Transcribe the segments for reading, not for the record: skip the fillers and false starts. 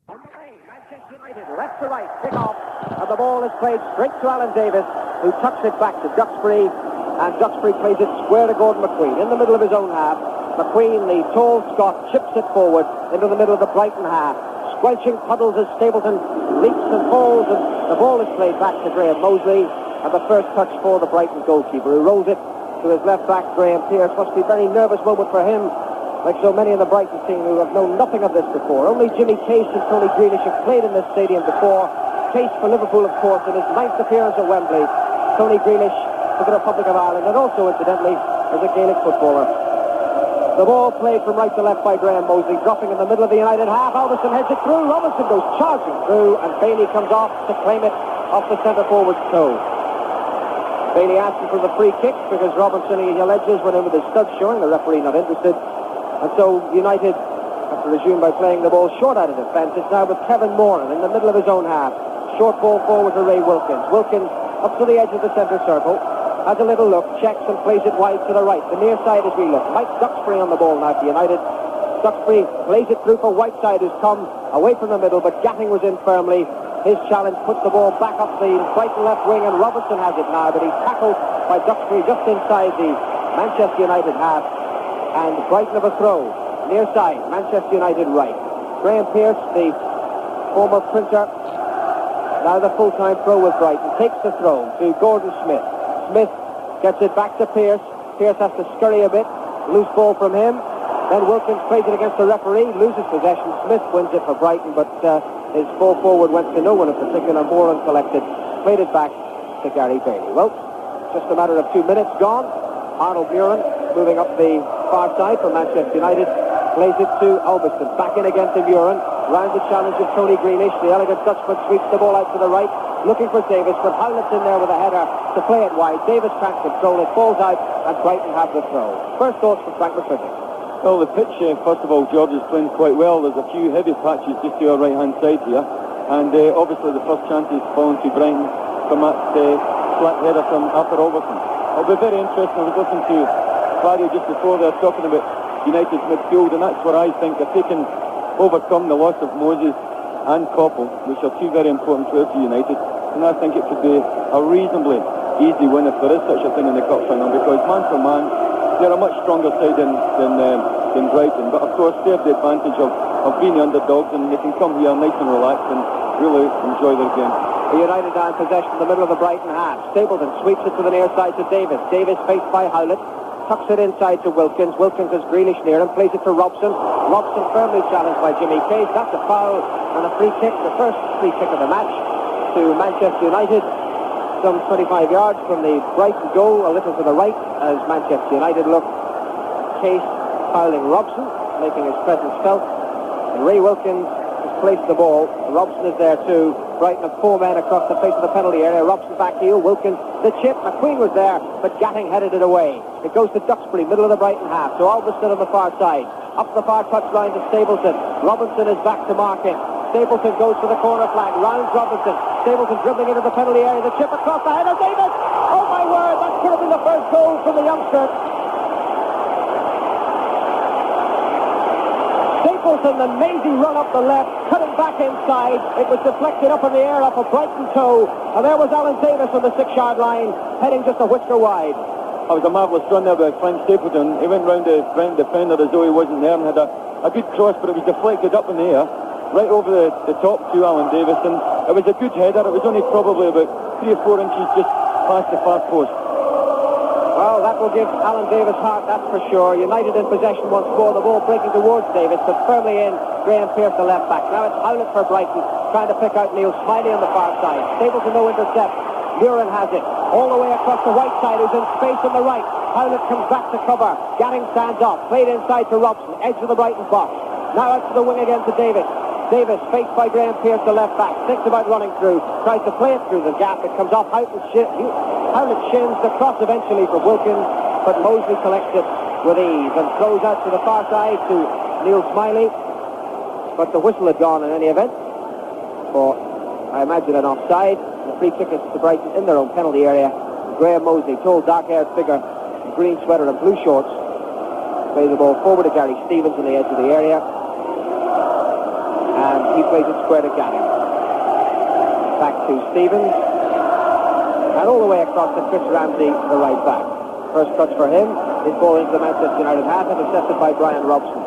Manchester United, left to right, pick off, and the ball is played straight to Alan Davis, who tucks it back to Duxbury, and Duxbury plays it square to Gordon McQueen in the middle of his own half. McQueen, the tall Scot, chips it forward into the middle of the Brighton half. Squelching puddles as Stapleton leaps and falls, and the ball is played back to Graham Mosley, and the first touch for the Brighton goalkeeper, who rolls it to his left back, Graham Pearce. Must be a very nervous moment for him, like so many in the Brighton team who have known nothing of this before. Only Jimmy Case and Tony Grealish have played in this stadium before. Case for Liverpool, of course, in his 9th appearance at Wembley. Tony Grealish for the Republic of Ireland, and also, incidentally, as a Gaelic footballer. The ball played from right to left by Graham Mosley, dropping in the middle of the United half. Albion heads it through. Robinson goes charging through, and Bailey comes off to claim it off the centre-forward's toe. Bailey asking for the free kick because Robinson, he alleges, went in with his studs showing. The referee not interested. And so United have to resume by playing the ball short out of defence. It's now with Kevin Moran in the middle of his own half. Short ball forward to Ray Wilkins. Wilkins up to the edge of the centre circle. Has a little look, checks and plays it wide to the right. The near side as we look. Mike Duxbury on the ball now for United. Duxbury plays it through for Whiteside, who's come away from the middle, but Gatting was in firmly. His challenge puts the ball back up the Brighton left wing, and Robinson has it now, but he's tackled by Duxbury just inside the Manchester United half. And Brighton of a throw, near side, Manchester United right. Graham Pearce, the former printer, now the full-time pro with Brighton, takes the throw to Gordon Smith. Smith gets it back to Pearce. Pearce has to scurry a bit. Loose ball from him. Then Wilkins plays it against the referee, loses possession. Smith wins it for Brighton, but his ball forward went to no one in particular. Moran collected, played it back to Gary Bailey. Well, just a matter of 2 minutes gone. Arnold Muren moving up the far side for Manchester United, plays it to Albion. Back in again to Muren. Round the challenge of Tony Grealish. The elegant Dutchman sweeps the ball out to the right, looking for Davis, but Howlett's in there with a header to play it wide. Davis can't control it, falls out, and Brighton have the throw. First thoughts from Frank McCrimmon. Well, the pitch, first of all, George is playing quite well. There's a few heavy patches just to our right-hand side here, and obviously the first chance is falling to Brighton from that flat header from Arthur Albertson. It'll be very interesting. I was listening to Claudio just before there talking about United's midfield, and that's what I think. If they can overcome the loss of Moses and Koppel, which are two very important players for United, and I think it could be a reasonably easy win if there is such a thing in the cup final, because man for man, they're a much stronger side than Brighton, but of course they have the advantage of being the underdogs, and they can come here nice and relaxed and really enjoy their game. United now in possession in the middle of the Brighton half. Stapleton sweeps it to the near side to Davis. Davis faced by Howlett, tucks it inside to Wilkins. Wilkins has Grealish near him, plays it to Robson. Robson firmly challenged by Jimmy Case. That's a foul and a free kick, the first free kick of the match to Manchester United. Some 25 yards from the Brighton goal, a little to the right as Manchester United look. Case fouling Robson, making his presence felt. And Ray Wilkins has placed the ball. Robson is there too. Brighton have 4 men across the face of the penalty area. Robson back heel, Wilkins, the chip. McQueen was there, but Gatting headed it away. It goes to Duxbury, middle of the Brighton half. So Albion on the far side. Up the far touchline to Stapleton. Robinson is back to mark it. Stapleton goes for the corner flag, rounds Robinson. Stapleton dribbling into the penalty area. The chip across the head of Davis. Oh my word, that could have been the first goal from the youngster. Stapleton, the mazy run up the left, cutting back inside. It was deflected up in the air off a Brighton toe. And there was Alan Davis on the 6-yard line, heading just a whisker wide. That was a marvellous run there by Frank Stapleton. He went round the defender as though he wasn't there and had a good cross, but it was deflected up in the air, right over the top to Alan Davis, and it was a good header. It was only probably about 3 or 4 inches just past the far post. Well, that will give Alan Davis heart, that's for sure. United in possession once more. The ball breaking towards Davis, but firmly in. Graham Pearce, the left back. Now it's Howlett for Brighton, trying to pick out Neil Smiley on the far side. Stapleton no intercept. Muren has it. All the way across the right side, who's in space on the right. Howlett comes back to cover. Gatting stands off. Played inside to Robson. Edge of the Brighton box. Now out to the wing again to Davis. Davis, faced by Graham Pearce, the left back, thinks about running through, tries to play it through the gap. It comes off Howlett shins the cross eventually for Wilkins, but Mosley collects it with ease and throws out to the far side to Neil Smiley. But the whistle had gone in any event for, I imagine, an offside. The free kick is to Brighton in their own penalty area. Graham Mosley, tall, dark-haired figure, green sweater and blue shorts, plays the ball forward to Gary Stevens on the edge of the area. And He plays it square to Gatting. Back to Stevens. And all the way across to Chris Ramsey, the right back. First touch for him. His ball into the Manchester United half, intercepted by Brian Robson.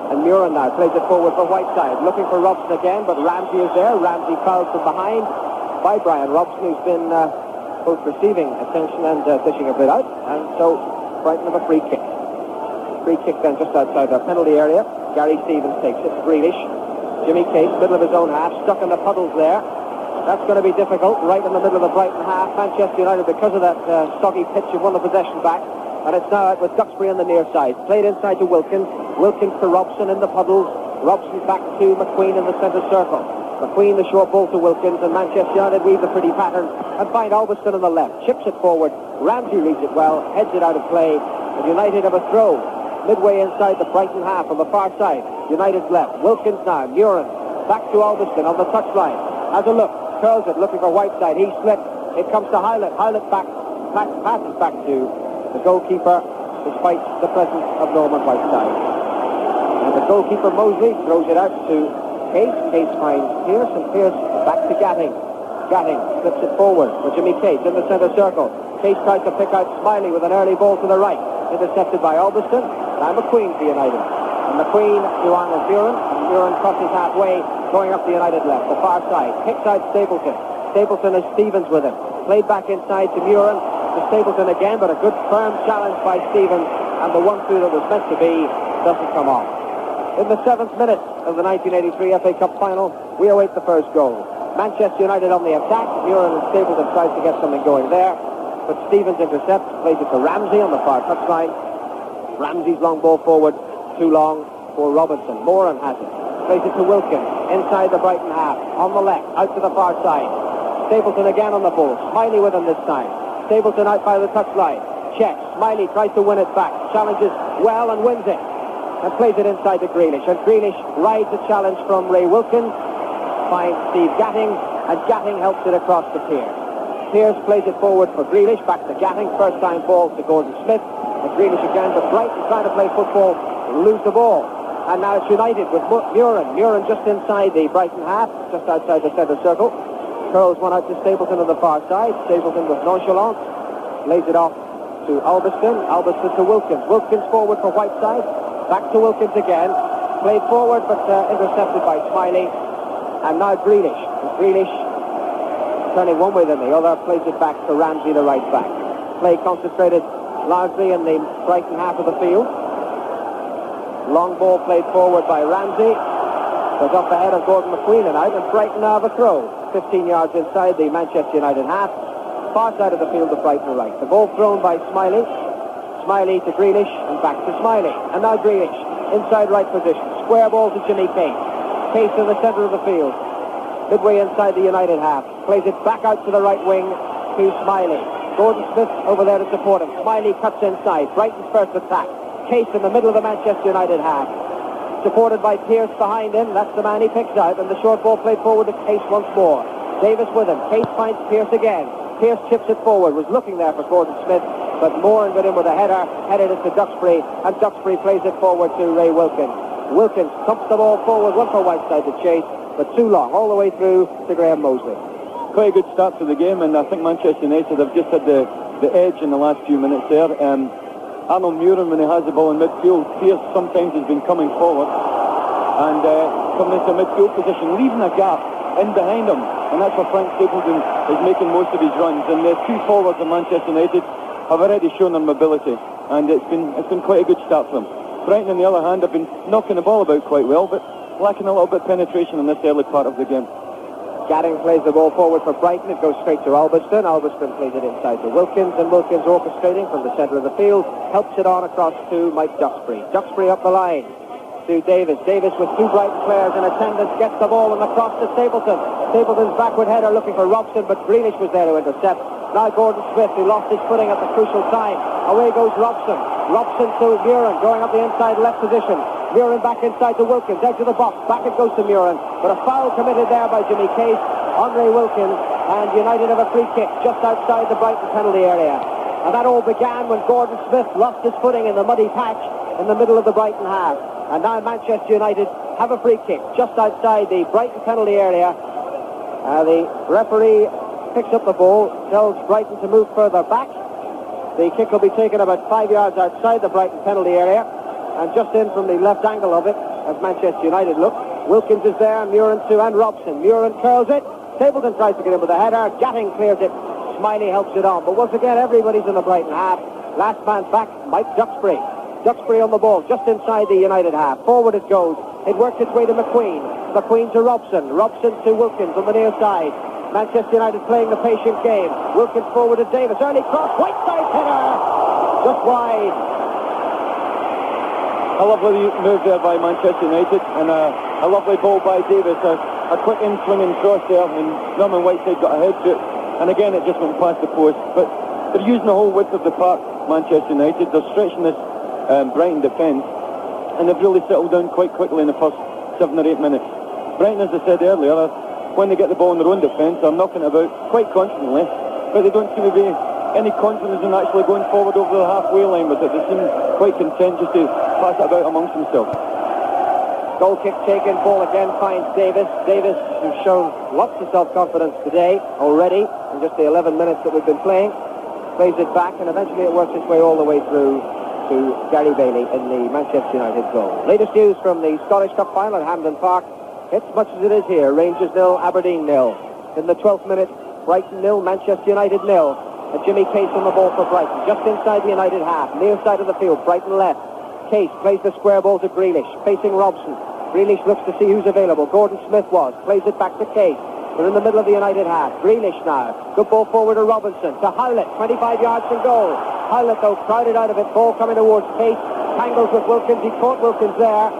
And Murin now plays it forward for Whiteside, looking for Robson again, but Ramsey is there. Ramsey fouled from behind by Brian Robson, who's been both receiving attention and dishing a bit out. And so Brighton have a free kick. Free kick then just outside their penalty area. Gary Stevens takes it. Grealish. Jimmy Case, middle of his own half, stuck in the puddles there. That's going to be difficult, right in the middle of the Brighton half. Manchester United, because of that soggy pitch, have won the possession back. And it's now out with Duxbury on the near side. Played inside to Wilkins. Wilkins to Robson in the puddles. Robson back to McQueen in the centre circle. McQueen the short ball to Wilkins, and Manchester United weave a pretty pattern and find Albiston on the left. Chips it forward. Ramsey reads it well, heads it out of play. And United have a throw midway inside the Brighton half on the far side. United's left. Wilkins now. Murin back to Albiston on the touchline. Has a look. Curls it, looking for Whiteside. He slipped. It comes to Hylett. Hylett passes back to the goalkeeper, despite the presence of Norman Whiteside. And the goalkeeper, Mosley, throws it out to Case. Case finds Pearce, and Pearce back to Gatting. Gatting flips it forward for Jimmy Case in the centre circle. Case tries to pick out Smiley with an early ball to the right. Intercepted by Albiston. Now McQueen for United. And McQueen to Arnold Murin. Murin crosses halfway, going up the United left, the far side. Kicks out Stapleton. Stapleton has Stevens with him. Played back inside to Murin. To Stapleton again, but a good firm challenge by Stevens. And the 1-2 that was meant to be doesn't come off. In the 7th minute of the 1983 FA Cup final, we await the first goal. Manchester United on the attack. Murin and Stapleton tries to get something going there. But Stevens intercepts, plays it to Ramsey on the far touchline. Ramsey's long ball forward, too long for Robinson. Moran has it. Plays it to Wilkins, inside the Brighton half, on the left, out to the far side. Stapleton again on the ball. Smiley with him this time. Stapleton out by the touchline. Checks. Smiley tries to win it back. Challenges well and wins it. And plays it inside to Grealish. And Grealish rides the challenge from Ray Wilkins. Finds Steve Gatting. And Gatting helps it across to Pearce. Pearce plays it forward for Grealish. Back to Gatting. First time ball to Gordon Smith. And Grealish again. But Brighton trying to play football. Lose the ball. And now it's United with Murin. Murin just inside the Brighton half. Just outside the centre circle. Curls one out to Stapleton on the far side. Stapleton with nonchalance. Lays it off to Albiston. Albiston to Wilkins. Wilkins forward for Whiteside. Back to Wilkins again. Played forward but intercepted by Smiley. And now Grealish. And Grealish turning one way than the other. Plays it back to Ramsey, the right back. Play concentrated largely in the Brighton half of the field. Long ball played forward by Ramsey. Goes off the head of Gordon McQueen and out. And Brighton now have a throw. 15 yards inside the Manchester United half. Far side of the field to Brighton right. The ball thrown by Smiley. Smiley to Grealish and back to Smiley. And now Grealish, inside right position. Square ball to Jimmy Case. Case in the centre of the field. Midway inside the United half. Plays it back out to the right wing to Smiley. Gordon Smith over there to support him. Smiley cuts inside. Brighton's first attack. Case in the middle of the Manchester United half. Supported by Pearce behind him. That's the man he picks out. And the short ball played forward to Case once more. Davis with him. Case finds Pearce again. Pearce chips it forward. Was looking there for Gordon Smith. But Moran got in with a header. Headed it to Duxbury. And Duxbury plays it forward to Ray Wilkins. Wilkins thumps the ball forward. One for Whiteside to chase. But too long. All the way through to Graham Mosley. Quite a good start to the game. And I think Manchester United have just had the edge in the last few minutes there. Arnold Murin, when he has the ball in midfield, Pearce sometimes has been coming forward and coming into a midfield position, leaving a gap in behind him, and that's where Frank Stapleton is making most of his runs. And the two forwards of Manchester United have already shown their mobility, and it's been quite a good start for them. Brighton, on the other hand, have been knocking the ball about quite well, but lacking a little bit of penetration in this early part of the game. Gatting plays the ball forward for Brighton. It goes straight to Albiston. Albiston plays it inside to Wilkins, and Wilkins orchestrating from the centre of the field. Helps it on across to Mike Duxbury. Duxbury up the line to Davis. Davis with two Brighton players in attendance gets the ball and across to Stapleton. Stapleton's backward header looking for Robson, but Grealish was there to intercept. Now Gordon Smith, who lost his footing at the crucial time. Away goes Robson. Robson to Murin, going up the inside left position. Murin back inside to Wilkins, edge of the box. Back it goes to Murin. But a foul committed there by Jimmy Case, Andre Wilkins, and United have a free kick just outside the Brighton penalty area. And that all began when Gordon Smith lost his footing in the muddy patch in the middle of the Brighton half. And now Manchester United have a free kick just outside the Brighton penalty area. The referee picks up the ball, tells Brighton to move further back. The kick will be taken about 5 yards outside the Brighton penalty area, and just in from the left angle of it, as Manchester United look. Wilkins is there, Murin too, and Robson. Murin curls it. Stapleton tries to get in with a header. Gatting clears it. Smiley helps it on. But once again, everybody's in the Brighton half. Last man back, Mike Duxbury. Duxbury on the ball, just inside the United half. Forward it goes. It works its way to McQueen. McQueen to Robson. Robson to Wilkins on the near side. Manchester United playing the patient game. Wilkins forward to Davis. Early cross. White side header. Just wide. A lovely move there by Manchester United, and a lovely ball by Davis. A quick in-swinging cross there, and Norman Whiteside got a head to it. And again, it just went past the post. But they're using the whole width of the park, Manchester United. They're stretching this Brighton defence, and they've really settled down quite quickly in the first 7 or 8 minutes. Brighton, as I said earlier, when they get the ball in their own defence, they're knocking it about quite confidently, but they don't seem to be any confidence in actually going forward over the halfway line with it. They seem quite content just to pass it about amongst themselves. Goal kick taken, ball again finds Davis. Davis, who's shown lots of self-confidence today already in just the 11 minutes that we've been playing, plays it back, and eventually it works its way all the way through to Gary Bailey in the Manchester United goal. Latest news from the Scottish Cup final at Hampden Park. It's much as it is here. Rangers 0, Aberdeen 0. In the 12th minute, Brighton 0, Manchester United 0. And Jimmy Case on the ball for Brighton, just inside the United half, near side of the field. Brighton left. Case plays the square ball to Grealish, facing Robson. Grealish looks to see who's available. Gordon Smith plays it back to Case. We're in the middle of the United half. Grealish now. Good ball forward to Robinson, to Howlett, 25 yards from goal. Howlett, though, crowded out of it. Ball coming towards Case. Tangles with Wilkins. He caught Wilkins there.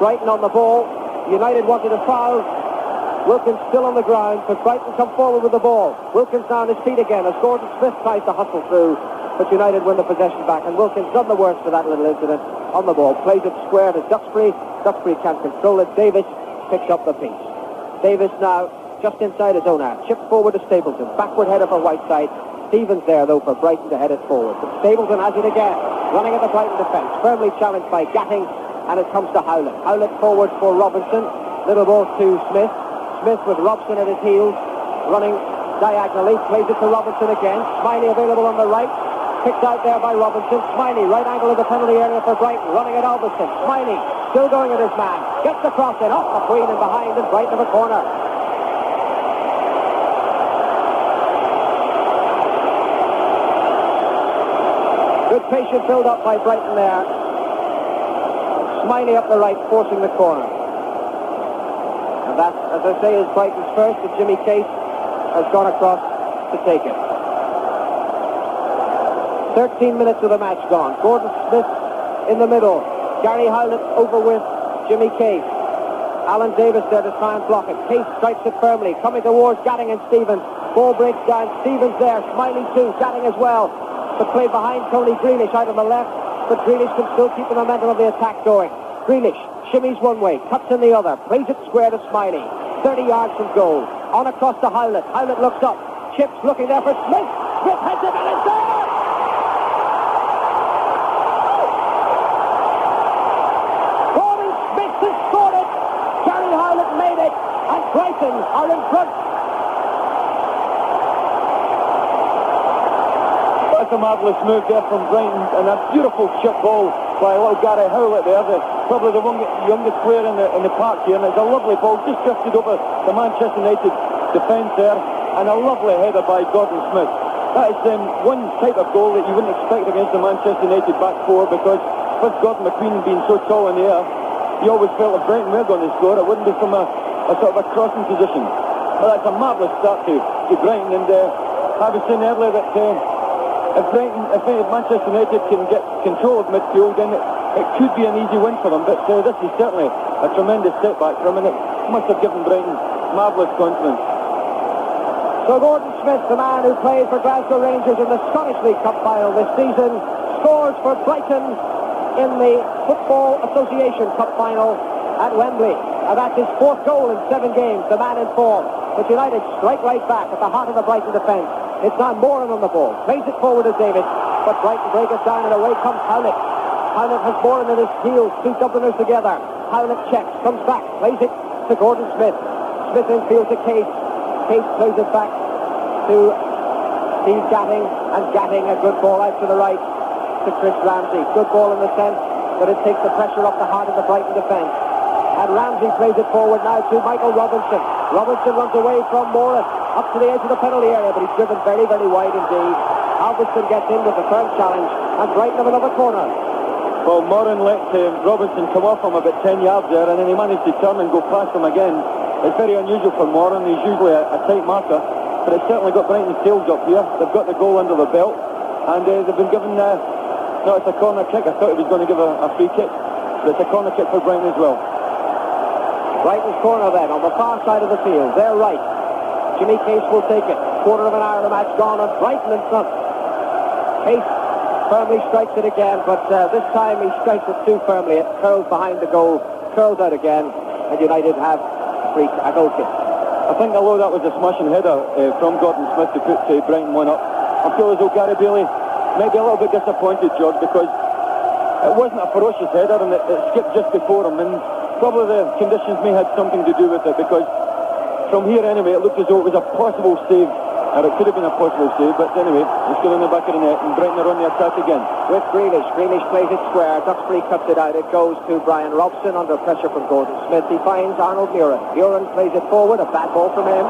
Brighton on the ball. United wanted a foul. Wilkins still on the ground, but Brighton come forward with the ball. Wilkins now on his feet again as Gordon Smith tries to hustle through, but United win the possession back, and Wilkins done the worst for that little incident on the ball. Plays it square to Duxbury. Duxbury can't control it. Davis picks up the piece. Davis now just inside his own half. Chipped forward to Stapleton. Backward header for Whiteside. Stevens there, though, for Brighton to head it forward. But Stapleton has it again. Running at the Brighton defence. Firmly challenged by Gatting, and it comes to Howlett. Howlett forward for Robinson. Little ball to Smith. Smith with Robson at his heels, running diagonally, plays it to Robinson again. Smiley available on the right, picked out there by Robinson. Smiley, right angle of the penalty area for Brighton, running at Albion. Smiley, still going at his man, gets the cross in, off McQueen and behind, and Brighton of a corner. Good patient build-up by Brighton there. Smiley up the right, forcing the corner. And that, as I say, is Brighton's first, and Jimmy Case has gone across to take it. 13 minutes of the match gone. Gordon Smith in the middle. Gary Howlett over with Jimmy Case. Alan Davis there to try and block it. Case strikes it firmly, coming towards Gatting and Stevens. Ball breaks down. Stevens there. Smiley too. Gatting as well. But played behind Tony Grealish out on the left. But Grealish can still keep the momentum of the attack going. Grealish shimmies one way, cuts in the other, plays it square to Smiley. 30 yards from goal. On across to Howlett. Howlett looks up. Chips looking there for Smith. Smith heads it and it's there! Gordon Smith has scored it. Gary Howlett made it. And Brighton are in front. That's a marvellous move there from Brighton, and a beautiful chip ball by little Gary Howlett there, probably the youngest player in the park here, and it's a lovely ball, just drifted over the Manchester United defence there, and a lovely header by Gordon Smith. That is one type of goal that you wouldn't expect against the Manchester United back four, because with Gordon McQueen being so tall in the air, you always felt if Brighton were going to score, it wouldn't be from a sort of a crossing position. But that's a marvellous start to Brighton, and I was saying earlier that if Manchester United can get control of midfield, then it could be an easy win for them. But this is certainly a tremendous setback for them, and it must have given Brighton marvellous confidence. So Gordon Smith, the man who played for Glasgow Rangers in the Scottish League Cup final this season, scores for Brighton in the Football Association Cup final at Wembley. And that's his fourth goal in 7 games, the man in form. But United strike right back at the heart of the Brighton defence. It's now Moran on the ball. Plays it forward to Davis. But Brighton break it down, and away comes Howlett. Howlett has Moran at his heels. Two Dubliners together. Howlett checks, comes back, plays it to Gordon Smith. Smith infield to Case. Case plays it back to Steve Gatting, and Gatting, a good ball out to the right to Chris Ramsey. Good ball in the sense that it takes the pressure off the heart of the Brighton defence. And Ramsey plays it forward now to Michael Robinson. Robinson runs away from Moran, up to the edge of the penalty area, but he's driven very, very wide indeed. Albion gets in with the firm challenge, and Brighton have another corner. Well, Moran let Robinson come off him about 10 yards there, and then he managed to turn and go past him again. It's very unusual for Moran. He's usually a tight marker, but it's certainly got Brighton's tails up here. They've got the goal under their belt, and they've been given, no, it's a corner kick. I thought he was going to give a free kick, but it's a corner kick for Brighton as well. Brighton's corner then, on the far side of the field. They're right. Jimmy Case will take it. Quarter of an hour of the match gone, and Brighton in front. Case firmly strikes it again, but this time he strikes it too firmly. It curls behind the goal, curls out again, and United have a goal kick. I think although that was a smashing header from Gordon Smith to put Brighton 1 up, I feel as though Gary Bailey may be a little bit disappointed, George, because it wasn't a ferocious header, and it skipped just before him, and probably the conditions may have something to do with it, because from here anyway it looked as though it was a possible save, or it could have been a possible save, but anyway it's still in the back of the net, and Brighton are on the attack again. With Grealish plays it square. Duxbury cuts it out. It goes to Brian Robson under pressure from Gordon Smith. He finds Arnold Muren. Muren plays it forward, a bad ball from him.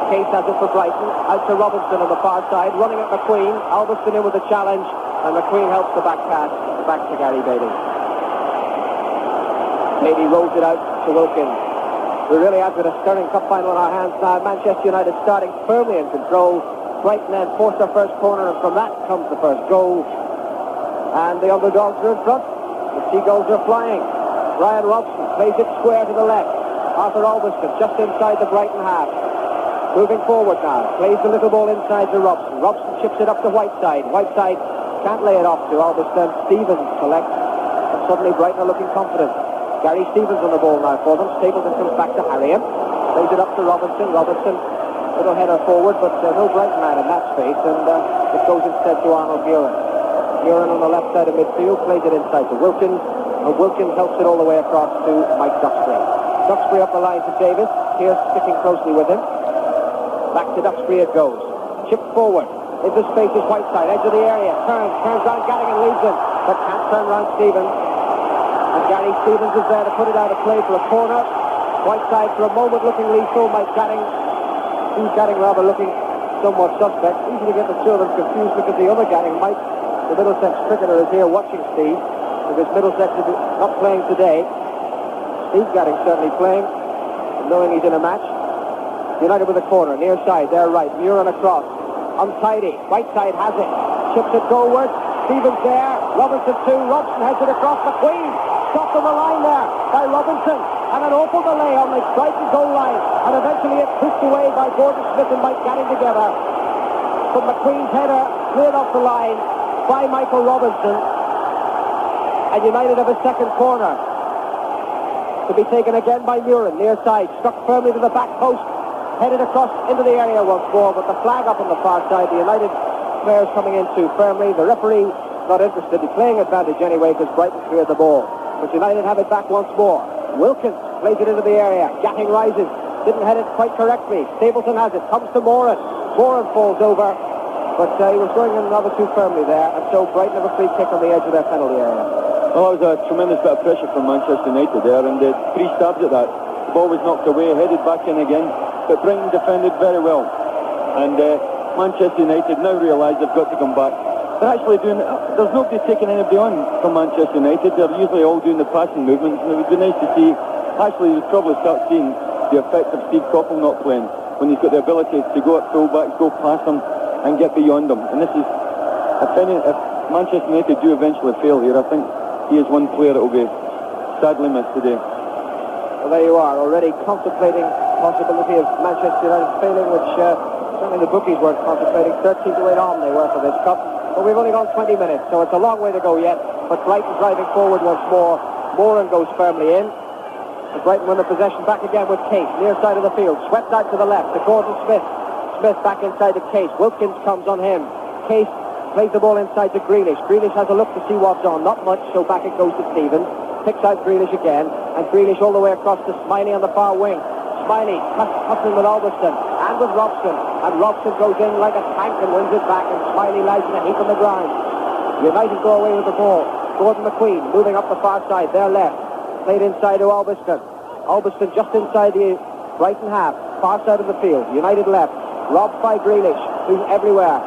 Case has it for Brighton, out to Robinson on the far side, running at McQueen. Albion in with the challenge, and McQueen helps the back pass back to Gary Bailey. Bailey rolls it out to Wilkins. We really have got a Sterling Cup final in our hands now. Manchester United starting firmly in control. Brighton then forced their first corner, and from that comes the first goal. And the underdogs are in front. The Seagulls are flying. Brian Robson plays it square to the left. Arthur Albiston just inside the Brighton half. Moving forward now. Plays the little ball inside to Robson. Robson chips it up to Whiteside. Whiteside can't lay it off to Albiston. Stevens collects. And suddenly Brighton are looking confident. Gary Stevens on the ball now for them. Stapleton comes back to Harriam. Plays it up to Robinson. Robinson, little header forward, but no Brighton man in that space, and it goes instead to Arnold Muren. Muren on the left side of midfield plays it inside to Wilkins, and Wilkins helps it all the way across to Mike Duxbury. Duxbury up the line to Davis. Here's sticking closely with him. Back to Duxbury it goes. Chipped forward. Into space is Whiteside, edge of the area. Turns round Gatting and leaves him, but can't turn round Stevens. And Gary Stevens is there to put it out of play for a corner. Whiteside for a moment looking lethal. Mike Gatting, Steve Gatting rather looking somewhat suspect. Easy to get the two of them confused because the other Gatting, Mike, the Middlesex cricketer, is here watching Steve, because Middlesex is not playing today. Steve Gatting certainly playing, knowing he's in a match. United with a corner, near side, they're right. Muren across, untidy. Whiteside has it, chips it goalwards. Stevens there, Robinson too. Robson heads it across McQueen. Stopped on the line there by Robinson, and an awful delay on the Brighton goal line, and eventually it's pushed away by Gordon Smith and Mike Gatting together. But McQueen's header cleared off the line by Michael Robinson, and United have a second corner to be taken again by Muren, near side, stuck firmly to the back post, headed across into the area once more, but the flag up on the far side. The United players coming in too firmly. The referee not interested in playing advantage anyway, because Brighton cleared the ball. But United have it back once more. Wilkins plays it into the area. Gatting rises. Didn't head it quite correctly. Stapleton has it. Comes to Moran. Moran falls over. But he was going in another too firmly there. And so Brighton have a free kick on the edge of their penalty area. Well, that was a tremendous bit of pressure from Manchester United there. And 3 stabs at that. The ball was knocked away. Headed back in again. But Brighton defended very well. And Manchester United now realise they've got to come back. They're actually doing, there's nobody taking anybody on from Manchester United. They're usually all doing the passing movements, and it would be nice to see, actually you'd probably start seeing the effect of Steve Coppell not playing, when he's got the ability to go at full-backs, go past them and get beyond them. And this is, if Manchester United do eventually fail here, I think he is one player that will be sadly missed today. Well, there you are, already contemplating possibility of Manchester United failing, which certainly the bookies weren't contemplating. 13-8 on they were for this cup. But we've only gone 20 minutes, so it's a long way to go yet. But Brighton driving forward once more. Moran goes firmly in. And Brighton win the possession back again with Case, near side of the field. Swept out to the left to Gordon Smith. Smith back inside to Case. Wilkins comes on him. Case plays the ball inside to Grealish. Grealish has a look to see what's on. Not much, so back it goes to Stevens. picks out Grealish again, and Grealish all the way across to Smiley on the far wing. Smiley hustling with Albion and with Robson, and Robson goes in like a tank and wins it back, and Smiley lies in a heap on the ground. United go away with the ball. Gordon McQueen moving up the far side, their left, played inside to Albion. Albion just inside the Brighton half, far side of the field. United left, robbed by Grealish, who's everywhere.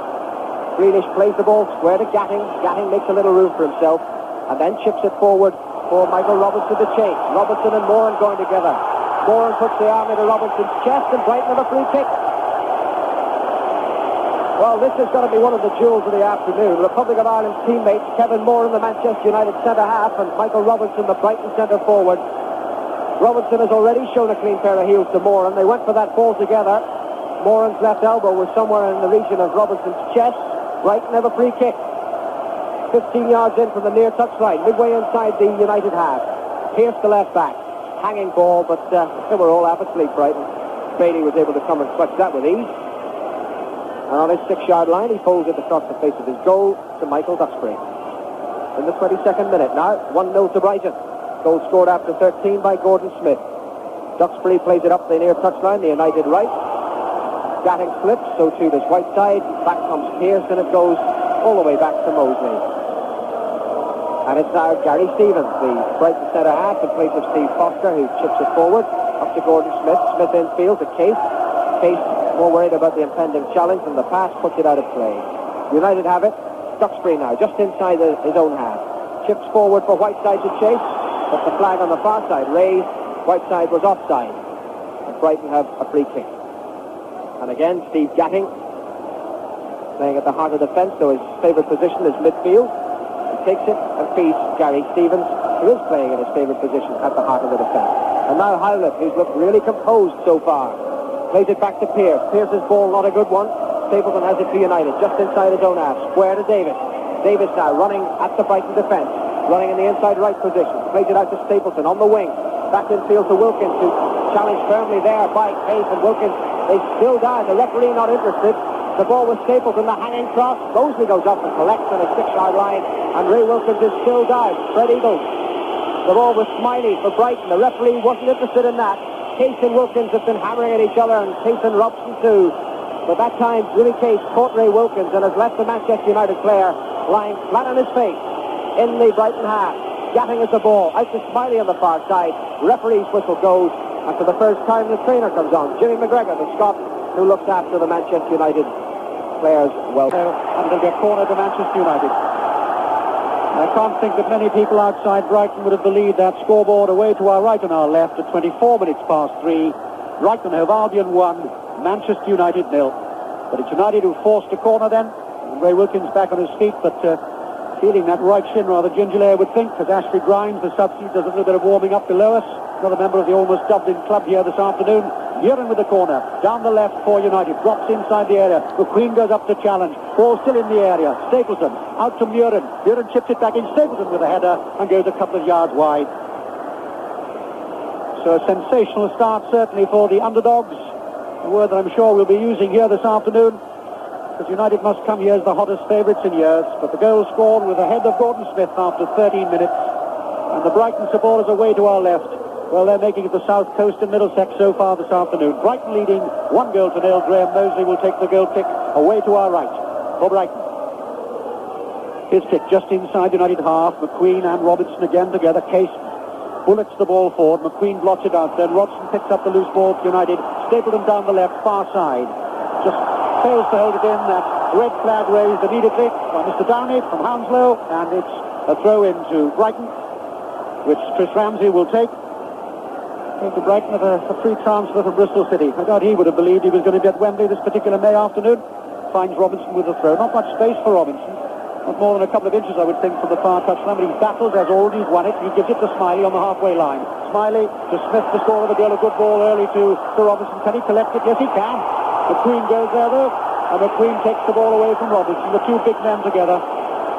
Grealish plays the ball square to Gatting. Gatting makes a little room for himself, and then chips it forward for Michael Robinson to chase. Robinson and Moran going together. Moran puts the arm into Robinson's chest, and Brighton have a free kick. Well, this is going to be one of the jewels of the afternoon. Republic of Ireland teammates, Kevin Moran, the Manchester United centre-half, and Michael Robinson, the Brighton centre-forward. Robinson has already shown a clean pair of heels to Moran. They went for that ball together. Moran's left elbow was somewhere in the region of Robinson's chest. Brighton have a free kick. 15 yards in from the near touchline, midway inside the United half. Pierce the left back. Hanging ball, but they were all half asleep, Brighton. Bailey was able to come and clutch that with ease. And on his 6-yard line, he folds it across the face of his goal to Michael Duxbury. In the 22nd minute now, 1-0 to Brighton. Goal scored after 13 by Gordon Smith. Duxbury plays it up the near touchline, the United right. Gatting slips, so too does Whiteside. Back comes Pierce, and it goes all the way back to Mosley. And it's now Gary Stevens, the Brighton centre-half, in place of Steve Foster, who chips it forward. Up to Gordon Smith. Smith infield to Case. Case more worried about the impending challenge than the pass, puts it out of play. United have it. Duxbury now, just inside his own half. Chips forward for Whiteside to chase, but the flag on the far side raised. Whiteside was offside. And Brighton have a free kick. And again, Steve Gatting, playing at the heart of the defence, though his favourite position is midfield. He takes it and feeds Gary Stevens, who is playing in his favourite position at the heart of the defence. And now Howlett, who's looked really composed so far, plays it back to Pierce. Pierce's ball, not a good one. Stapleton has it to United, just inside his own half. Square to Davis. Davis now running at the Brighton defence, running in the inside right position. Plays it out to Stapleton on the wing. Back infield to Wilkins, who challenged firmly there by Case, and Wilkins, they still down. The referee not interested. The ball was Stapleton, the hanging cross. Mosley goes up and collects on his 6-yard line, and Ray Wilkins is still down. Fred Eagles. The ball was Smiley for Brighton. The referee wasn't interested in that. Case and Wilkins have been hammering at each other, and Case and Robson too. But that time, Jimmy Case caught Ray Wilkins and has left the Manchester United player lying flat on his face in the Brighton half. Gatting is the ball. Out to Smiley on the far side. Referee's whistle goes, and for the first time the trainer comes on. Jimmy McGregor, the Scot, who looks after the Manchester United players well. And it'll be a corner to Manchester United. I can't think that many people outside Brighton would have believed that scoreboard away to our right and our left at 24 minutes past 3. Brighton Hove Albion 1, Manchester United 0. But it's United who forced a corner then. Ray Wilkins back on his feet, but feeling that right shin rather gingerly, I would think, as Ashley Grimes, the substitute, does a little bit of warming up below us. Another member of the almost Dublin club here this afternoon. Murin with the corner. Down the left for United. Drops inside the area. McQueen goes up to challenge. Ball still in the area. Stapleton out to Murin. Murin chips it back in. Stapleton with a header and goes a couple of yards wide. So a sensational start certainly for the underdogs. A word that I'm sure we'll be using here this afternoon, because United must come here as the hottest favourites in years. But the goal scored with the head of Gordon Smith after 13 minutes. And the Brighton supporters away to our left. Well, they're making it the South Coast and Middlesex so far this afternoon. Brighton leading 1-0. Graham Mosley will take the goal kick away to our right for Brighton. His kick just inside United half. McQueen and Robertson again together. Case bullets the ball forward. McQueen blocks it out. Then Robson picks up the loose ball for United. Stapleton down the left, far side. Just fails to hold it in. That red flag raised immediately by Mr. Downey from Hounslow. And it's a throw into Brighton, which Chris Ramsey will take. To Brighton of a free transfer from Bristol City. I doubt he would have believed he was going to be at Wembley this particular May afternoon. Finds Robinson with a throw. Not much space for Robinson. Not more than a couple of inches, I would think, from the far touchline. But he battles as already. He's won it. He gives it to Smiley on the halfway line. Smiley to Smith, the score of the goal. A good ball early to Robinson. Can he collect it? Yes, he can. McQueen goes there, though. And McQueen takes the ball away from Robinson. The two big men together.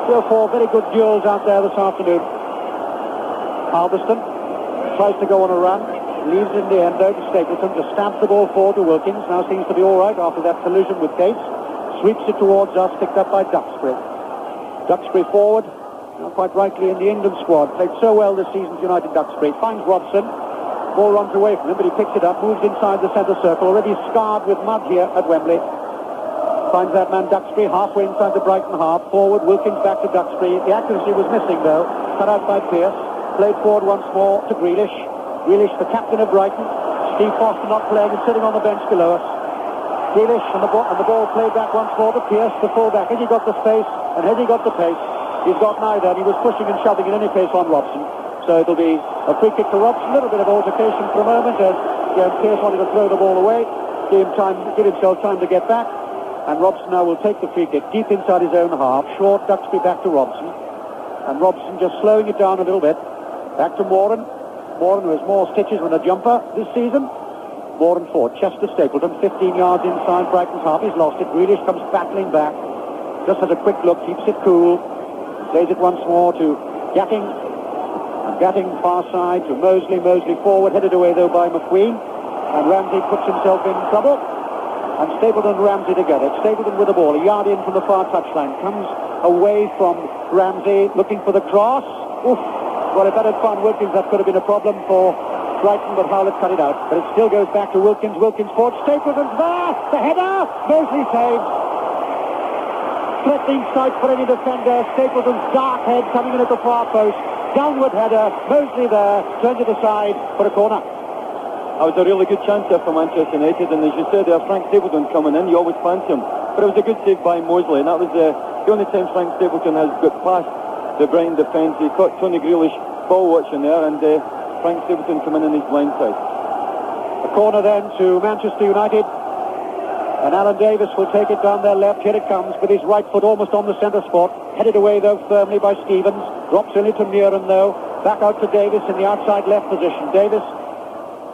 3 or 4 very good duels out there this afternoon. Albion tries to go on a run. Leaves in the end though to Stapleton, just stamps the ball forward to Wilkins. Now seems to be all right after that collision with Case. Sweeps it towards us, picked up by Duxbury. Duxbury forward, quite rightly in the England squad. Played so well this season for United Duxbury. Finds Robson. Ball runs away from him, but he picks it up, moves inside the centre circle, already scarred with mud here at Wembley. Finds that man Duxbury halfway inside the Brighton half. Forward, Wilkins back to Duxbury. The accuracy was missing though. Cut out by Pearce. Played forward once more to Grealish. Grealish, the captain of Brighton. Steve Foster not playing and sitting on the bench below us. Grealish and the ball played back once more to Pearce, the full-back. Has he got the space and has he got the pace? He's got neither, and he was pushing and shoving in any case on Robson. So it'll be a free kick to Robson. A little bit of altercation for a moment as Pearce wanted to throw the ball away. Give himself time to get back. And Robson now will take the free kick deep inside his own half. Short, Duxbury back to Robson. And Robson just slowing it down a little bit. Back to Moran. Moran, who has more stitches than a jumper this season. Moran for Chester Stapleton, 15 yards inside Brighton's half. He's lost it. Grealish comes battling back. Just has a quick look, keeps it cool. Plays it once more to Gatting. And Gatting far side to Mosley. Mosley forward, headed away though by McQueen. And Ramsey puts himself in trouble. And Stapleton and Ramsey together. Stapleton with the ball, a yard in from the far touchline. Comes away from Ramsey, looking for the cross. Oof. Well, if that had found Wilkins, that could have been a problem for Brighton, but Howlett cut it out. But it still goes back to Wilkins. Wilkins forward. Stapleton's there. The header. Mosley saves. Threatening sight for any defender. Stapleton's dark head coming in at the far post. Downward header. Mosley there. Turns it aside for a corner. That was a really good chance there for Manchester United, and as you said there, Frank Stapleton coming in, you always fancy him. But it was a good save by Mosley, and that was the only time Frank Stapleton has got past the Brighton defence. He caught Tony Grealish ball watching there, and Frank Stapleton coming in his blind side. A corner then to Manchester United, and Alan Davis will take it down their left. Here it comes with his right foot almost on the centre spot. Headed away though firmly by Stevens. Drops in it to Muren though. Back out to Davis in the outside left position. Davis.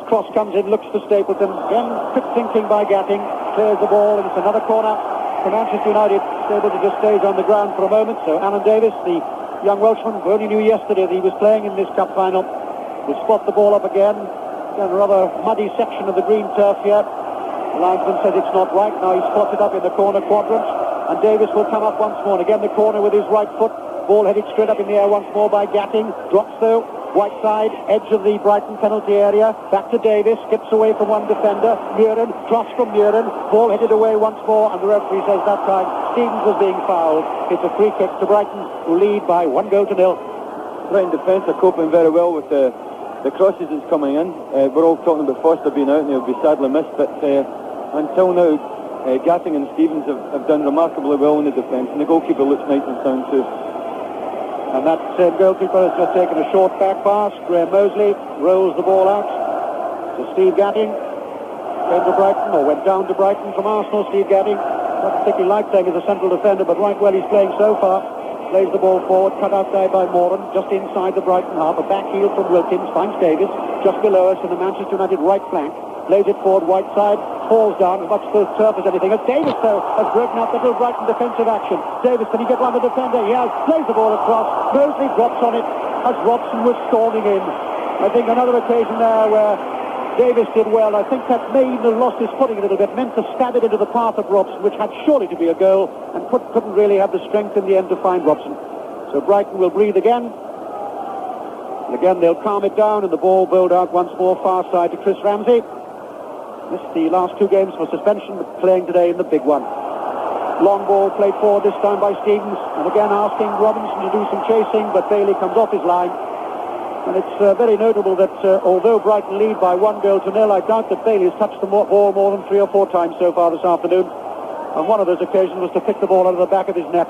Cross comes in, looks to Stapleton. Again, quick thinking by Gatting. Clears the ball, and it's another corner for Manchester United. Stapleton just stays on the ground for a moment. So Alan Davis, the young Welshman, who only knew yesterday that he was playing in this cup final, will spot the ball up again. Again, a rather muddy section of the green turf here. The linesman says it's not right. Now he spots it up in the corner quadrant. And Davis will come up once more. And again, the corner with his right foot. Ball headed straight up in the air once more by Gatting. Drops though. White side, edge of the Brighton penalty area. Back to Davis, skips away from one defender. Muren, cross from Muren. Ball headed away once more, and the referee says that time Stevens was being fouled. It's a free kick to Brighton, who lead by 1-0. Brighton defence are coping very well with the crosses that's coming in. We're all talking about Foster being out, and he'll be sadly missed, but until now, Gatting and Stevens have done remarkably well in the defence, and the goalkeeper looks nice and sound too. And that same goalkeeper has just taken a short back pass. Graham Mosley rolls the ball out to Steve Gatting. Came to Brighton, or went down to Brighton from Arsenal. Steve Gatting, not particularly like playing as a central defender, but right well he's playing so far. Plays the ball forward, cut out there by Moran, just inside the Brighton half. A back heel from Wilkins, finds Davis, just below us in the Manchester United right flank. Plays it forward, right side, falls down as much to the turf as anything. As Davis, though, has broken up the little Brighton defensive action. Davis, can he get round the defender? He has. Plays the ball across. Mosley drops on it as Robson was storming in. I think another occasion there where Davis did well. I think that may even have lost his footing a little bit. Meant to stab it into the path of Robson, which had surely to be a goal, and couldn't really have the strength in the end to find Robson. So Brighton will breathe again. And again, they'll calm it down, and the ball bowled out once more far side to Chris Ramsey. Missed the last two games for suspension, but playing today in the big one. Long ball played forward this time by Stevens, and again asking Robinson to do some chasing, but Bailey comes off his line. And it's very notable that although Brighton lead by 1-0, I doubt that Bailey has touched the ball more than 3 or 4 times so far this afternoon. And one of those occasions was to pick the ball out of the back of his net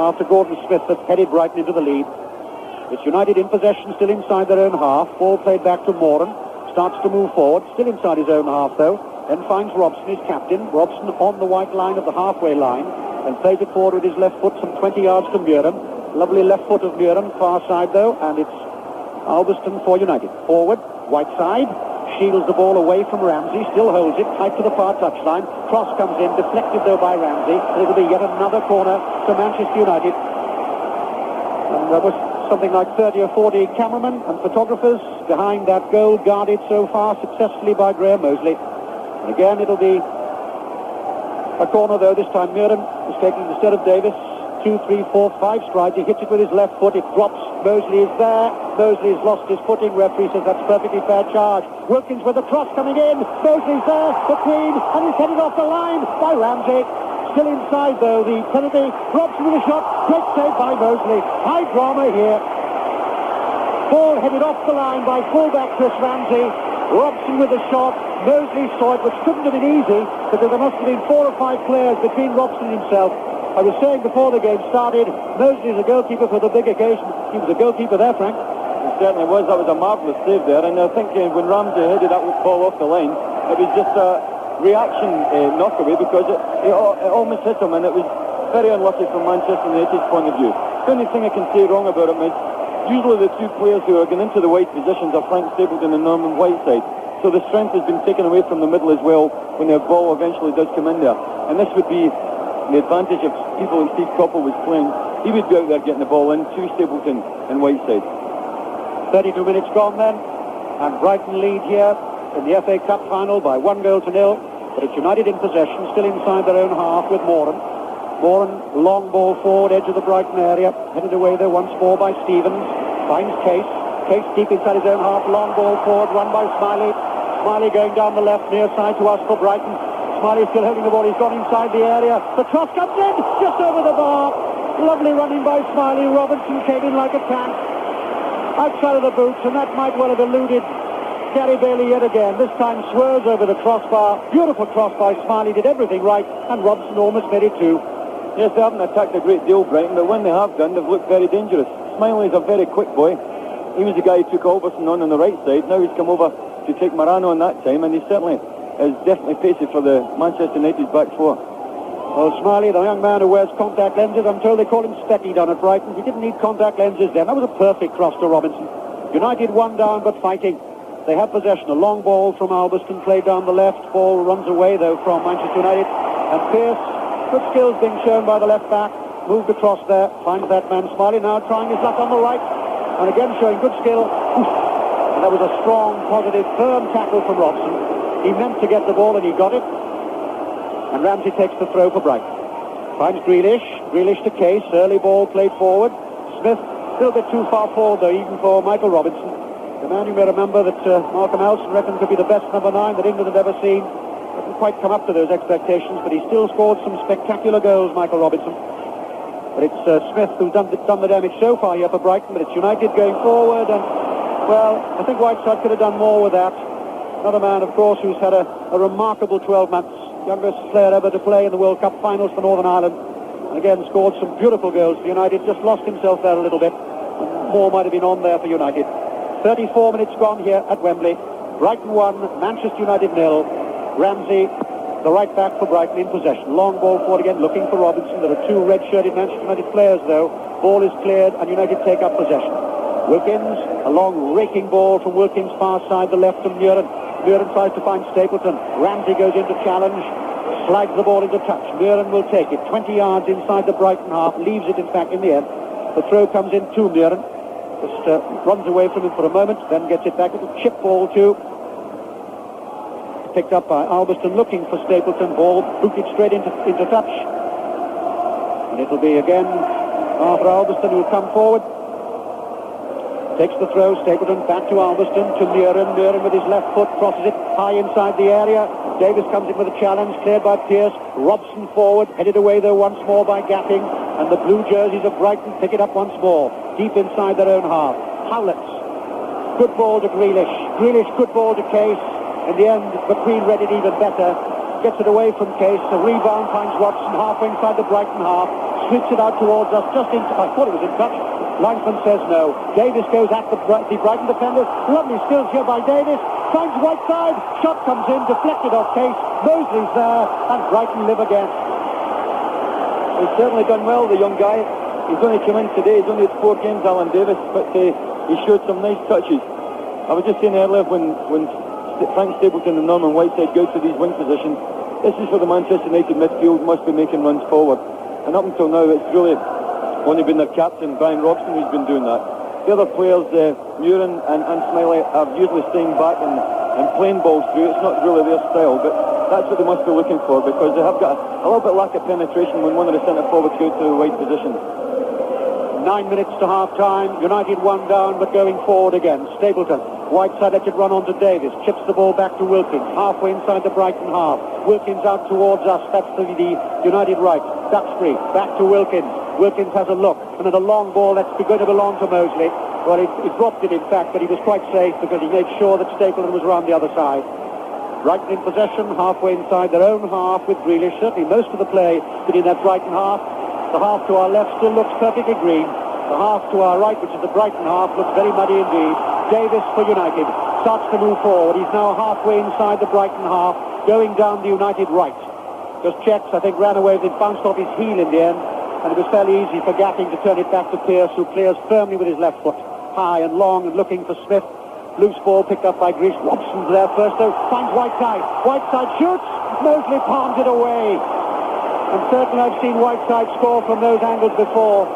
after Gordon Smith had headed Brighton into the lead. It's United in possession, still inside their own half. Ball played back to Moran. Starts to move forward, still inside his own half though, then finds Robson, his captain. Robson on the white line of the halfway line, and plays it forward with his left foot some 20 yards to Muren. Lovely left foot of Muren, far side though, and it's Albion for United. Forward, white side, shields the ball away from Ramsey, still holds it, tight to the far touchline. Cross comes in, deflected though by Ramsey, and it'll be yet another corner to Manchester United. And there was something like 30 or 40 cameramen and photographers behind that goal, guarded so far successfully by Graham Mosley. And again, it'll be a corner though. This time Muren is taking instead of Davis. 2, 3, 4, 5 strides. He hits it with his left foot. It drops. Mosley is there. Mosley has lost his footing. Referee says that's perfectly fair charge. Wilkins with the cross coming in. Mosley's there. McQueen, and he's headed off the line by Ramsey. Still inside, though, the penalty. Robson with a shot. Great save by Mosley. High drama here. Ball headed off the line by fullback Chris Ramsey. Robson with the shot. Mosley saw it, which couldn't have been easy, because there must have been 4 or 5 players between Robson and himself. I was saying before the game started, Mosley is a goalkeeper for the big occasion. He was a goalkeeper there, Frank. It certainly was. That was a marvellous save there. And I think when Ramsey headed that ball off the line, it was just a reaction knockaway, because it almost hit him, and it was very unlucky from Manchester United's point of view. The only thing I can say wrong about him is usually the 2 players who are going into the wide positions are Frank Stapleton and Norman Whiteside. So the strength has been taken away from the middle as well when the ball eventually does come in there. And this would be the advantage if people like Steve Coppell was playing. He would be out there getting the ball in to Stapleton and Whiteside. 32 minutes gone then, and Brighton lead here in the FA Cup final by 1-0. But it's United in possession, still inside their own half with Moran. Moran, long ball forward, edge of the Brighton area, headed away there once more by Stevens. Finds Case. Case deep inside his own half, long ball forward, run by Smiley. Smiley going down the left, near side to us for Brighton. Smiley still holding the ball, he's gone inside the area. The cross comes in, just over the bar. Lovely running by Smiley. Robinson came in like a tank. Outside of the boots, and that might well have eluded Gary Bailey yet again. This time swerves over the crossbar. Beautiful cross by Smiley, did everything right, and Robinson almost made it too. Yes, they haven't attacked a great deal, Brighton, but when they have done, they've looked very dangerous. Smiley's a very quick boy. He was the guy who took Alberson on the right side. Now he's come over to take Morano on that time, and he certainly is definitely pacey for the Manchester United back 4. Well, Smiley, the young man who wears contact lenses, I'm told they call him Specky down at Brighton. He didn't need contact lenses then. That was a perfect cross to Robinson. United 1 down, but fighting. They have possession. A long ball from Alberston, played down the left. Ball runs away, though, from Manchester United. And Pearce, good skills being shown by the left back. Moved across there, finds that man Smiley, now trying his luck on the right. And again showing good skill. And that was a strong, positive, firm tackle from Robson. He meant to get the ball and he got it. And Ramsey takes the throw for Brighton. Finds Grealish. Grealish to Case. Early ball played forward. Smith, a little bit too far forward though, even for Michael Robinson. The man you may remember that Malcolm Elson reckoned could be the best number 9 that England had ever seen. Didn't quite come up to those expectations, but he still scored some spectacular goals, Michael Robinson. But it's Smith who's done the damage so far here for Brighton, but it's United going forward, and, well, I think Whiteside could have done more with that. Another man, of course, who's had a remarkable 12 months. Youngest player ever to play in the World Cup finals for Northern Ireland. And again, scored some beautiful goals for United. Just lost himself there a little bit. And more might have been on there for United. 34 minutes gone here at Wembley. Brighton 1, Manchester United 0. Ramsey, the right back for Brighton, in possession. Long ball forward again, looking for Robinson. There are 2 red-shirted Manchester United players, though. Ball is cleared, and United take up possession. Wilkins, a long raking ball from Wilkins' far side, the left from Muren. Muren tries to find Stapleton. Ramsey goes into challenge, slides the ball into touch. Muren will take it 20 yards inside the Brighton half, leaves it in fact in the end. The throw comes in to Muren. Just runs away from him for a moment, then gets it back. It's a chip ball too. Picked up by Alberston, looking for Stapleton. Ball booted straight into touch. And it'll be again Arthur Alberston who will come forward. Takes the throw, Stapleton back to Alberston, to Muren. Muren with his left foot crosses it high inside the area. Davis comes in with a challenge, cleared by Pearce. Robson forward, headed away though once more by Gatting. And the blue jerseys of Brighton pick it up once more, deep inside their own half. Howlett, good ball to Grealish. Grealish, good ball to Case. In the end, McQueen read it even better. Gets it away from Case. A rebound finds Robson halfway inside the Brighton half. Sweeps it out towards us, just in I thought it was in touch. Linesman says no. Davis goes at the Brighton defenders. Lovely skills here by Davis. Finds Whiteside. Shot comes in, deflected off Case. Mosley's there, and Brighton live again. He's certainly done well, the young guy. He's only come in today. He's only had 4 games, Alan Davis, but he showed some nice touches. I was just saying earlier when Frank Stapleton and Norman Whiteside go to these wing positions, this is where the Manchester United midfield must be making runs forward. And up until now, it's really only been their captain, Brian Robson, who's been doing that. The other players, Muren and Smiley, are usually staying back and playing balls through. It's not really their style, but That's what they must be looking for, because they have got a little bit lack of penetration when one of the centre forwards goes to the wide position. 9 minutes to half-time. United one down, but going forward again. Stapleton. Whiteside lets it run on to Davis. Chips the ball back to Wilkins. Halfway inside the Brighton half. Wilkins out towards us. That's the United right. Duxbury back to Wilkins. Wilkins has a look. And then a long ball that's going to belong to Mosley. Well, he dropped it, in fact, but he was quite safe because he made sure that Stapleton was around the other side. Brighton in possession, halfway inside their own half with Grealish. Certainly most of the play been in that Brighton half. The half to our left still looks perfectly green. The half to our right, which is the Brighton half, looks very muddy indeed. Davis for United starts to move forward. He's now halfway inside the Brighton half, going down the United right. Just checks, I think, ran away, it bounced off his heel in the end, and it was fairly easy for Gatting to turn it back to Pearce, who clears firmly with his left foot, high and long, and looking for Smith. Loose ball picked up by Grealish. Robson's there first, though, finds Whiteside. Whiteside shoots, Mosley palms it away. And certainly I've seen Whiteside score from those angles before.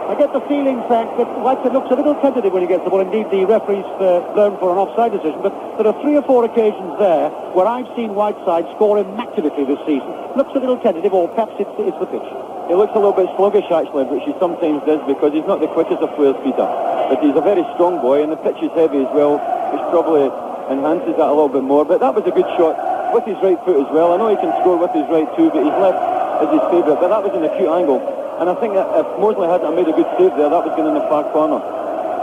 I get the feeling, Frank, that Whiteside looks a little tentative when he gets the ball. Indeed, the referee's blown for an offside decision. But there are 3 or 4 occasions there where I've seen Whiteside score immaculately this season. Looks a little tentative, or perhaps it's the pitch. He looks a little bit sluggish, actually, which he sometimes does because he's not the quickest of players, Peter. But he's a very strong boy, and the pitch is heavy as well, which probably enhances that a little bit more. But that was a good shot with his right foot as well. I know he can score with his right too, but his left is his favourite. But that was an acute angle. And I think that if Mosley hadn't made a good save there, that was going in the far corner.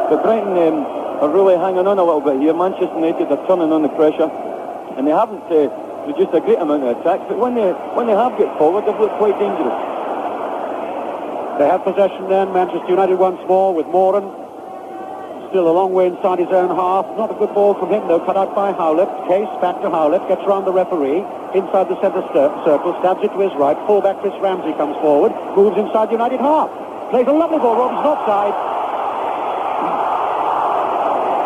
But Brighton are really hanging on a little bit here. Manchester United are turning on the pressure, and they haven't produced a great amount of attacks. But when they have got forward, they've looked quite dangerous. They have possession then. Manchester United once more with Moran. Still a long way inside his own half. Not a good ball from him, though. Cut out by Howlett. Case back to Howlett. Gets round the referee. Inside the centre circle. Stabs it to his right. Fullback Chris Ramsey comes forward. Moves inside the United half. Plays a lovely ball. Robinson offside.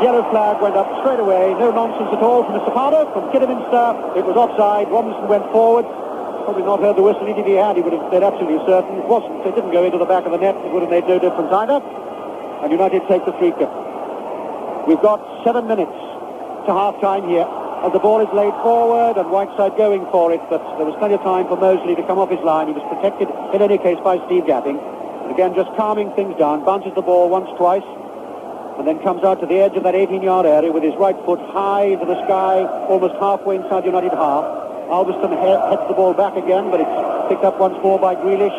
Yellow flag went up straight away. No nonsense at all from Mr. Pardo. From Kidderminster. It was offside. Robinson went forward. Probably not heard the whistle. If he had, he would have been absolutely certain. It wasn't. It didn't go into the back of the net. It would have made no difference either. And United take the free kick. We've got 7 minutes to half-time here. As the ball is laid forward and Whiteside going for it, but there was plenty of time for Mosley to come off his line. He was protected in any case by Steve Gatting. And again, just calming things down. Bounces the ball once, twice, and then comes out to the edge of that 18-yard area with his right foot high into the sky, almost halfway inside the United half. Albion heads the ball back again, but it's picked up once more by Grealish.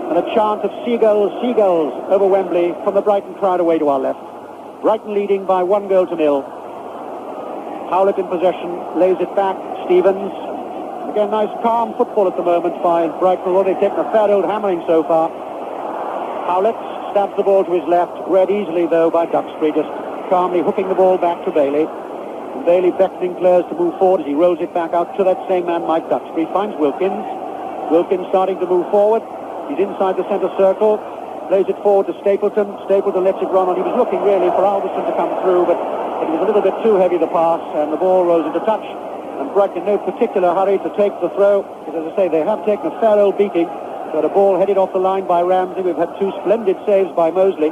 And a chant of seagulls, seagulls over Wembley from the Brighton crowd away to our left. Brighton leading by 1-0. Howlett in possession, lays it back. Stevens. Again, nice calm football at the moment by Brighton. Although they've taken a fair old hammering so far. Howlett stabs the ball to his left. Read easily, though, by Duxbury, just calmly hooking the ball back to Bailey. And Bailey beckoning players to move forward as he rolls it back out to that same man, Mike Duxbury. Finds Wilkins. Wilkins starting to move forward. He's inside the centre circle. Plays it forward to Stapleton. Stapleton lets it run on. He was looking really for Albion to come through, but it was a little bit too heavy, the pass, and the ball rose into touch. And Brighton in no particular hurry to take the throw, because as I say, they have taken a fair old beating. Got a ball headed off the line by Ramsey. We've had 2 splendid saves by Mosley.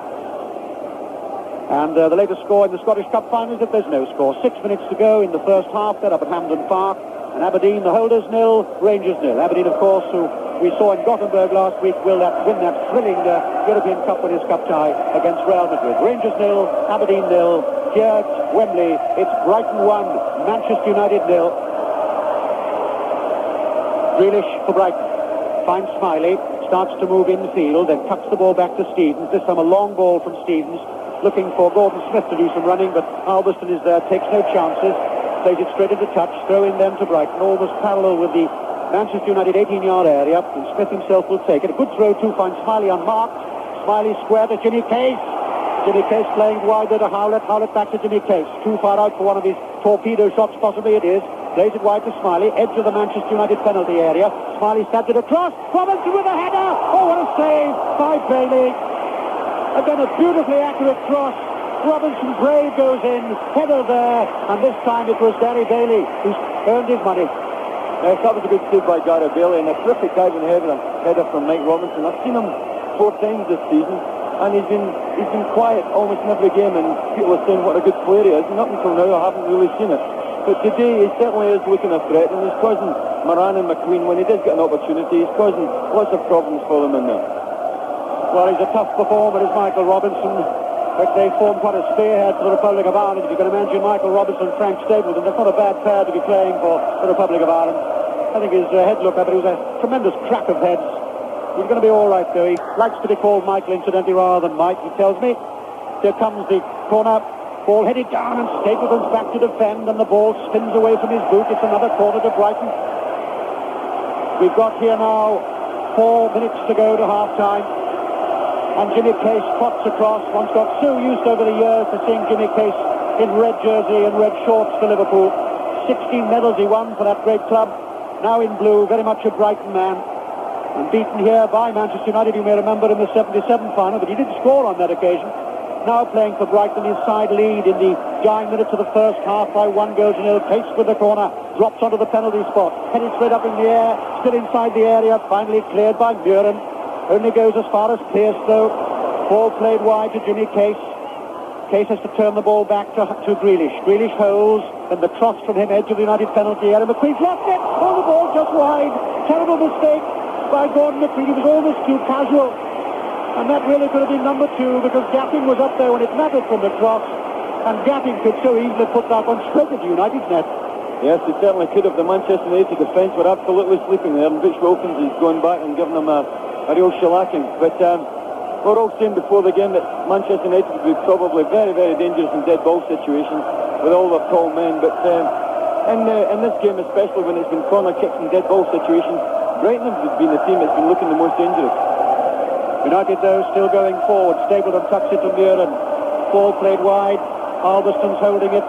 And the latest score in the Scottish Cup final is that there's no score. 6 minutes to go in the first half. They're up at Hampden Park. And Aberdeen, the holders, 0, Rangers 0. Aberdeen, of course, who we saw in Gothenburg last week, will win that thrilling European Cup Winners' Cup tie against Real Madrid. Rangers 0, Aberdeen 0. Here at Wembley, it's Brighton 1, Manchester United 0. Grealish for Brighton. Finds Smiley, starts to move infield, then cuts the ball back to Stevens. This time a long ball from Stevens, looking for Gordon Smith to do some running, but Albion is there, takes no chances. Plays it straight into touch, throwing them to Brighton, almost parallel with the Manchester United 18-yard area, and Smith himself will take it. A good throw too, finds Smiley unmarked. Smiley square to Jimmy Case. Jimmy Case playing wider to Howlett. Howlett back to Jimmy Case. Too far out for one of his torpedo shots, possibly it is. Plays it wide to Smiley, edge of the Manchester United penalty area. Smiley stabs it across. Robinson with a header. Oh, what a save by Bailey. Again, a beautifully accurate cross. Robinson Brave goes in, header there, and this time it was Gary Bailey who's earned his money. Yes, that was a good save by Gary Bailey, and a terrific diving header from Mike Robinson. I've seen him 4 times this season, and he's been quiet almost in every game, and people are saying what a good player he is, and up until now I haven't really seen it. But today he certainly is looking a threat, and he's causing Moran and McQueen, when he does get an opportunity, he's causing lots of problems for them in there. Well, he's a tough performer, is Michael Robinson. But they form quite a spearhead for the Republic of Ireland. If you can imagine Michael Robinson, Frank Stapleton, that's not a bad pair to be playing for the Republic of Ireland. I think his head looked up, but it was a tremendous crack of heads. He's going to be all right, though. He likes to be called Michael, incidentally, rather than Mike, he tells me. Here comes the corner. Ball headed down, and Stapleton's back to defend, and the ball spins away from his boot. It's another corner to Brighton. We've got here now 4 minutes to go to half-time. And Jimmy Case trots across. One's got so used over the years to seeing Jimmy Case in red jersey and red shorts for Liverpool. 16 medals he won for that great club. Now in blue, very much a Brighton man. And beaten here by Manchester United, you may remember, in the 77 final, but he did score on that occasion. Now playing for Brighton, his side lead in the dying minutes of the first half by 1-0. Case with the corner, drops onto the penalty spot, headed straight up in the air, still inside the area, finally cleared by Muren. Only goes as far as Pierce, though. Ball played wide to Jimmy Case. Case has to turn the ball back to Grealish. Grealish holds, and the cross from him, edge of the United penalty area. McQueen's lost it. Oh, the ball just wide. Terrible mistake by Gordon McQueen. He was almost too casual. And that really could have been number 2, because Gatting was up there when it mattered from the cross. And Gatting could so easily put that one straight into United's net. Yes, he certainly could have. The Manchester United defence were absolutely sleeping there, and Rich Wilkins is going back and giving them a real shellacking. But we're all saying before the game that Manchester United would be probably very, very dangerous in dead ball situations with all their tall men. But in this game, especially when it's been corner kicks and dead ball situations, Brighton have been the team that's been looking the most dangerous. United, though, still going forward. Stapleton tucks it to Muren. Ball played wide. Alberston's holding it.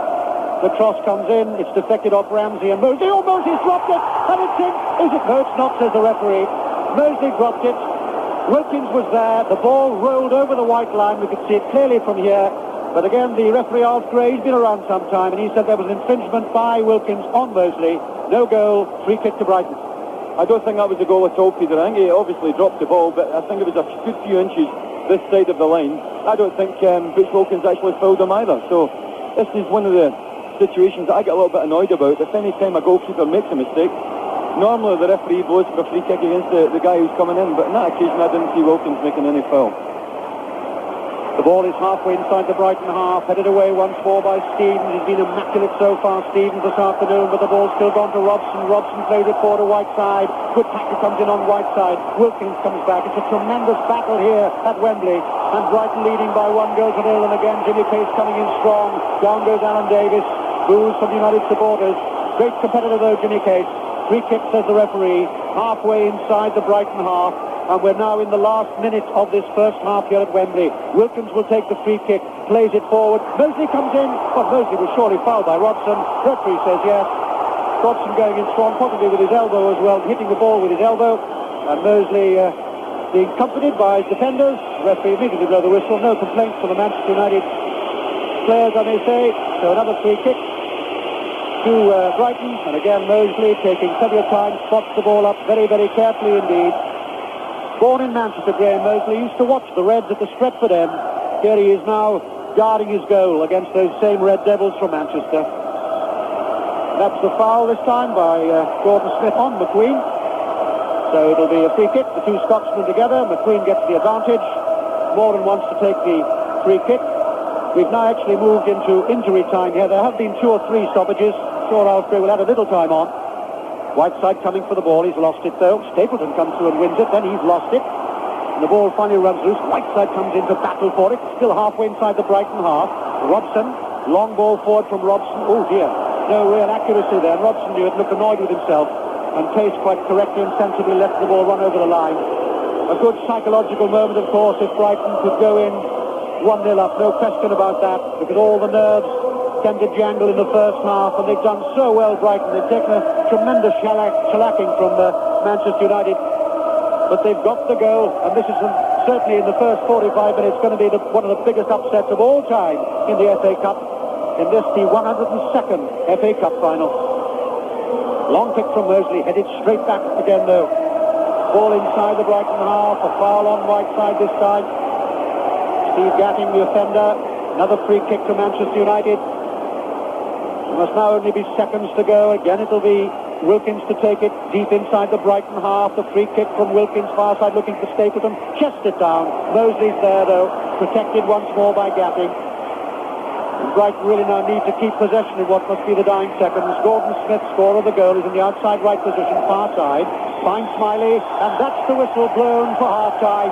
The cross comes in. It's deflected off Ramsey and Mosley. Oh, Mosley's dropped it. And it's in. Is it? No, it's not, says the referee. Mosley dropped it. Wilkins was there. The ball rolled over the white line. We could see it clearly from here. But again, the referee, Alf Gray, he's been around some time, and he said there was an infringement by Wilkins on Mosley. No goal. Free kick to Brighton. I don't think that was a goal at all, Peter. I think he obviously dropped the ball, but I think it was a good few inches this side of the line. I don't think Rich Wilkins actually fouled him either. So this is one of the situations that I get a little bit annoyed about. If any time a goalkeeper makes a mistake, normally the referee blows for a free kick against the guy who's coming in, but on that occasion I didn't see Wilkins making any foul. The ball is halfway inside the Brighton half, headed away once more by Stevens. He's been immaculate so far, Stevens, this afternoon, but the ball's still gone to Robson. Robson plays it forward to Whiteside. Good tackle comes in on Whiteside. Wilkins comes back. It's a tremendous battle here at Wembley, and Brighton leading by 1-0, and again Jimmy Case coming in strong. Down goes Alan Davis. Boos from the United supporters. Great competitor though, Jimmy Case. Free kick, says the referee, halfway inside the Brighton half. And we're now in the last minute of this first half here at Wembley. Wilkins will take the free kick, plays it forward. Mosley comes in. Well, Mosley was surely fouled by Robson. Referee says yes. Robson going in strong, possibly with his elbow as well, hitting the ball with his elbow. And Mosley being comforted by his defenders. The referee immediately blow the whistle. No complaints from the Manchester United players, I may say. So another free kick to Brighton. And again, Mosley taking plenty of time, spots the ball up very, very carefully indeed. Born in Manchester, Graham Mosley used to watch the Reds at the Stretford end. Here he is now guarding his goal against those same Red Devils from Manchester. That's the foul this time by Gordon Smith on McQueen. So it'll be a free kick, the two Scotsmen together. McQueen gets the advantage. Moran wants to take the free kick. We've now actually moved into injury time here. There have been 2 or 3 stoppages. Sure, Alfred will add a little time on. Whiteside coming for the ball. He's lost it though. Stapleton comes through and wins it. Then he's lost it. And the ball finally runs loose. Whiteside comes in to battle for it. Still halfway inside the Brighton half. Robson. Long ball forward from Robson. Oh dear. No real accuracy there. Robson knew it, looked annoyed with himself. And Case quite correctly and sensibly let the ball run over the line. A good psychological moment, of course, if Brighton could go in 1-0 up. No question about that. Because all the nerves tend to jangle in the first half, and they've done so well, Brighton. They've taken a tremendous shellacking from Manchester United, but they've got the goal, and this is certainly in the first 45 minutes going to be one of the biggest upsets of all time in the FA Cup, in this the 102nd FA Cup final. Long kick from Mosley, headed straight back again though. Ball inside the Brighton half, a foul on Whiteside this time. Steve Gatting, the offender. Another free kick to Manchester United. There must now only be seconds to go. Again, it'll be Wilkins to take it deep inside the Brighton half. The free kick from Wilkins, far side looking for Stapleton. Chest it down. Mosley's there though, protected once more by Gatting. And Brighton really now need to keep possession in what must be the dying seconds. Gordon Smith, scorer of the goal, is in the outside right position, far side. Finds Smiley, and that's the whistle blown for half-time.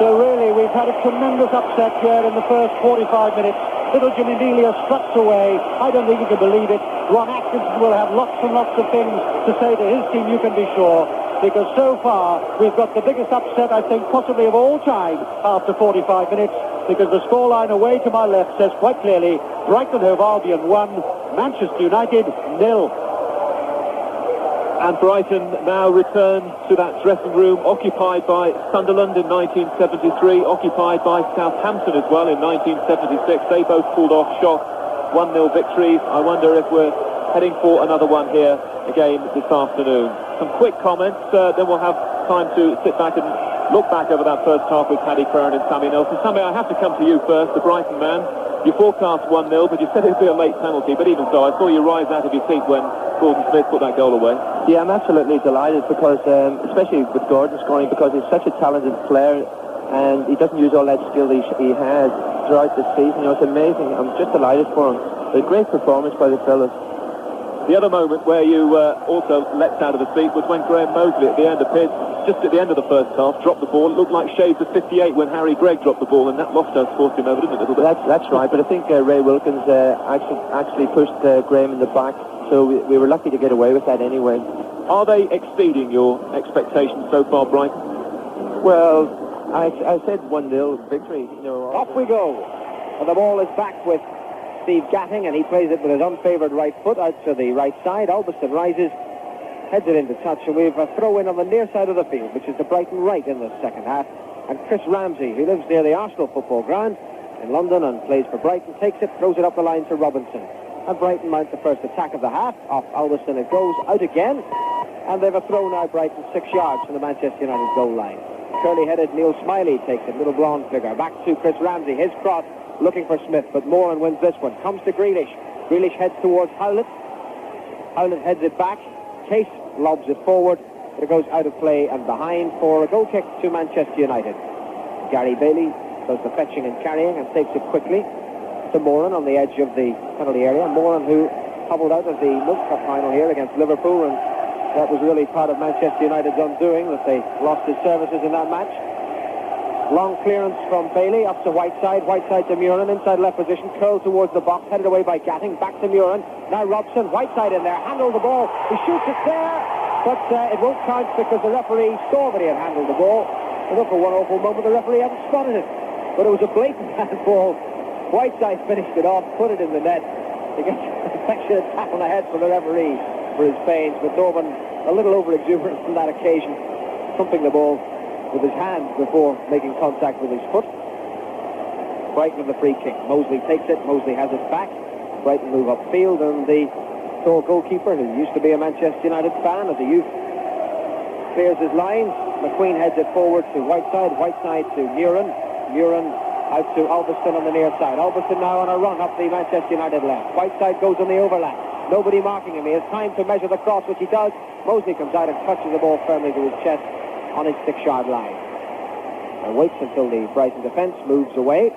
So really, we've had a tremendous upset here in the first 45 minutes. Little Jimmy Delia struts away. I don't think you can believe it. Ron Atkinson will have lots and lots of things to say to his team, you can be sure. Because so far, we've got the biggest upset, I think, possibly of all time after 45 minutes. Because the scoreline away to my left says quite clearly, Brighton Hove Albion 1, Manchester United 0. And Brighton now return to that dressing room occupied by Sunderland in 1973, occupied by Southampton as well in 1976. They both pulled off shock 1-0 victories. I wonder if we're heading for another one here again this afternoon. Some quick comments, then we'll have time to sit back and look back over that first half with Paddy Crone and Sammy Nelson. Sammy, I have to come to you first, the Brighton man. You forecast 1-0, but you said it would be a late penalty. But even so, I saw you rise out of your seat when Gordon Smith put that goal away. Yeah, I'm absolutely delighted because, especially with Gordon scoring, because he's such a talented player and he doesn't use all that skill he has throughout the season. You know, it's amazing. I'm just delighted for him. A great performance by the fellas. The other moment where you also leapt out of the seat was when Graham Mosley at the end appeared just at the end of the first half, dropped the ball. It looked like shades of 58 when Harry Gregg dropped the ball, and that Loftus forced him over, didn't it, a little bit? That's right, but I think Ray Wilkins actually pushed Graham in the back, so we were lucky to get away with that anyway. Are they exceeding your expectations so far, Brighton? Well, I said 1-0 victory. You know. Off we go. And the ball is back with Steve Gatting, and he plays it with his unfavoured right foot out to the right side. Albiston rises, heads it into touch, and we've a throw-in on the near side of the field, which is the Brighton right in the second half. And Chris Ramsey, who lives near the Arsenal football ground in London and plays for Brighton, takes it, throws it up the line to Robinson. And Brighton mount the first attack of the half. Off Albiston it goes, out again. And they've a throw now, Brighton, 6 yards from the Manchester United goal line. Curly-headed Neil Smiley takes it, little blonde figure. Back to Chris Ramsey, his cross, looking for Smith, but Moran wins this one. Comes to Grealish. Grealish heads towards Howlett. Howlett heads it back. Case lobs it forward, but it goes out of play and behind for a goal kick to Manchester United. Gary Bailey does the fetching and carrying and takes it quickly to Moran on the edge of the penalty area. Moran, who hobbled out of the Milk Cup final here against Liverpool, and that was really part of Manchester United's undoing, that they lost his services in that match. Long clearance from Bailey up to Whiteside. Whiteside to Murin, inside left position, curled towards the box, headed away by Gatting. Back to Murin. Now Robson, Whiteside in there, handled the ball. He shoots it there, but it won't count because the referee saw that he had handled the ball. And look, for one awful moment, the referee hadn't spotted it. But it was a blatant handball. Whiteside finished it off, put it in the net. He gets an affectionate tap on the head from the referee for his pains. But Dorman, a little over-exuberant on that occasion, thumping the ball with his hand before making contact with his foot. Brighton with the free kick. Mosley takes it. Mosley has it back. Brighton move upfield, and the tall goalkeeper, who used to be a Manchester United fan as a youth, clears his lines. McQueen heads it forward to Whiteside. Whiteside to Murin. Murin out to Albiston on the near side. Albiston now on a run up the Manchester United left. Whiteside goes on the overlap. Nobody marking him. He has time to measure the cross, which he does. Mosley comes out and touches the ball firmly to his chest on his 6-yard line. And waits until the Brighton defence moves away.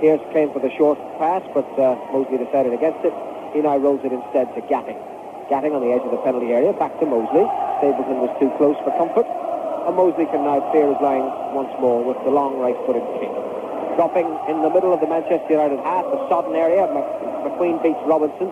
Pierce came for the short pass, but Mosley decided against it. He now rolls it instead to Gatting. Gatting on the edge of the penalty area, back to Mosley. Stapleton was too close for comfort, and Mosley can now clear his lines once more with the long right-footed kick. Dropping in the middle of the Manchester United half, the sodden area. McQueen beats Robinson.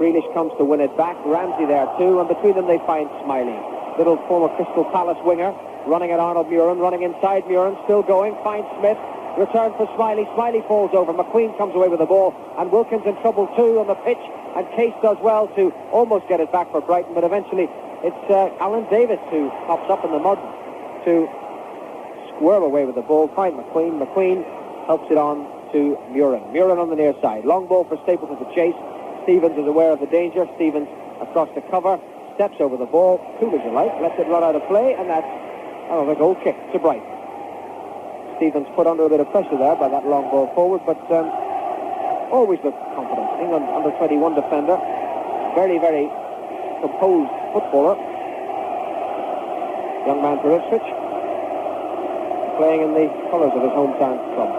Grealish comes to win it back. Ramsey there too, and between them they find Smiley. Little former Crystal Palace winger, running at Arnold Murin, running inside Murin, still going, finds Smith, return for Smiley, Smiley falls over, McQueen comes away with the ball, and Wilkins in trouble too on the pitch, and Case does well to almost get it back for Brighton, but eventually it's Alan Davis who pops up in the mud to squirrel away with the ball, find McQueen, McQueen helps it on to Murin, Murin on the near side, long ball for Stapleton to chase, Stevens is aware of the danger, Stevens across the cover, steps over the ball, cool as you like, lets it run out of play, and that's a goal kick to Brighton. Stevens put under a bit of pressure there by that long ball forward, but always looked confident. England under-21 defender, very, very composed footballer. Young man for Ipswich, playing in the colours of his hometown club.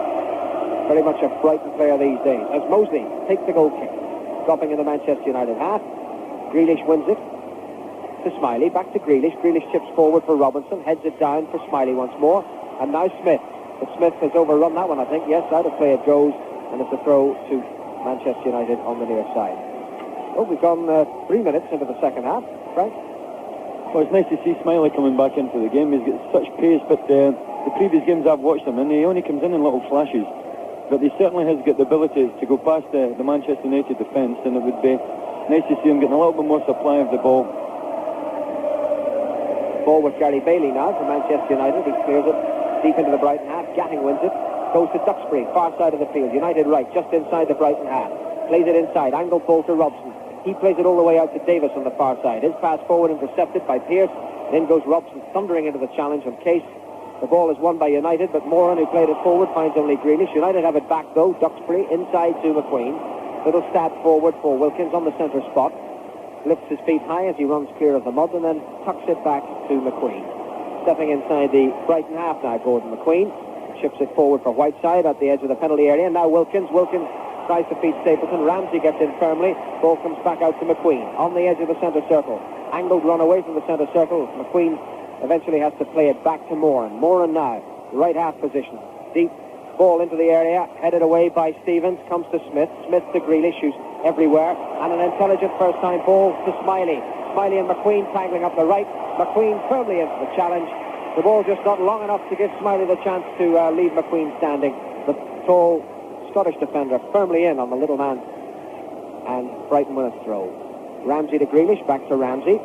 Very much a Brighton player these days. As Mosley takes the goal kick, dropping in the Manchester United half. Grealish wins it to Smiley, back to Grealish. Grealish chips forward for Robinson, heads it down for Smiley once more, and now Smith. But Smith has overrun that one, I think. Yes, out of play it goes, and it's a throw to Manchester United on the near side. Oh, we've gone 3 minutes into the second half. Frank? Well, it's nice to see Smiley coming back into the game. He's got such pace, but the previous games I've watched him, and he only comes in little flashes. But he certainly has got the ability to go past the Manchester United defence, and it would be nice to see him getting a little bit more supply of the ball. Ball with Gary Bailey now for Manchester United. He clears it deep into the Brighton half. Gatting wins it. Goes to Duxbury, far side of the field. United right, just inside the Brighton half. Plays it inside. Angled ball to Robson. He plays it all the way out to Davis on the far side. His pass forward intercepted by Pearce. Then goes Robson thundering into the challenge on Case. The ball is won by United, but Moran, who played it forward, finds only Grealish. United have it back, though. Duxbury inside to McQueen. Little stab forward for Wilkins on the centre spot. Lifts his feet high as he runs clear of the mud and then tucks it back to McQueen. Stepping inside the Brighton half now, Gordon McQueen. Chips it forward for Whiteside at the edge of the penalty area. Now Wilkins tries to feed Stapleton. Ramsey gets in firmly. Ball comes back out to McQueen on the edge of the centre circle. Angled run away from the centre circle. McQueen eventually has to play it back to Moran. Moran now, right half position. Deep ball into the area, headed away by Stevens. Comes to Smith. Smith to Grealish, who's everywhere. And an intelligent first-time ball to Smiley. Smiley and McQueen tangling up the right. McQueen firmly into the challenge. The ball just not long enough to give Smiley the chance to leave McQueen standing. The tall Scottish defender firmly in on the little man. And Brighton with a throw. Ramsey to Grealish, back to Ramsey.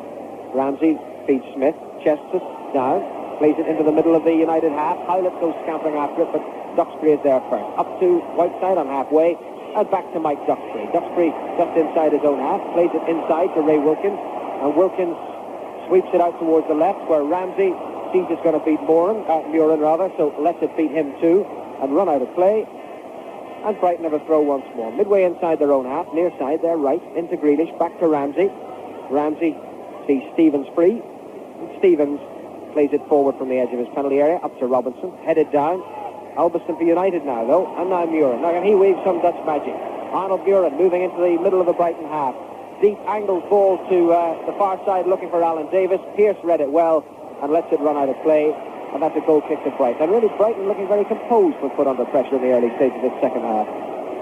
Ramsey feeds Smith, chests it down, plays it into the middle of the United half. Howlett goes scampering after it, but Duxbury is there first. Up to Whiteside on halfway, and back to Mike Duxbury. Duxbury just inside his own half, plays it inside to Ray Wilkins, and Wilkins sweeps it out towards the left, where Ramsey seems it's going to beat Murin, so lets it beat him too, and run out of play. And Brighton have a throw once more. Midway inside their own half, near side, they're right, into Grealish, back to Ramsey. Ramsey sees Stevens free. And Stevens plays it forward from the edge of his penalty area, up to Robinson, headed down. Albiston for United now, though, and now Murin. Now, can he weave some Dutch magic? Arnold Murin moving into the middle of the Brighton half. Deep angled ball to the far side, looking for Alan Davis. Pearce read it well and lets it run out of play. And that's a goal kick to Brighton. And really, Brighton looking very composed when put under pressure in the early stage of this second half.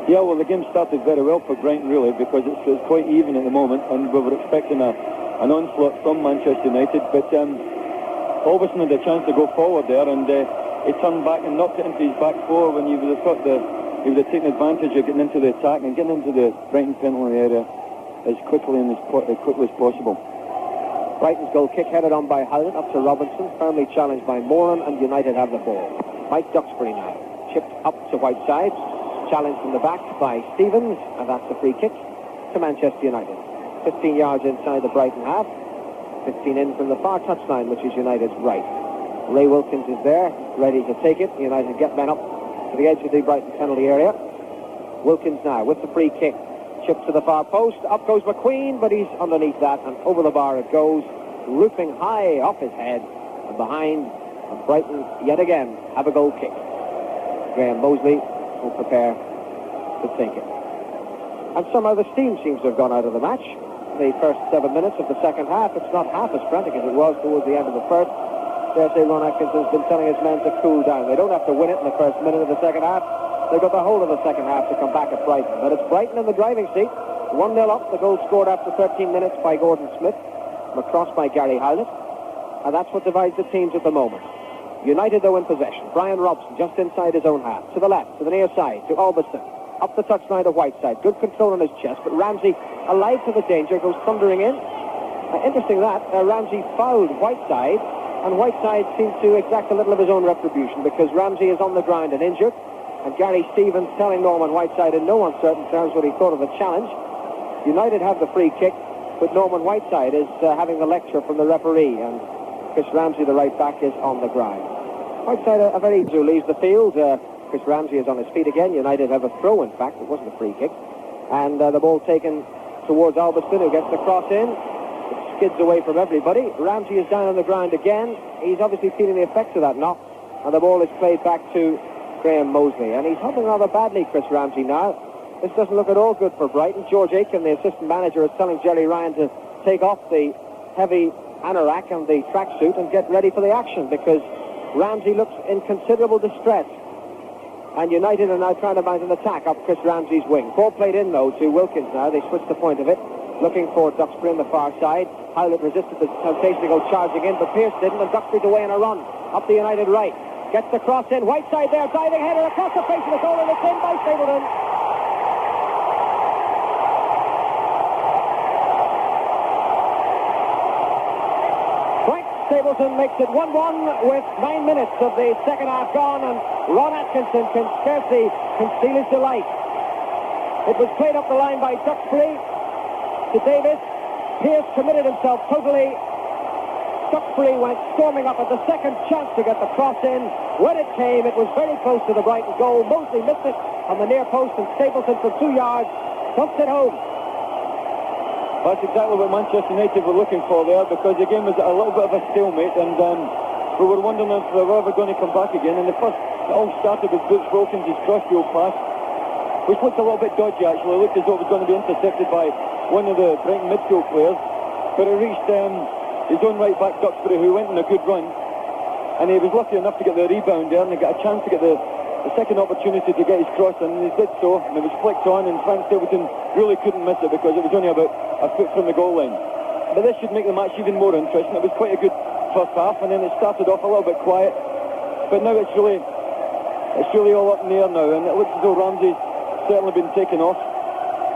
Yeah, well, the game started very well for Brighton, really, because it's quite even at the moment, and we were expecting an onslaught from Manchester United, but Albion had a chance to go forward there, and he turned back and knocked it into his back four when you would have thought he would have taken advantage of getting into the attack and getting into the Brighton penalty area as quickly and as quickly as possible. Brighton's goal kick headed on by Howlett up to Robinson, firmly challenged by Moran, and United have the ball. Mike Duxbury now, chipped up to Whiteside, challenged from the back by Stevens, and that's the free kick to Manchester United. 15 yards inside the Brighton half, 15 in from the far touchline, which is United's right. Ray Wilkins is there, ready to take it. United get men up to the edge of the Brighton penalty area. Wilkins now with the free kick. Chip to the far post, up goes McQueen, but he's underneath that, and over the bar it goes, looping high off his head and behind, and Brighton yet again have a goal kick. Graham Mosley will prepare to take it. And somehow the steam seems to have gone out of the match. The first 7 minutes of the second half, it's not half as frantic as it was towards the end of the first. Dare say Ron Atkins has been telling his men to cool down. They don't have to win it in the first minute of the second half. They've got the whole of the second half to come back at Brighton. But it's Brighton in the driving seat. 1-0 up. The goal scored after 13 minutes by Gordon Smith. From a cross by Gary Howlett. And that's what divides the teams at the moment. United, though, in possession. Brian Robson just inside his own half. To the left, to the near side, to Albiston. Up the touchline to Whiteside. Good control on his chest. But Ramsey, alive to the danger, goes thundering in. Interesting that. Ramsey fouled Whiteside. And Whiteside seemed to exact a little of his own retribution, because Ramsey is on the ground and injured. And Gary Stevens telling Norman Whiteside in no uncertain terms what he thought of the challenge. United have the free kick, but Norman Whiteside is having the lecture from the referee, and Chris Ramsey, the right back, is on the ground. Whiteside, a very who leaves the field. Chris Ramsey is on his feet again. United have a throw, in fact. It wasn't a free kick. And the ball taken towards Albiston, who gets the cross in. It's skids away from everybody. Ramsey is down on the ground again. He's obviously feeling the effects of that knock, and the ball is played back to Graham Mosley. And he's hobbling rather badly, Chris Ramsey, now. This doesn't look at all good for Brighton. George Aiken, the assistant manager, is telling Jerry Ryan to take off the heavy anorak and the tracksuit and get ready for the action, because Ramsey looks in considerable distress. And United are now trying to mount an attack up Chris Ramsey's wing. Ball played in, though, to Wilkins now. They switched the point of it, looking for Duxbury on the far side. Howlett resisted the temptation to go charging in, but Pearce didn't, and Duxbury's away on a run up the United right. Gets the cross in, Whiteside there, diving header across the face of the goal, and it's in by Stapleton. Stapleton makes it 1-1 with 9 minutes of the second half gone, and Ron Atkinson can scarcely conceal his delight. It was played up the line by Duxbury to Davis. Pearce committed himself totally. Duxbury went storming up at the second chance to get the cross in. When it came, it was very close to the Brighton goal. Mosley missed it on the near post, and Stapleton from 2 yards dumps it home. That's exactly what Manchester United were looking for there, because the game was a little bit of a stalemate, and we were wondering if they were ever going to come back again. And the first, it all started with Butch Wilkins' crossfield pass, which looked a little bit dodgy actually. It looked as though it was going to be intercepted by one of the Brighton midfield players, but it reached his own right back Duxbury, who went on a good run, and he was lucky enough to get the rebound there, and he got a chance to get the second opportunity to get his cross, and he did so, and it was flicked on, and Frank Stapleton really couldn't miss it because it was only about a foot from the goal line. But this should make the match even more interesting. It was quite a good first half, and then it started off a little bit quiet, but now it's really all up in the air now, and it looks as though Ramsey's certainly been taken off.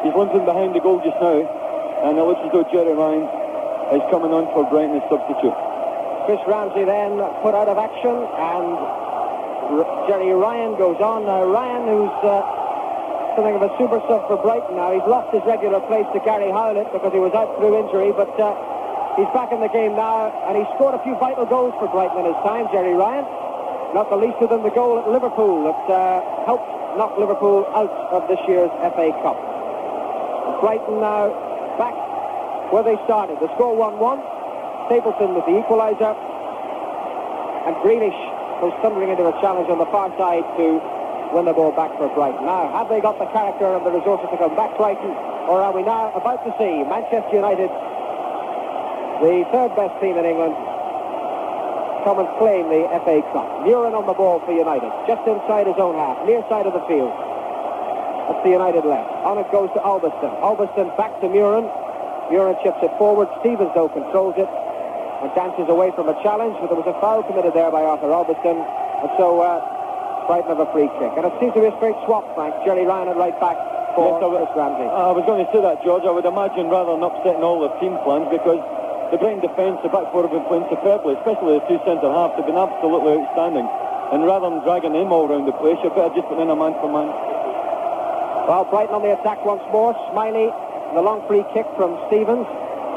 He's limping behind the goal just now, and it looks as though Jerry Ryan is coming on for Brighton as substitute. Chris Ramsey then put out of action, and Jerry Ryan goes on. Now Ryan, who's something of a super sub for Brighton now, he's lost his regular place to Gary Howlett because he was out through injury, but he's back in the game now, and he scored a few vital goals for Brighton in his time, Jerry Ryan. Not the least of them the goal at Liverpool that helped knock Liverpool out of this year's FA Cup. And Brighton now back where they started. The score 1-1. Stapleton with the equaliser, and Grealish goes thundering into a challenge on the far side to win the ball back for Brighton. Now, have they got the character and the resources to come back, Brighton, or are we now about to see Manchester United, the third best team in England, come and claim the FA Cup? Murin on the ball for United, just inside his own half, near side of the field. That's the United left. On it goes to Albiston. Albiston back to Murin. Murin chips it forward. Stevens, though, controls it and dances away from a challenge, but there was a foul committed there by Arthur Albiston, and so Brighton have a free kick. And it seems to be a straight swap, Frank. Jerry Ryan at right back for Chris Ramsey. I was going to say that, George. I would imagine rather than upsetting all the team plans, because the Brighton defence, the back four have been playing superbly, especially the two centre-halves. They've been absolutely outstanding. And rather than dragging them all around the place, you better just put in a man-for-man. Well, Brighton on the attack once more. Smiley, the long free kick from Stevens,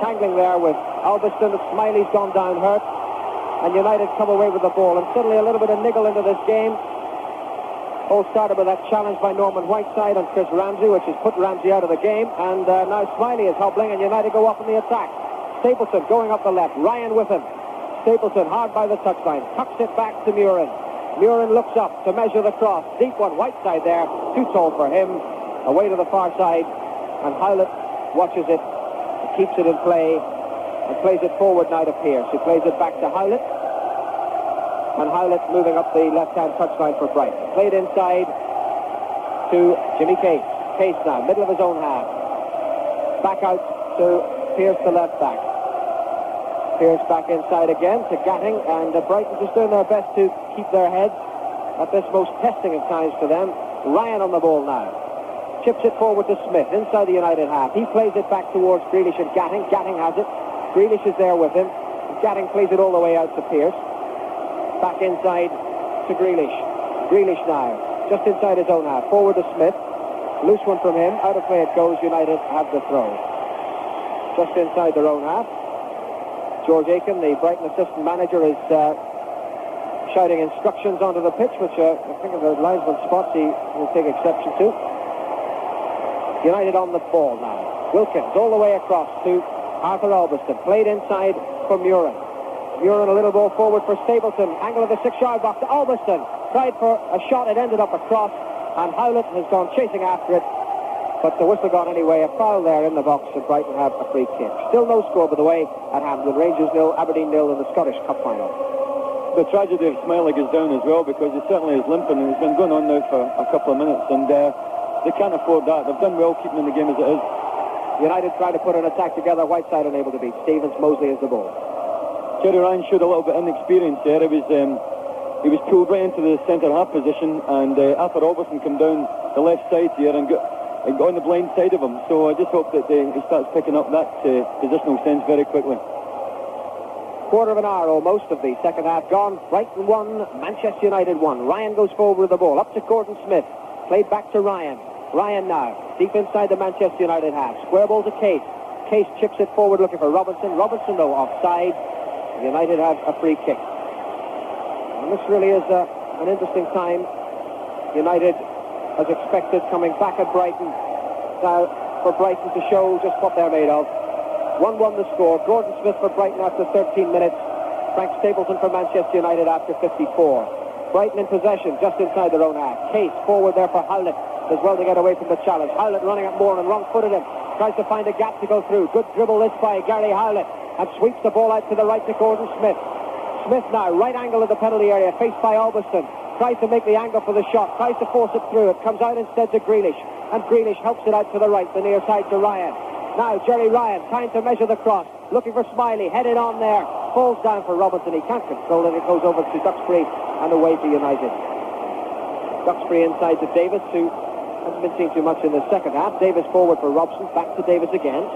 tangling there with Albiston. Smiley's gone down hurt, and United come away with the ball, and suddenly a little bit of niggle into this game. All started with that challenge by Norman Whiteside on Chris Ramsey, which has put Ramsey out of the game, and now Smiley is hobbling, and United go up in the attack. Stapleton going up the left, Ryan with him. Stapleton hard by the touchline, tucks it back to Murin. Murin looks up to measure the cross, deep one, Whiteside there, too tall for him, away to the far side, and Howlett watches it, keeps it in play, and plays it forward now to Pearce, who plays it back to Howlett, and Howlett moving up the left-hand touchline for Brighton. Played inside to Jimmy Case. Case now, middle of his own half. Back out to Pearce, the left back. Pearce back inside again to Gatting, and Brighton just doing their best to keep their heads at this most testing of times for them. Ryan on the ball now. Chips it forward to Smith, inside the United half. He plays it back towards Grealish and Gatting. Gatting has it. Grealish is there with him. Gatting plays it all the way out to Pearce. Back inside to Grealish. Grealish now, just inside his own half. Forward to Smith. Loose one from him. Out of play it goes. United have the throw. Just inside their own half. George Aiken, the Brighton assistant manager, is shouting instructions onto the pitch, which I think of the linesman spots he will take exception to. United on the ball now. Wilkins all the way across to Arthur Albiston played inside for Murin. Murin a little more forward for Stapleton. Angle of the 6-yard box to Albiston. Tried for a shot, it ended up across, and Howlett has gone chasing after it. But the whistle gone anyway. A foul there in the box, and Brighton have a free kick. Still no score, by the way, at Hampden. Rangers 0, Aberdeen 0 in the Scottish Cup final. The tragedy of Smiley goes down as well, because he certainly is limping, and he's been going on now for a couple of minutes, and they can't afford that. They've done well keeping in the game as it is. United trying to put an attack together. Whiteside unable to beat Stevens. Mosley is the ball. Jerry Ryan showed a little bit of inexperience there. He was pulled right into the centre-half position, and Arthur Robertson came down the left side here and got on the blind side of him. So I just hope that he starts picking up that positional sense very quickly. Quarter of an hour almost of the second half gone. Brighton 1, Manchester United 1. Ryan goes forward with the ball. Up to Gordon Smith. Played back to Ryan. Ryan now, deep inside the Manchester United half. Square ball to Case. Case chips it forward looking for Robinson. Robinson, though, offside. United have a free kick. And this really is an interesting time. United, as expected, coming back at Brighton. Now, for Brighton to show just what they're made of. 1-1 the score. Gordon Smith for Brighton after 13 minutes. Frank Stapleton for Manchester United after 54. Brighton in possession, just inside their own half. Case forward there for Howlett. Does well to get away from the challenge. Howlett running at Moore and wrong-footed him. Tries to find a gap to go through. Good dribble this by Gary Howlett. And sweeps the ball out to the right to Gordon Smith. Smith now, right angle of the penalty area, faced by Albiston. Tries to make the angle for the shot. Tries to force it through. It comes out instead to Grealish. And Grealish helps it out to the right, the near side to Ryan. Now Jerry Ryan, trying to measure the cross. Looking for Smiley, headed on there. Falls down for Robinson. He can't control it. It goes over to Duxbury and away to United. Duxbury inside to Davis, who hasn't been seen too much in the second half. Davis forward for Robson. Back to Davis again.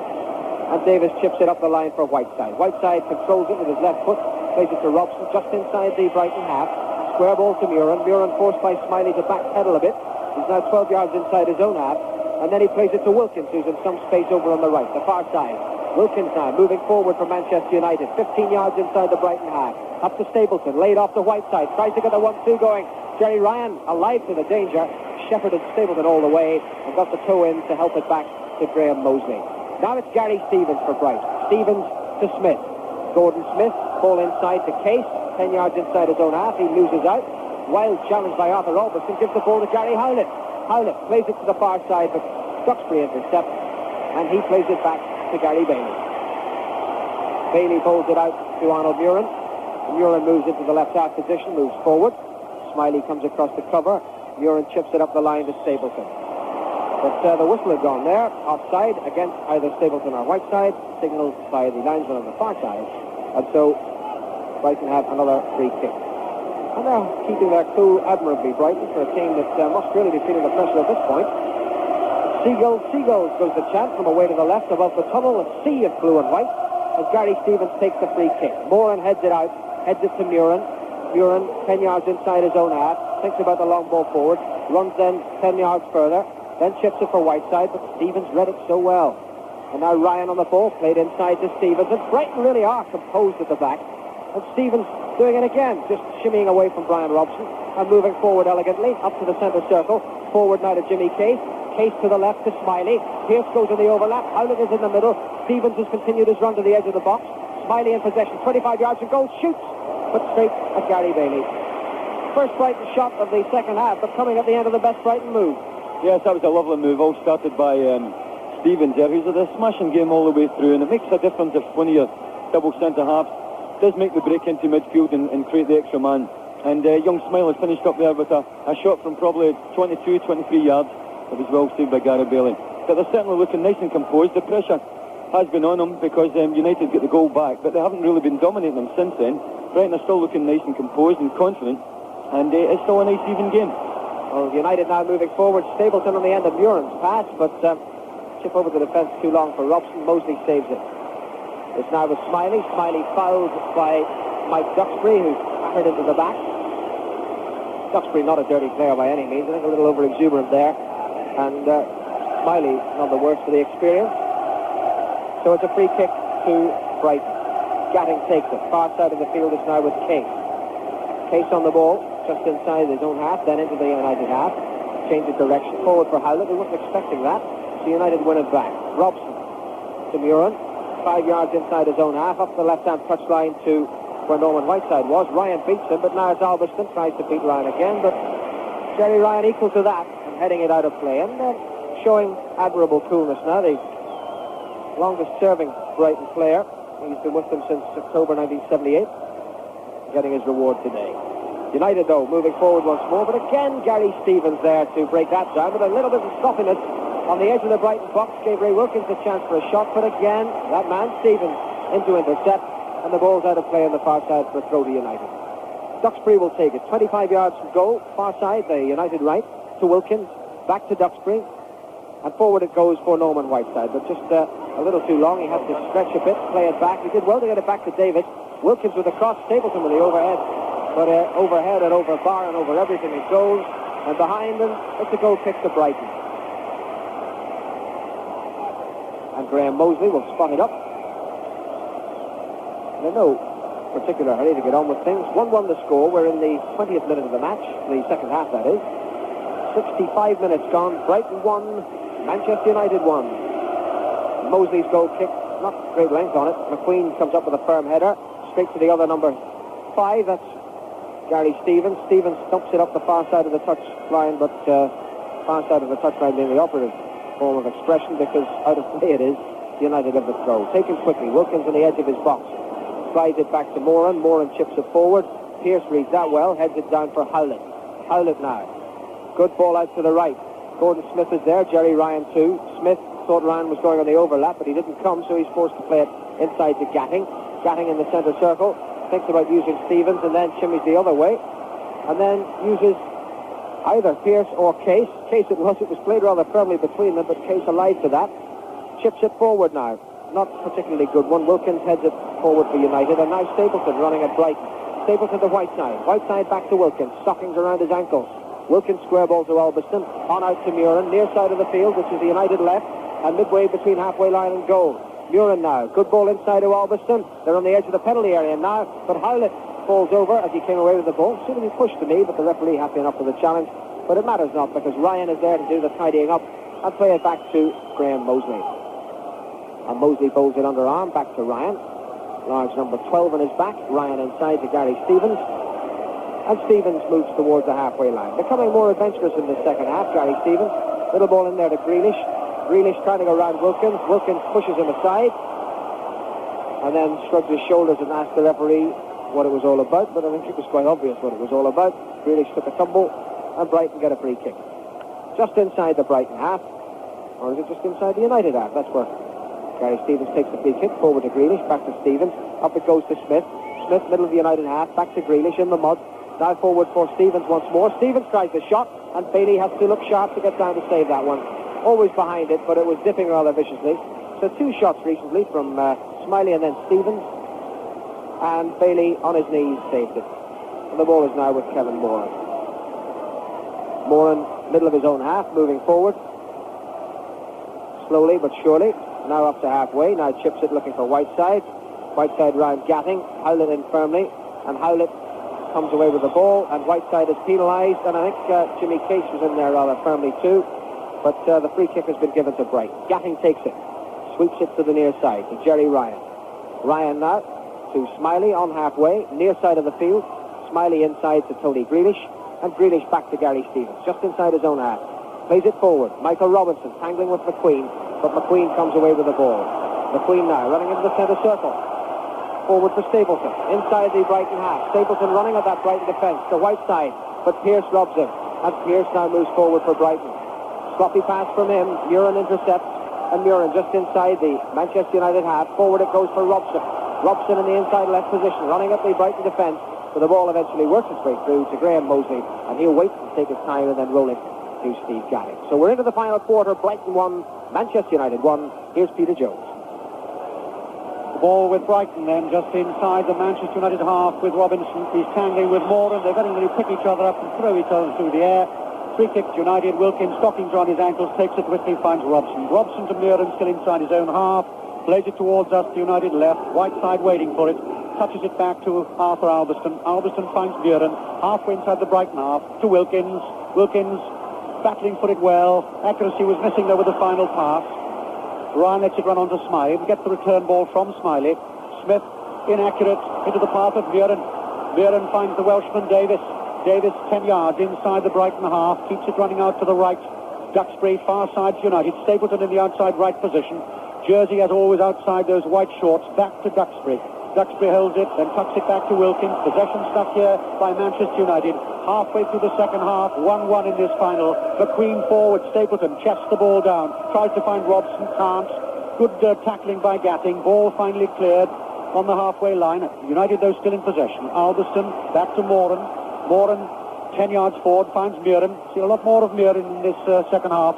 And Davis chips it up the line for Whiteside. Whiteside controls it with his left foot. Plays it to Robson just inside the Brighton half. Square ball to Murin. Murin forced by Smiley to backpedal a bit. He's now 12 yards inside his own half. And then he plays it to Wilkins, who's in some space over on the right, the far side. Wilkins now moving forward for Manchester United. 15 yards inside the Brighton half. Up to Stapleton. Laid off to Whiteside. Tries to get the 1-2 going. Jerry Ryan alive to the danger. Shepherded Stapleton all the way and got the toe in to help it back to Graham Mosley. Now it's Gary Stevens for Brighton. Stevens to Smith. Gordon Smith, ball inside to Case. 10 yards inside his own half. He loses out. Wild challenge by Arthur Albiston. Gives the ball to Gary Howlett. Howlett plays it to the far side, but Duxbury intercepts. And he plays it back to Gary Bailey. Bailey bowls it out to Arnold Murin. Murin moves into the left half position, moves forward. Smiley comes across the cover. Murin chips it up the line to Stapleton. But the whistle had gone there, offside against either Stapleton or Whiteside, signalled by the linesman on the far side. And so Brighton have another free kick. And they're keeping their cool admirably, Brighton, for a team that must really be feeling the pressure at this point. Seagulls, Seagulls goes the chant from away to the left above the tunnel, a sea of blue and white, as Gary Stevens takes the free kick. Moran heads it out, heads it to Murin. Murin, 10 yards inside his own half, thinks about the long ball forward, runs then 10 yards further, then chips it for Whiteside, but Stevens read it so well. And now Ryan on the ball, played inside to Stevens, and Brighton really are composed at the back. And Stevens doing it again, just shimmying away from Brian Robson, and moving forward elegantly, up to the centre circle, forward now to Jimmy Case. Case to the left to Smiley. Pierce goes in the overlap. Howlett is in the middle. Stevens has continued his run to the edge of the box. Smiley in possession, 25 yards and goal, shoots, but straight at Gary Bailey. First Brighton shot of the second half, but coming at the end of the best Brighton move. Yes, that was a lovely move, all started by Stevens there, who's had a smashing game all the way through, and it makes a difference if one of your double centre-halves does make the break into midfield and create the extra man. And young Smiley finished up there with a shot from probably 22, 23 yards. It was well saved by Gary Bailey. But they're certainly looking nice and composed. The pressure has been on them because United get the goal back, but they haven't really been dominating them since then. Brighton are still looking nice and composed and confident, and it's still a nice even game. Well, United now moving forward. Stapleton on the end of Murin's pass, but chip over the defence too long for Robson. Mosley saves it. It's now with Smiley. Smiley fouled by Mike Duxbury, who's battered into the back. Duxbury not a dirty player by any means. I think a little over-exuberant there. And Smiley none the worse for the experience. So it's a free kick to Brighton. Gatting takes it. Far side of the field is now with Case. Case on the ball, just inside his own half, then into the United half. Change of direction. Forward for Howlett. They weren't expecting that. So United win it back. Robson to Murin. 5 yards inside his own half, up the left-hand touchline to where Norman Whiteside was. Ryan beats him, but now it's Alberston tries to beat Ryan again, but Jerry Ryan equal to that and heading it out of play, and showing admirable coolness now. The longest-serving Brighton player. He's been with them since October 1978, getting his reward today. United, though, moving forward once more, but again Gary Stevens there to break that down, with a little bit of stuffiness on the edge of the Brighton box. Gave Ray Wilkins a chance for a shot, but again, that man Stevens into intercept, and the ball's out of play on the far side for a throw to United. Duxbury will take it. 25 yards from goal, far side, the United right, to Wilkins, back to Duxbury, and forward it goes for Norman Whiteside, but just a little too long. He had to stretch a bit, play it back. He did well to get it back to David. Wilkins with the cross, Stapleton with the overhead, but overhead and over bar and over everything it goes, and behind them, it's a goal kick to Brighton. And Graham Mosley will spot it up. In no particular hurry to get on with things. 1-1 the score. We're in the 20th minute of the match, the second half that is. 65 minutes gone. Brighton 1, Manchester United 1. Mosley's goal kick, not great length on it. McQueen comes up with a firm header, straight to the other number 5. That's Gary Stevens. Stevens stumps it up the far side of the touch line, but far side of the touch line being the operative form of expression, because out of play it is. United have the throw. Taken quickly. Wilkins on the edge of his box. Slides it back to Moran. Moran chips it forward. Pearce reads that well. Heads it down for Howlett. Howlett now. Good ball out to the right. Gordon Smith is there. Jerry Ryan too. Smith thought Ryan was going on the overlap, but he didn't come, so he's forced to play it inside to Gatting. Gatting in the centre circle. Thinks about using Stevens, and then shimmies the other way. And then uses either Pearce or Case. Case it was. It was played rather firmly between them, but Case allied to that. Chips it forward now. Not particularly good one. Wilkins heads it forward for United, and now Stapleton running at Brighton. Stapleton to Whiteside. Whiteside back to Wilkins. Stockings around his ankles. Wilkins square ball to Alberston. On out to Murin. Near side of the field, which is the United left, and midway between halfway line and goal. Murin now. Good ball inside to Alberston. They're on the edge of the penalty area now, but Howlett falls over as he came away with the ball. Seemed to be pushed to me, but the referee happy enough for the challenge. But it matters not, because Ryan is there to do the tidying up and play it back to Graham Mosley. And Mosley bowls it underarm back to Ryan. Large number 12 on his back. Ryan inside to Gary Stevens. And Stevens moves towards the halfway line. Becoming more adventurous in the second half, Gary Stevens. Little ball in there to Grealish. Grealish trying to go around Wilkins. Wilkins pushes him aside. And then shrugs his shoulders and asks the referee what it was all about. But I think it was quite obvious what it was all about. Grealish took a tumble, and Brighton get a free kick. Just inside the Brighton half. Or is it just inside the United half? That's where Gary Stevens takes the free kick, forward to Grealish, back to Stevens, up it goes to Smith. Smith, middle of the United half, back to Grealish in the mud. Now forward for Stevens once more. Stevens tries the shot, and Bailey has to look sharp to get down to save that one. Always behind it, but it was dipping rather viciously. So 2 shots recently from Smiley and then Stevens, and Bailey on his knees saved it. And the ball is now with Kevin Moran. Moran, middle of his own half, moving forward. Slowly but surely. Now up to halfway. Now chips it looking for Whiteside. Whiteside round Gatting. Howlett in firmly. And Howlett comes away with the ball. And Whiteside is penalised. And I think Jimmy Case was in there rather firmly too. But the free kick has been given to Bright. Gatting takes it. Sweeps it to the near side to Jerry Ryan. Ryan now to Smiley on halfway. Near side of the field. Smiley inside to Tony Grealish. And Grealish back to Gary Stevens. Just inside his own half. Plays it forward. Michael Robinson tangling with McQueen. But McQueen comes away with the ball. McQueen now running into the centre circle. Forward for Stapleton. Inside the Brighton half. Stapleton running at that Brighton defence to Whiteside. But Pearce robs him. And Pearce now moves forward for Brighton. Sloppy pass from him. Murin intercepts. And Murin just inside the Manchester United half. Forward it goes for Robson. Robson in the inside left position. Running at the Brighton defence. But the ball eventually works its way through to Graham Mosley. And he'll wait and take his time and then roll it to Steve Gatting. So we're into the final quarter. Brighton 1, Manchester United 1. Here's Peter Jones. The ball with Brighton then, just inside the Manchester United half with Robinson. He's tangling with Moran. They very nearly pick each other up and throw each other through the air. Free kick to United. Wilkins, stockings around his ankles, takes it quickly, finds Robson. Robson to Murin, still inside his own half. Plays it towards us, the United left. Whiteside waiting for it. Touches it back to Arthur Alberston. Alberston finds Murin. Halfway inside the Brighton half to Wilkins. Wilkins battling for it well. Accuracy was missing there with the final pass. Ryan lets it run on to Smiley. Gets the return ball from Smiley. Smith, inaccurate, into the path of Muren. Muren finds the Welshman Davis. Davis 10 yards inside the Brighton half. Keeps it running out to the right. Duxbury, far side to United. Stapleton in the outside right position. Jersey, as always, outside those white shorts. Back to Duxbury. Duxbury holds it, then tucks it back to Wilkins. Possession stuck here by Manchester United. Halfway through the second half, 1-1 in this final. McQueen forward, Stapleton chests the ball down. Tries to find Robson, can't. Good tackling by Gatting. Ball finally cleared on the halfway line. United, though, still in possession. Albiston, back to Moran. Moran, 10 yards forward, finds Muren. See a lot more of Muren in this second half.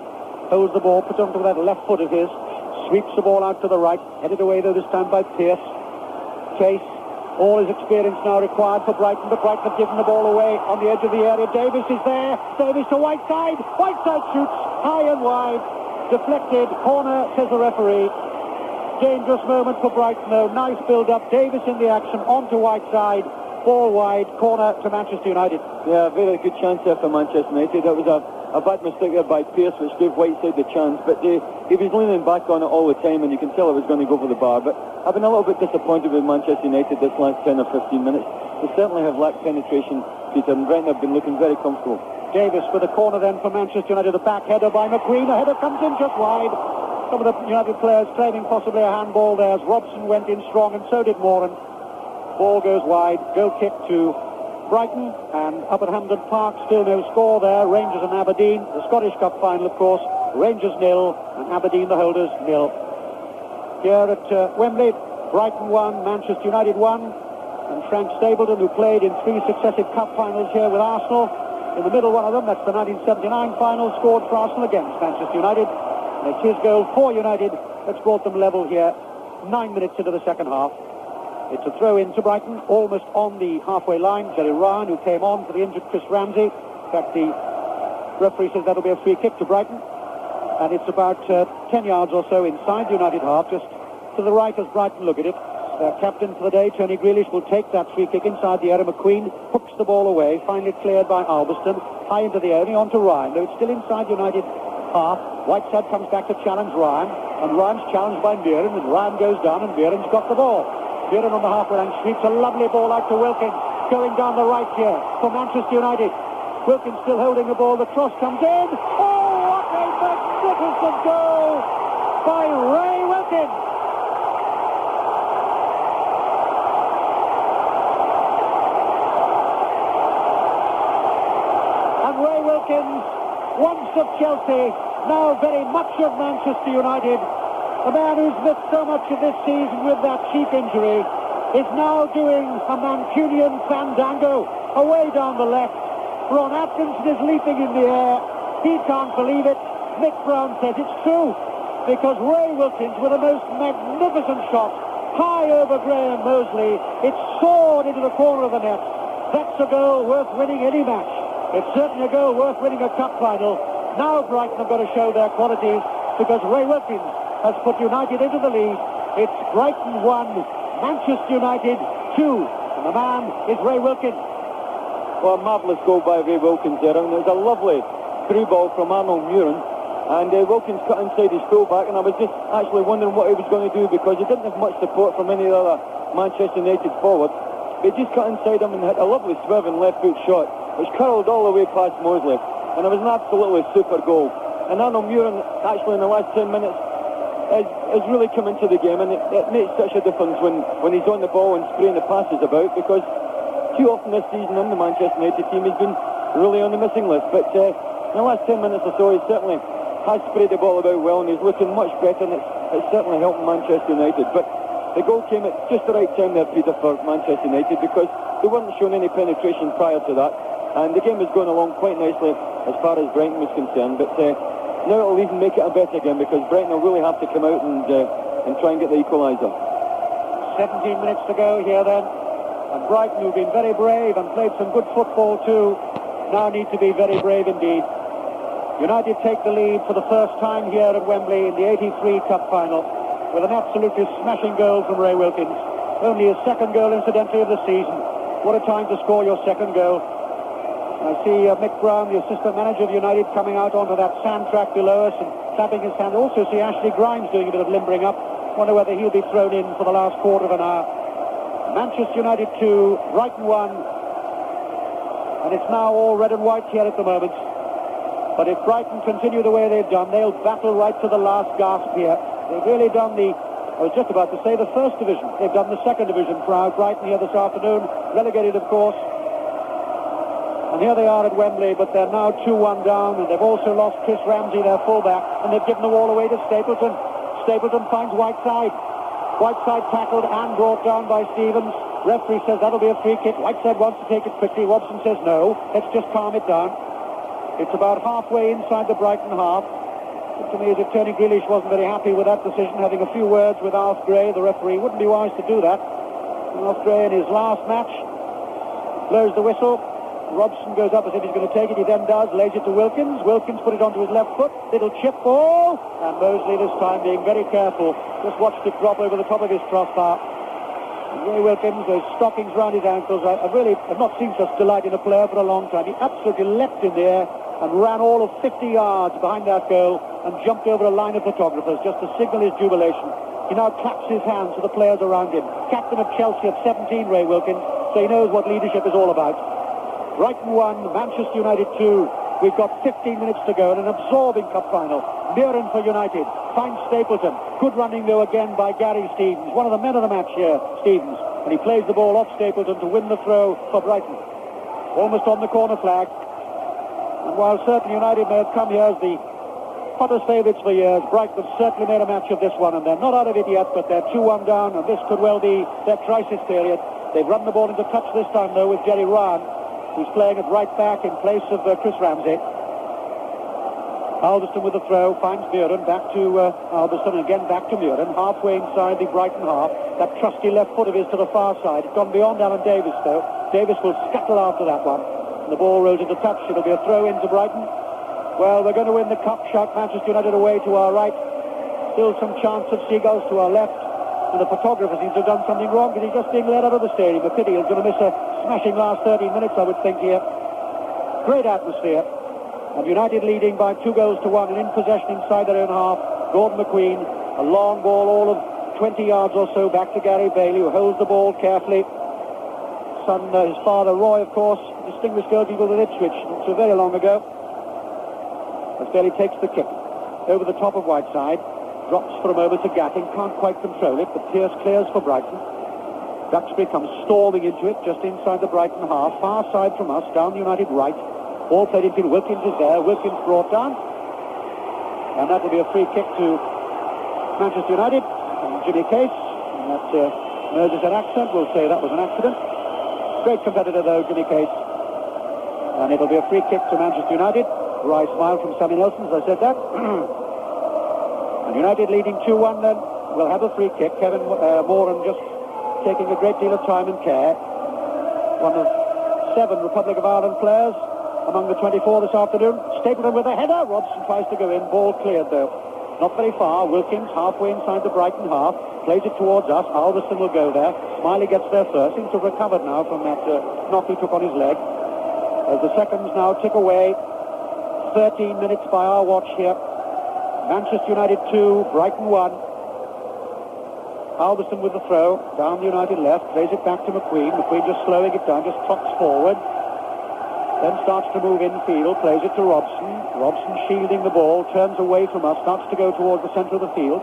Holds the ball, puts it onto that left foot of his. Sweeps the ball out to the right. Headed away, though, this time by Pearce. Chase. All his experience now required for Brighton, but Brighton have given the ball away on the edge of the area. Davis is there. Davis to Whiteside. Whiteside shoots high and wide. Deflected. Corner, says the referee. Dangerous moment for Brighton, though. Nice build-up. Davis in the action. On to Whiteside. Ball wide. Corner to Manchester United. Yeah, very good chance there for Manchester United. That was a bad mistake there by Pearce, which gave Whiteside the chance. But he was leaning back on it all the time, and you can tell it was going to go for the bar. But I've been a little bit disappointed with Manchester United this last 10 or 15 minutes. They certainly have lacked penetration, Peter, and Brighton have been looking very comfortable. Davis with a corner then for Manchester United. A back header by McQueen. A header comes in just wide. Some of the United players claiming possibly a handball there as Robson went in strong, and so did Moran. Ball goes wide. Goal kick to Brighton, and up at Hampden Park, still no score there. Rangers and Aberdeen, the Scottish Cup final, of course. Rangers 0 and Aberdeen, the holders, 0. Here at Wembley, Brighton 1, Manchester United 1, and Frank Stapleton, who played in 3 successive cup finals here with Arsenal. In the middle, one of them, that's the 1979 final, scored for Arsenal against Manchester United. And it's his goal for United that's brought them level here, 9 minutes into the second half. It's a throw in to Brighton, almost on the halfway line. Jerry Ryan, who came on for the injured Chris Ramsey. In fact, the referee says that'll be a free kick to Brighton. And it's about 10 yards or so inside the United half, just to the right as Brighton look at it. Their captain for the day, Tony Grealish, will take that free kick inside the area. McQueen hooks the ball away, finally cleared by Albiston. High into the area, on to Ryan, though it's still inside United half. Whiteside comes back to challenge Ryan, and Ryan's challenged by Muren, and Ryan goes down, and Muren's got the ball. Muren on the halfway line sweeps a lovely ball out to Wilkins, going down the right here for Manchester United. Wilkins still holding the ball. The cross comes in. Oh, what a magnificent goal by Ray Wilkins! And Ray Wilkins, once of Chelsea, now very much of Manchester United. A man who's missed so much of this season with that cheek injury is now doing a Mancunian fandango away down the left. Ron Atkinson is leaping in the air. He can't believe it. Mick Brown says it's true, because Ray Wilkins with a most magnificent shot high over Graham Mosley. It soared into the corner of the net. That's a goal worth winning any match. It's certainly a goal worth winning a cup final. Now Brighton have got to show their qualities, because Ray Wilkins has put United into the lead. It's Brighton 1, Manchester United 2, and the man is Ray Wilkins. Well, a marvellous goal by Ray Wilkins there, and it was a lovely through ball from Arnold Muren, and Wilkins cut inside his full-back, and I was just actually wondering what he was going to do, because he didn't have much support from any of the other Manchester United forwards. He just cut inside him and hit a lovely swerving left-foot shot, which curled all the way past Mosley, and it was an absolutely super goal. And Arnold Muren, actually in the last 10 minutes, has really come into the game, and it makes such a difference when he's on the ball and spraying the passes about, because too often this season in the Manchester United team he's been really on the missing list. But in the last 10 minutes or so he certainly has sprayed the ball about well, and he's looking much better, and it's certainly helping Manchester United. But the goal came at just the right time there, Peter, for Manchester United, because they weren't showing any penetration prior to that, and the game was going along quite nicely as far as Brighton was concerned. But now it'll even make it a better game, because Brighton will really have to come out and try and get the equaliser. 17 minutes to go here then. And Brighton, who've been very brave and played some good football too, now need to be very brave indeed. United take the lead for the first time here at Wembley in the 83 Cup final with an absolutely smashing goal from Ray Wilkins. Only his second goal, incidentally, of the season. What a time to score your second goal. I see Mick Brown, the assistant manager of United, coming out onto that sand track below us, and clapping his hand. Also see Ashley Grimes doing a bit of limbering up. Wonder whether he'll be thrown in for the last quarter of an hour. Manchester United 2, Brighton 1. And it's now all red and white here at the moment. But if Brighton continue the way they've done, they'll battle right to the last gasp here. They've really done I was just about to say the first division. They've done the second division crowd. Brighton here this afternoon, relegated of course. And here they are at Wembley, but they're now 2-1 down, and they've also lost Chris Ramsey, their fullback, and they've given the ball away to Stapleton. Stapleton finds Whiteside. Whiteside tackled and brought down by Stevens. Referee says that'll be a free kick. Whiteside wants to take it quickly. Robson says no. Let's just calm it down. It's about halfway inside the Brighton half. To me, as if Tony Grealish wasn't very happy with that decision, having a few words with Alf Gray, the referee. Wouldn't be wise to do that. Alf Gray in his last match blows the whistle. Robson goes up as if he's going to take it. He then does, lays it to Wilkins. Wilkins put it onto his left foot. Little chip ball. And Mosley this time being very careful. Just watched it drop over the top of his crossbar. And Ray Wilkins, those stockings round his ankles. I've not seen such delight in a player for a long time. He absolutely leapt in the air and ran all of 50 yards behind that goal and jumped over a line of photographers just to signal his jubilation. He now claps his hands to the players around him. Captain of Chelsea at 17, Ray Wilkins, so he knows what leadership is all about. Brighton 1, Manchester United 2. We've got 15 minutes to go in an absorbing cup final. Muren for United finds Stapleton. Good running though again by Gary Stevens, one of the men of the match here, Stevens. And he plays the ball off Stapleton to win the throw for Brighton. Almost on the corner flag. And while certainly United may have come here as the hottest favourites for years, Brighton have certainly made a match of this one. And they're not out of it yet, but they're 2-1 down, and this could well be their crisis period. They've run the ball into touch this time though with Jerry Ryan, who's playing at right back in place of Chris Ramsey. Alderson with the throw, finds Muren, back to Alderson, and again back to Muren, halfway inside the Brighton half. That trusty left foot of his to the far side. It's gone beyond Alan Davis though. Davis will scuttle after that one. And the ball rolls into touch. It'll be a throw into Brighton. Well, we're going to win the cup. Shout Manchester United away to our right. Still some chance of Seagulls to our left. And the photographer seems to have done something wrong because he's just being led out of the stadium. A pity. He's going to miss a smashing last 13 minutes, I would think, here. Great atmosphere. And United leading by 2-1 and in possession inside their own half. Gordon McQueen, a long ball all of 20 yards or so back to Gary Bailey, who holds the ball carefully. His father Roy, of course, distinguished goalkeeper with Ipswich not so very long ago. As Bailey takes the kick over the top of Whiteside, drops for a moment to Gatting, can't quite control it, but Pearce clears for Brighton. Duxbury comes storming into it, just inside the Brighton half, far side from us, down the United right. Ball played in field. Wilkins is there. Wilkins brought down. And that will be a free kick to Manchester United. And Jimmy Case, and that merges an accent, we'll say that was an accident. Great competitor though, Jimmy Case. And it'll be a free kick to Manchester United. Wry smile from Sammy Nelson as I said that. And United leading 2-1 then. We'll have a free kick. Kevin Moran just taking a great deal of time and care. One of 7 Republic of Ireland players among the 24 this afternoon. Stapleton with a header. Robson tries to go in. Ball cleared though. Not very far. Wilkins halfway inside the Brighton half. Plays it towards us. Alderson will go there. Smiley gets there first. Seems to have recovered now from that knock he took on his leg. As the seconds now tick away. 13 minutes by our watch here. Manchester United 2, Brighton 1. Alderson with the throw. Down the United left. Plays it back to McQueen. McQueen just slowing it down. Just trots forward. Then starts to move infield, plays it to Robson. Robson shielding the ball, turns away from us, starts to go towards the centre of the field.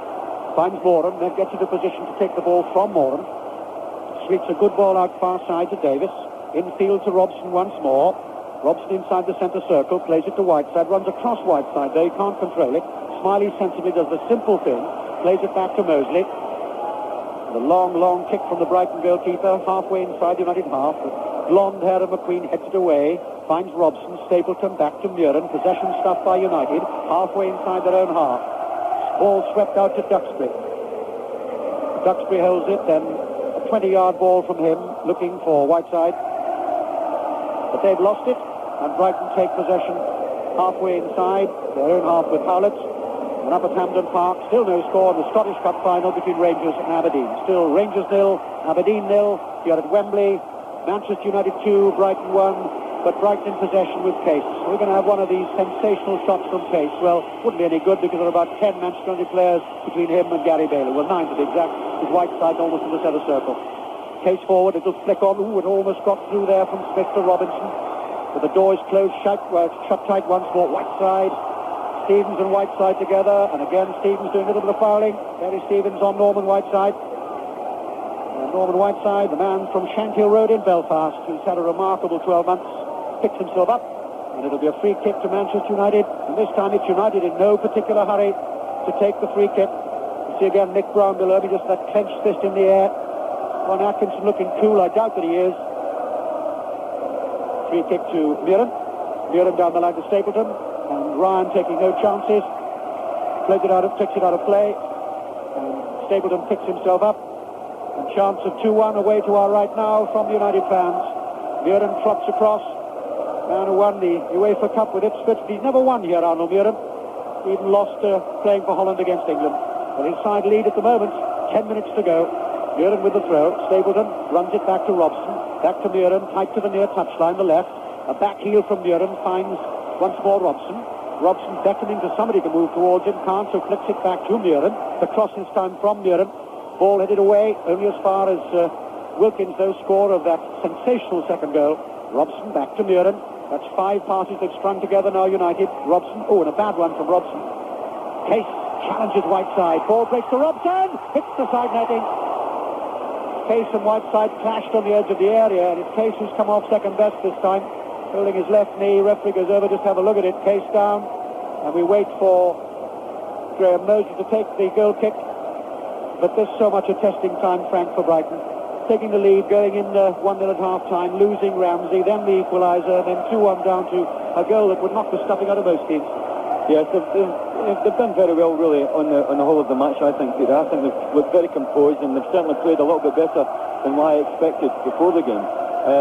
Finds Moran, then gets into position to take the ball from Moran. Sweeps a good ball out far side to Davis. Infield to Robson once more. Robson inside the centre circle, plays it to Whiteside, runs across Whiteside there, he can't control it. Smiley sensibly does the simple thing, plays it back to Mosley. The long kick from the Brighton goalkeeper, halfway inside the United half. The blonde hair of McQueen heads it away. Finds Robson, Stapleton back to Muren. Possession stuffed by United, halfway inside their own half. Ball swept out to Duxbury. Duxbury holds it, then a 20-yard ball from him, looking for Whiteside. But they've lost it, and Brighton take possession halfway inside their own half with Howlett. And up at Hampden Park, still no score in the Scottish Cup final between Rangers and Aberdeen. Still Rangers 0, Aberdeen 0, here at Wembley. Manchester United 2, Brighton 1. but Brighton in possession with pace. We're going to have one of these sensational shots from pace. Well, wouldn't be any good because there are about 10 Manchester United players between him and Gary Bailey. Well, 9 to be exact. His white side almost in the centre circle. Case forward, it'll flick on. Ooh, it almost got through there from Smith to Robinson. But the door is closed shut tight once more. White side. Stevens and Whiteside together. And again, Stevens doing a little bit of fouling. Gary Stevens on Norman Whiteside. Norman Whiteside, the man from Shankill Road in Belfast, who's had a remarkable 12 months, picks himself up. And it'll be a free kick to Manchester United. And this time it's United in no particular hurry to take the free kick. You see again Nick Brown below me, just that clenched fist in the air. Ron Atkinson looking cool, I doubt that he is. Free kick to Muren. Muren down the line to Stapleton. And Ryan taking no chances. Takes it out of play. And Stapleton picks himself up. And chance of 2-1 away to our right now from the United fans. Muren trots across. Man who won the UEFA Cup with Ipswich. He's never won here, Arnold Muren. He even lost playing for Holland against England. But his side lead at the moment. 10 minutes to go. Muren with the throw. Stapleton runs it back to Robson. Back to Muren, tight to the near touchline, the left. A back heel from Muren finds once more Robson. Robson beckoning to somebody to move towards him. Can't, so flicks it back to Muren. The cross this time from Muren. Ball headed away, only as far as Wilkins, though, score of that sensational second goal. Robson back to Muren. That's 5 passes they've strung together now, United. Robson, oh, and a bad one from Robson. Case challenges Whiteside. Ball breaks to Robson. Hits the side netting. Case and Whiteside clashed on the edge of the area, and it's Case who's come off second best this time, holding his left knee. Referee goes over, just have a look at it. Case down, and we wait for Graham Mosley to take the goal kick. But there's so much a testing time, Frank, for Brighton. Taking the lead, going in 1-0 at half-time, losing Ramsey, then the equaliser, then 2-1 down to a goal that would knock the stuffing out of most teams. Yes, they've done very well, really, on the whole of the match, I think, Peter. I think they've looked very composed, and they've certainly played a little bit better than what I expected before the game.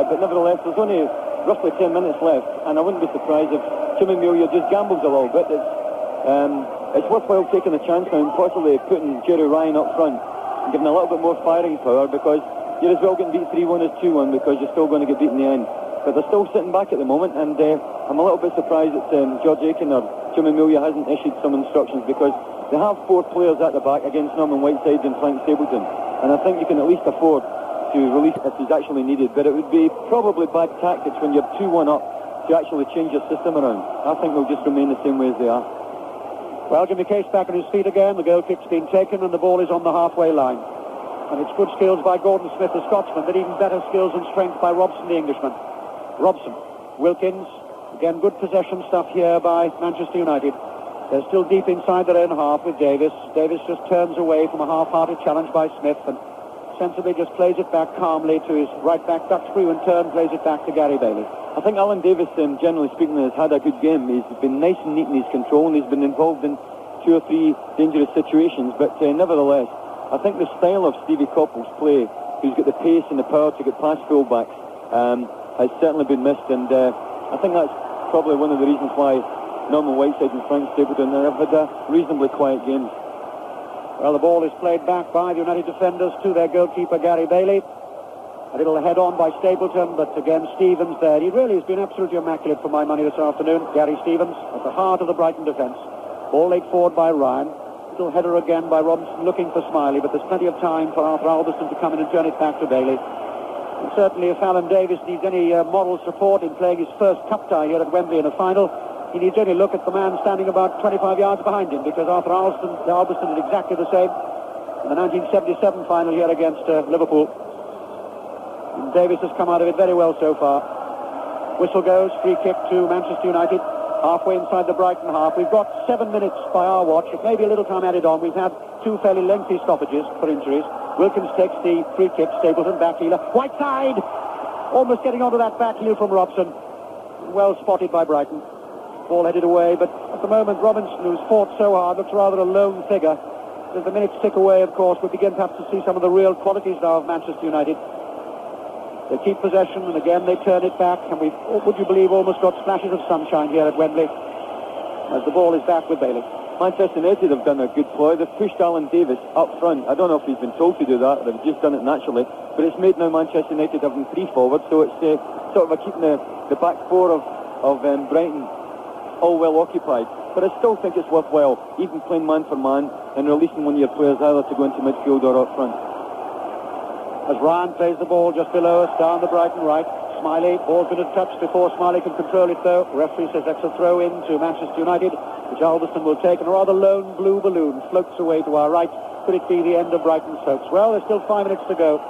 But nevertheless, there's only roughly 10 minutes left, and I wouldn't be surprised if Jimmy Melia just gambles a little bit. It's worthwhile taking a chance now and possibly putting Jerry Ryan up front and giving a little bit more firing power, because you're as well getting beat 3-1 as 2-1, because you're still going to get beat in the end. But they're still sitting back at the moment, and I'm a little bit surprised that George Aiken or Jimmy Melia hasn't issued some instructions, because they have 4 players at the back against Norman Whiteside and Frank Stapleton, and I think you can at least afford to release if he's actually needed. But it would be probably bad tactics when you're 2-1 up to actually change your system around. I think they'll just remain the same way as they are. Well, Jimmy Case back on his feet again. The goal kick's been taken and the ball is on the halfway line. And it's good skills by Gordon Smith, the Scotsman, but even better skills and strength by Robson, the Englishman. Robson, Wilkins, again good possession stuff here by Manchester United. They're still deep inside their own half with Davis. Davis just turns away from a half-hearted challenge by Smith and sensibly just plays it back calmly to his right back, ducks through and turn, plays it back to Gary Bailey. I think Alan Davis, generally speaking, has had a good game. He's been nice and neat in his control, and he's been involved in 2 or 3 dangerous situations. But nevertheless, I think the style of Stevie Coppell's play, who's got the pace and the power to get past fullbacks, has certainly been missed. And I think that's probably one of the reasons why Norman Whiteside and Frank Stapleton have had reasonably quiet games. Well, the ball is played back by the United defenders to their goalkeeper, Gary Bailey. A little head-on by Stapleton, but again, Stevens there. He really has been absolutely immaculate for my money this afternoon. Gary Stevens at the heart of the Brighton defence. Ball laid forward by Ryan. Little header again by Robinson, looking for Smiley, but there's plenty of time for Arthur Alberston to come in and turn it back to Bailey. And certainly if Alan Davis needs any moral support in playing his first cup tie here at Wembley in a final, he needs only look at the man standing about 25 yards behind him, because Arthur Alberston did exactly the same in the 1977 final here against Liverpool. And Davis has come out of it very well so far. Whistle goes, free kick to Manchester United, halfway inside the Brighton half. We've got 7 minutes by our watch. It may be a little time added on. We've had 2 fairly lengthy stoppages for injuries. Wilkins takes the free kick, Stapleton, back heeler. Whiteside! Almost getting onto that back heel from Robson. Well spotted by Brighton. Ball headed away, but at the moment Robinson, who's fought so hard, looks rather a lone figure. As the minutes tick away, of course, we begin perhaps to see some of the real qualities now of Manchester United. They keep possession, and again they turn it back, and we've, would you believe, almost got splashes of sunshine here at Wembley as the ball is back with Bailey. Manchester United have done a good ploy. They've pushed Alan Davis up front. I don't know if he's been told to do that. They've just done it naturally. But it's made now Manchester United having 3 forwards, so it's sort of keeping the back 4 of Brighton all well occupied. But I still think it's worthwhile, even playing man for man and releasing one of your players either to go into midfield or up front. As Ryan plays the ball just below us, down the Brighton right. Smiley, ball's been touched before Smiley can control it though. Referee says that's a throw in to Manchester United, which Albion will take, and a rather lone blue balloon floats away to our right. Could it be the end of Brighton's hopes? Well, there's still 5 minutes to go.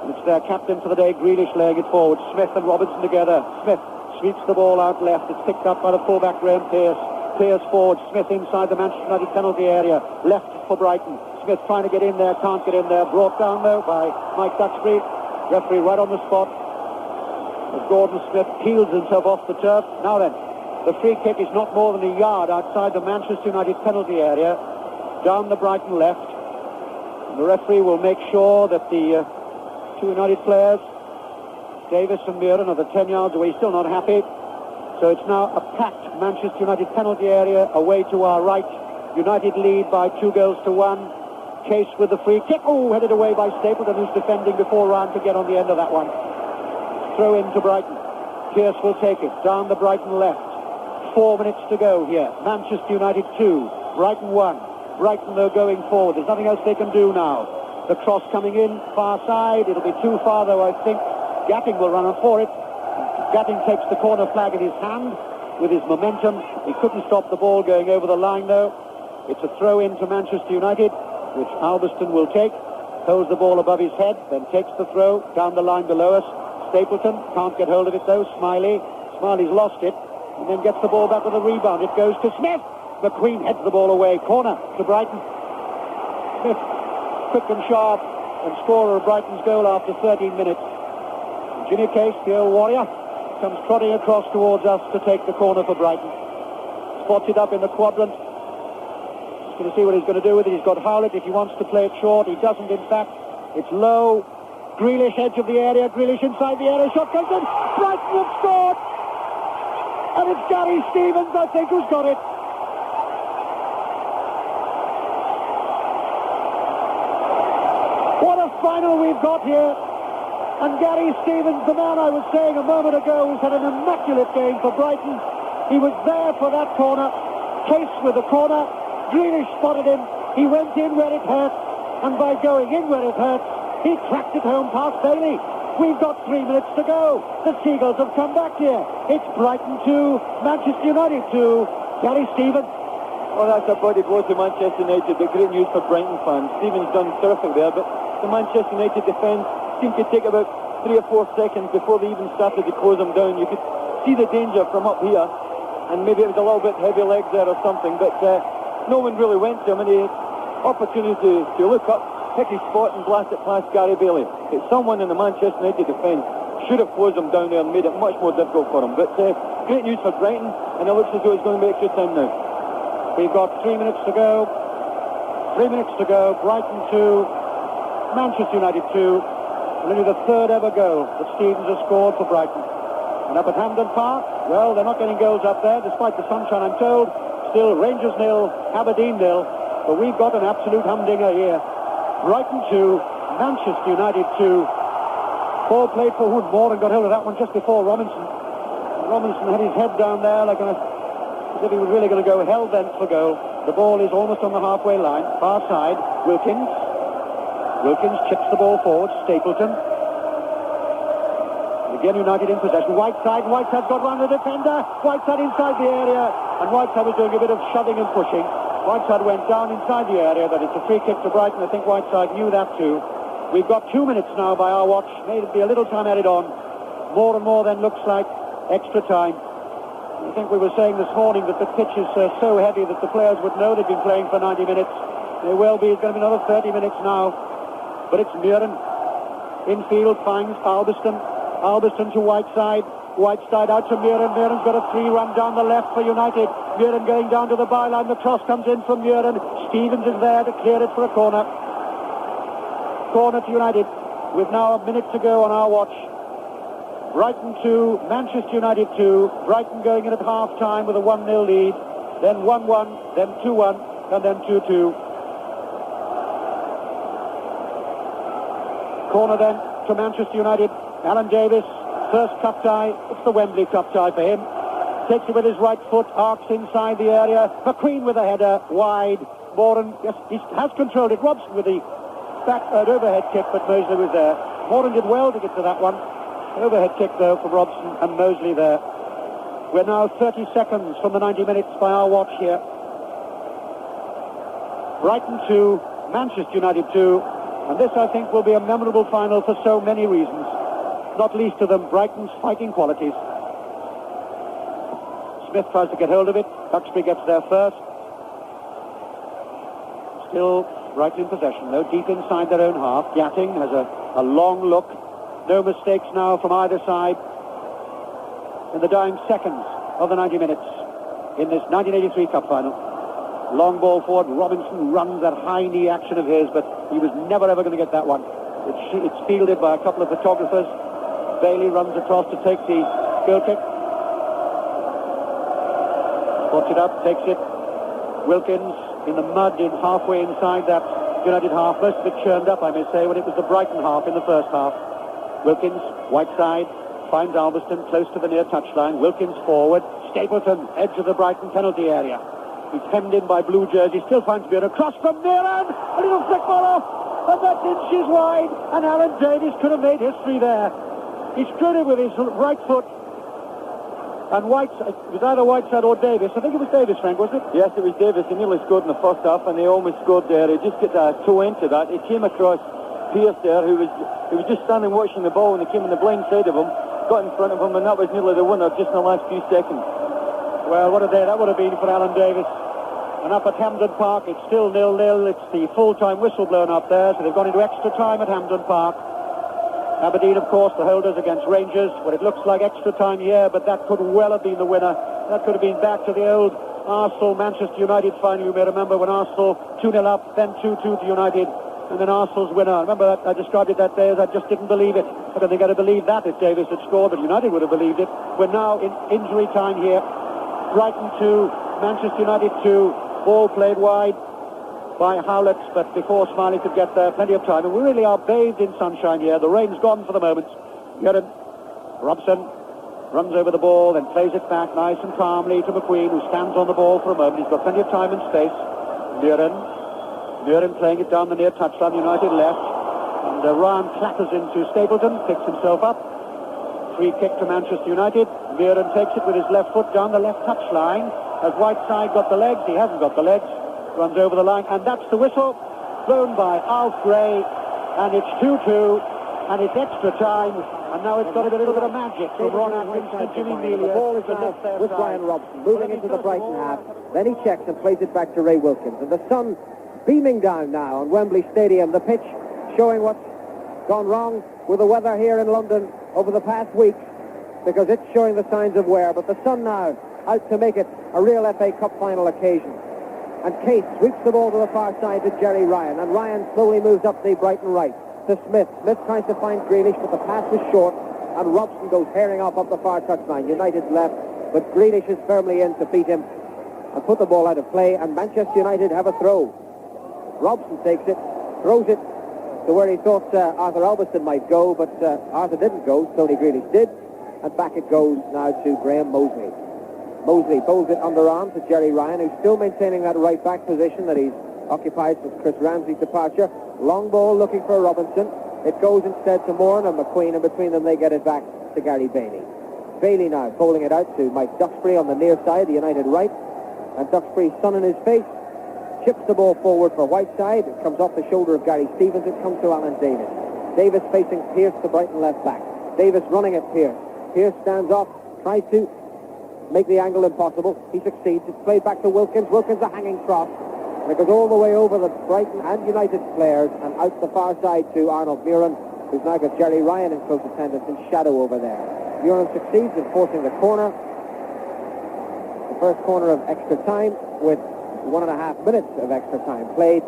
And it's their captain for the day, Grealish, laying it forward. Smith and Robinson together. Smith sweeps the ball out left. It's picked up by the fullback Graham Pearce. Pearce forward. Smith inside the Manchester United penalty area. Left for Brighton. Smith trying to get in there, can't get in there. Brought down though by Mike Duxbury. Referee right on the spot. As Gordon Smith peels himself off the turf. Now then, the free kick is not more than a yard outside the Manchester United penalty area. Down the Brighton left. And the referee will make sure that the 2 United players, Davis and Muren, are the 10 yards away. Still not happy. So it's now a packed Manchester United penalty area away to our right. United lead by 2-1. Case with the free kick. Oh, headed away by Stapleton, who's defending before Ryan could get on the end of that one. Throw in to Brighton. Pearce will take it. Down the Brighton left. 4 minutes to go here. Manchester United 2. Brighton 1. Brighton, though, going forward. There's nothing else they can do now. The cross coming in, far side. It'll be too far, though, I think. Gatting will run for it. Gatting takes the corner flag in his hand with his momentum. He couldn't stop the ball going over the line, though. It's a throw in to Manchester United, which Albion will take. Holds the ball above his head, then takes the throw down the line below us. Stapleton can't get hold of it, though. Smiley's lost it, and then gets the ball back with a rebound. It goes to Smith. McQueen heads the ball away. Corner to Brighton. Smith, quick and sharp, and scorer of Brighton's goal after 13 minutes. Jimmy Case, the old warrior, comes trotting across towards us to take the corner for Brighton. Spots it up in the quadrant. He's going to see what he's going to do with it. He's got Howlett if he wants to play it short. He doesn't, in fact. It's low. Grealish, edge of the area. Grealish inside the area. Shot comes in. Brighton have scored. And it's Gary Stevens, I think, who's got it. What a final we've got here. And Gary Stevens, the man I was saying a moment ago, who's had an immaculate game for Brighton. He was there for that corner. Case with the corner. Grealish spotted him. He went in where it hurt. And by going in where it hurts, he cracked it home past Bailey. We've got 3 minutes to go. The Seagulls have come back here. It's Brighton 2, Manchester United 2. Gary Stevens. Oh, that's a bloody blow to Manchester United, but great news for Brighton fans. Stevens done terrific there, but the Manchester United defence seemed to take about 3 or 4 seconds before they even started to close them down. You could see the danger from up here, and maybe it was a little bit heavy legs there or something, but no one really went to him, and he opportunity to look up, pick his spot and blast it past Gary Bailey. It's someone in the Manchester United defence should have closed him down there and made it much more difficult for him. But great news for Brighton, and it looks as though it's going to be extra time now. We've got 3 minutes to go. 3 minutes to go. Brighton 2, Manchester United 2. Only the third ever goal that Stevens has scored for Brighton. And up at Hampden Park, well, they're not getting goals up there, despite the sunshine, I'm told. Still, Rangers 0, Aberdeen 0. But we've got an absolute humdinger here. Brighton 2, Manchester United 2. Ball played for Wood. Moore and got hold of that one just before Robinson. Robinson had his head down there like as if he was really going to go hell-bent for goal. The ball is almost on the halfway line. Far side, Wilkins. Wilkins chips the ball forward. Stapleton. Again, United in possession. Whiteside. Whiteside's got round the defender. Whiteside inside the area. And Whiteside was doing a bit of shoving and pushing. Whiteside went down inside the area. That it's a free kick to Brighton. I think Whiteside knew that too. We've got 2 minutes now by our watch. Maybe a little time added on. More and more then looks like extra time. I think we were saying this morning that the pitch is so heavy that the players would know they've been playing for 90 minutes. There will be. It's going to be another 30 minutes now. But it's Muren. Infield finds Albion. Albion to Whiteside. Whiteside out to Muren. Muren's got a free run down the left for United. Muren going down to the byline. The cross comes in from Muren. Stevens is there to clear it for a corner. Corner to United. With now a minute to go on our watch. Brighton 2, Manchester United 2. Brighton going in at half-time with a 1-0 lead. then 1-1, then 2-1, and then 2-2. Corner then to Manchester United. Alan Davis, first cup tie. It's the Wembley Cup tie for him. Takes it with his right foot, arcs inside the area. McQueen with a header, wide. Moran, yes, he has controlled it. Robson with the overhead kick, but Mosley was there. Moran did well to get to that one. Overhead kick, though, from Robson and Mosley there. We're now 30 seconds from the 90 minutes by our watch here. Brighton 2, Manchester United 2. And this, I think, will be a memorable final for so many reasons. Not least of them, Brighton's fighting qualities. Smith tries to get hold of it. Duxbury gets there first. Still Brighton in possession, though, deep inside their own half. Gatting has a long look. No mistakes now from either side in the dying seconds of the 90 minutes in this 1983 Cup final. Long ball forward. Robinson runs that high knee action of his, but he was never ever going to get that one. It's fielded by a couple of photographers. Bailey runs across to take the goal kick. Puts it up, takes it. Wilkins in the mud halfway inside that United half. Most of it churned up, I may say, when it was the Brighton half in the first half. Wilkins, white side, finds Albion close to the near touchline. Wilkins forward. Stapleton, edge of the Brighton penalty area. He's hemmed in by blue jersey. Still finds Muir. Across from Muir. A little flick ball off. And that's inches wide. And Alan Davies could have made history there. He screwed it with his right foot. And it was either Whiteside or Davis. I think it was Davis, Frank, wasn't it? Yes, it was Davis. He nearly scored in the first half, and they almost scored there. He just got a toe into that. He came across Pearce there, who was just standing watching the ball, and he came on the blind side of him, got in front of him, and that was nearly the winner just in the last few seconds. Well, what a day that would have been for Alan Davis. And up at Hampden Park, it's still 0-0. It's the full-time whistle blown up there, so they've gone into extra time at Hampden Park. Aberdeen, of course, the holders against Rangers. Well, it looks like extra time here, but that could well have been the winner. That could have been back to the old Arsenal-Manchester United final. You may remember when Arsenal 2-0 up, then 2-2 to United, and then Arsenal's winner. I remember that I described it that day as I just didn't believe it. I don't think I'd have believed that if Davis had scored, but United would have believed it. We're now in injury time here. Brighton 2, Manchester United 2. Ball played wide by Howlett, but before Smiley could get there, plenty of time. And we really are bathed in sunshine here. The rain's gone for the moment. Robson runs over the ball, then plays it back nice and calmly to McQueen, who stands on the ball for a moment. He's got plenty of time and space. Muren playing it down the near touchline, United left. And Ryan clatters into Stapleton, picks himself up. Free kick to Manchester United. Muren takes it with his left foot down the left touchline. Has Whiteside got the legs? He hasn't got the legs. Runs over the line, and that's the whistle blown by Alf Gray, and it's 2-2, and it's extra time, and now it's got to be a little bit of magic from Ron Atkins and Jimmy Mealy. The ball is now with Brian Robson, moving into the Brighton half. Then he checks and plays it back to Ray Wilkins, and the sun beaming down now on Wembley Stadium. The pitch showing what's gone wrong with the weather here in London over the past weeks, because it's showing the signs of wear, but the sun now out to make it a real FA Cup final occasion. And Case sweeps the ball to the far side to Jerry Ryan, and Ryan slowly moves up the Brighton right to Smith. Smith tries to find Grealish, but the pass is short, and Robson goes herring off up the far touchline. United's left, but Grealish is firmly in to beat him and put the ball out of play, and Manchester United have a throw. Robson takes it, throws it to where he thought Arthur Albion might go, but Arthur didn't go, Tony Grealish did, and back it goes now to Graham Mosley. Mosley bowls it underarm to Jerry Ryan, who's still maintaining that right-back position that he's occupied since Chris Ramsey's departure. Long ball looking for Robinson. It goes instead to Moran and McQueen, and between them they get it back to Gary Bailey. Bailey now bowling it out to Mike Duxbury on the near side, the United right. And Duxbury, sun in his face, chips the ball forward for Whiteside. It comes off the shoulder of Gary Stevens. It comes to Alan Davis. Davis facing Pearce, the Brighton left back. Davis running at Pearce. Pearce stands off, tries to make the angle impossible. He succeeds. It's played back to Wilkins. Wilkins a hanging cross. And it goes all the way over the Brighton and United players and out the far side to Arnold Muren, who's now got Jerry Ryan in close attendance in shadow over there. Muren succeeds in forcing the corner. The first corner of extra time with 1.5 minutes of extra time played.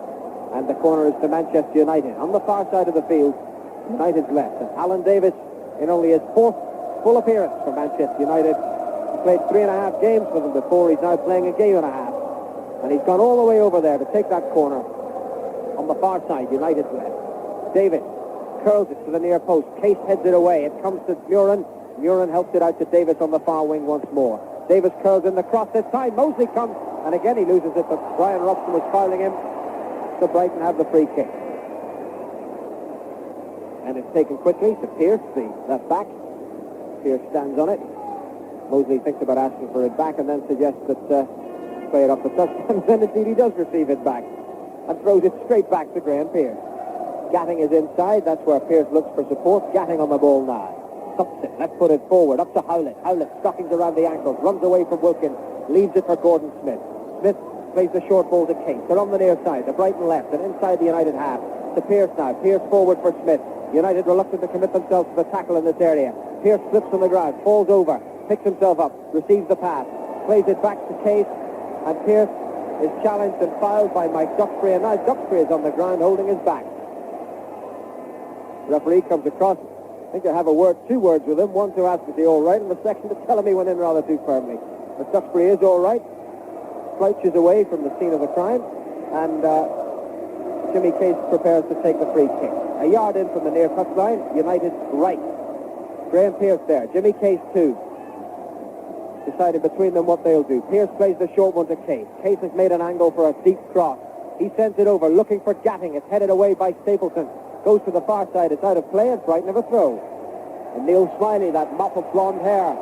And the corner is to Manchester United. On the far side of the field, United's left. And Alan Davis, in only his fourth full appearance for Manchester United, played 3.5 games with them before. He's now playing a game and a half. And he's gone all the way over there to take that corner on the far side, United's left. David curls it to the near post. Case heads it away. It comes to Murin. Murin helps it out to Davis on the far wing once more. Davis curls in the cross this time. Mosley comes, and again he loses it, but Brian Robson was fouling him. So Brighton have the free kick. And it's taken quickly to Pearce, the left back. Pearce stands on it. Mosley thinks about asking for it back and then suggests that play it up the touch. And then indeed he does receive it back and throws it straight back to Graham Pearce. Gatting is inside. That's where Pearce looks for support. Gatting on the ball now. Thumps it. Let's put it forward. Up to Howlett. Howlett stockings around the ankles. Runs away from Wilkin. Leaves it for Gordon Smith. Smith plays the short ball to Case. They're on the near side. The Brighton left and inside the United half. To Pearce now. Pearce forward for Smith. United reluctant to commit themselves to the tackle in this area. Pearce slips on the ground. Falls over. Picks himself up. Receives the pass. Plays it back to Case. And Pearce is challenged and fouled by Mike Duxbury. And now Duxbury is on the ground holding his back. The referee comes across. I think I have two words with him. One to ask is he all right, and the second to tell him he went in rather too firmly. But Duxbury is all right. Slouches away from the scene of the crime, and Jimmy Case prepares to take the free kick. A yard in from the near touchline. United right. Graham Pearce there. Jimmy Case too. Decided between them what they'll do. Pearce plays the short one to Case. Case has made an angle for a deep cross. He sends it over, looking for Gatting. It's headed away by Stapleton. Goes to the far side. It's out of play, and Brighton have a throw. And Neil Smiley, that mop of blonde hair,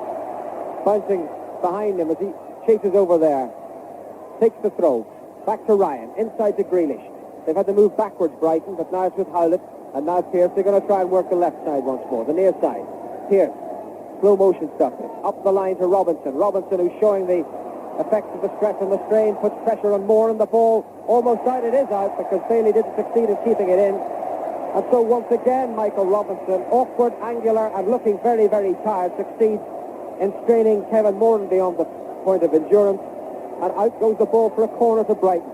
bouncing behind him as he chases over there. Takes the throw. Back to Ryan. Inside to Grealish. They've had to move backwards, Brighton, but now it's with Howlett. And now Pearce. They're going to try and work the left side once more. The near side. Pearce. Slow motion stuff. Up the line to Robinson. Robinson, who's showing the effects of the stress and the strain, puts pressure on Moore, and the ball almost out. It is out because Bailey didn't succeed in keeping it in. And so once again, Michael Robinson, awkward, angular, and looking very, very tired, succeeds in straining Kevin Moran beyond the point of endurance. And out goes the ball for a corner to Brighton.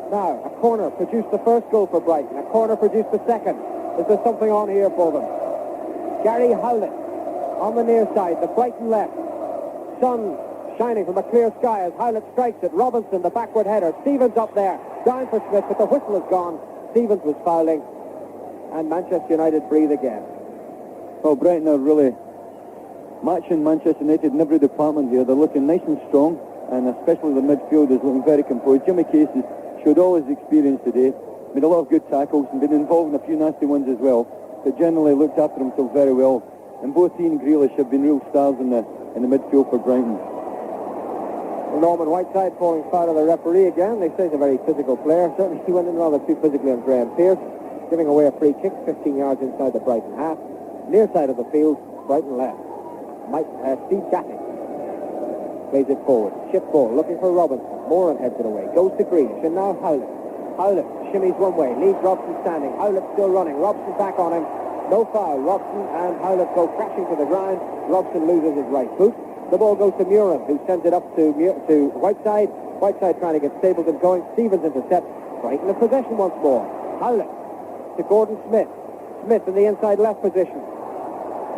Now, a corner produced the first goal for Brighton. A corner produced the second. Is there something on here for them? Gary Howlett on the near side, the Brighton left. Sun shining from a clear sky as Howlett strikes it. Robinson, the backward header. Stevens up there. Down for Smith, but the whistle is gone. Stevens was fouling. And Manchester United breathe again. Well, Brighton are really matching Manchester United in every department here. They're looking nice and strong, and especially the midfield is looking very composed. Jimmy Case has showed all his experience today, made a lot of good tackles and been involved in a few nasty ones as well, but generally looked after himself very well. And both he and Grealish have been real stars in the midfield for Brighton. Norman Whiteside falling foul of the referee again. They say he's a very physical player. Certainly he went in rather too physically on Graham Pearce, giving away a free kick 15 yards inside the Brighton half. Near side of the field, Brighton left. Steve Gatting plays it forward. Chip ball, looking for Robinson. Moran heads it away. Goes to Grealish, and now Howlett. Howlett shimmies one way, leaves Robson standing. Howlett still running. Robson back on him. No foul. Robson and Howlett go crashing to the ground. Robson loses his right boot. The ball goes to Murin, who sends it up to Whiteside. Whiteside trying to get Stapleton going. Stevens intercepts. Brighton in possession once more. Howlett to Gordon Smith. Smith in the inside left position.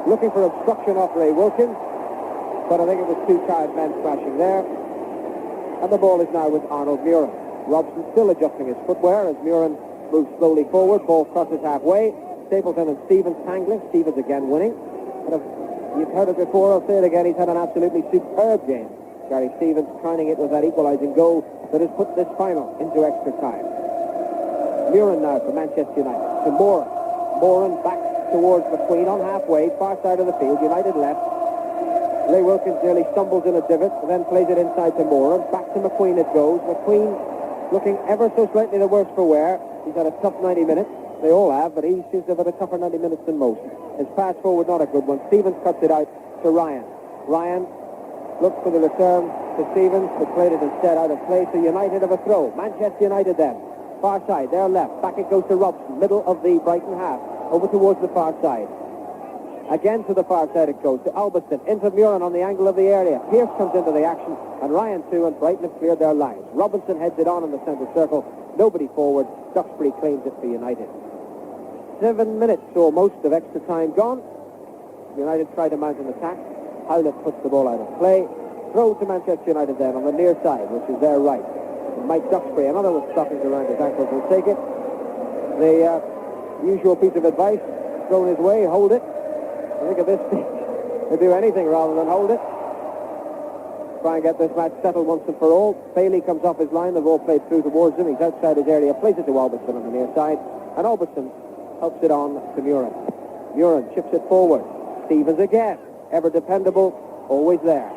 Looking for obstruction off Ray Wilkins, but I think it was two tired men crashing there. And the ball is now with Arnold Murin. Robson still adjusting his footwear as Murin moves slowly forward. Ball crosses halfway. Stapleton and Stevens tangling. Stevens again winning. But if you've heard it before, I'll say it again, he's had an absolutely superb game. Gary Stevens crowning it with that equalising goal that has put this final into extra time. Murin now for Manchester United. To Moran. Moran back towards McQueen on halfway, far side of the field. United left. Ray Wilkins nearly stumbles in a divot, and then plays it inside to Moran. Back to McQueen it goes. McQueen looking ever so slightly the worse for wear. He's had a tough 90 minutes. They all have, but he seems to have had a tougher 90 minutes than most. His pass forward, not a good one. Stevens cuts it out to Ryan. Ryan looks for the return to Stevens, but played it instead out of play. So United have a throw. Manchester United then. Far side, they're left. Back it goes to Robson, middle of the Brighton half. Over towards the far side. Again to the far side it goes. To Albiston, into Murin on the angle of the area. Pearce comes into the action, and Ryan too, and Brighton have cleared their lines. Robinson heads it on in the centre circle. Nobody forward. Duxbury claims it for United. 7 minutes almost of extra time gone. United try to mount an attack. Howlett puts the ball out of play. throw to Manchester United then on the near side, which is their right. And Mike Duxbury, another with stockings around his ankles, will take it. The usual piece of advice thrown his way, hold it. I think at this stage he'll do anything rather than hold it. Try and get this match settled once and for all. Bailey comes off his line, the ball played through towards him. He's outside his area, plays it to Albiston on the near side, and Albiston helps it on to Murin. Murin chips it forward. Stevens again, ever dependable, always there.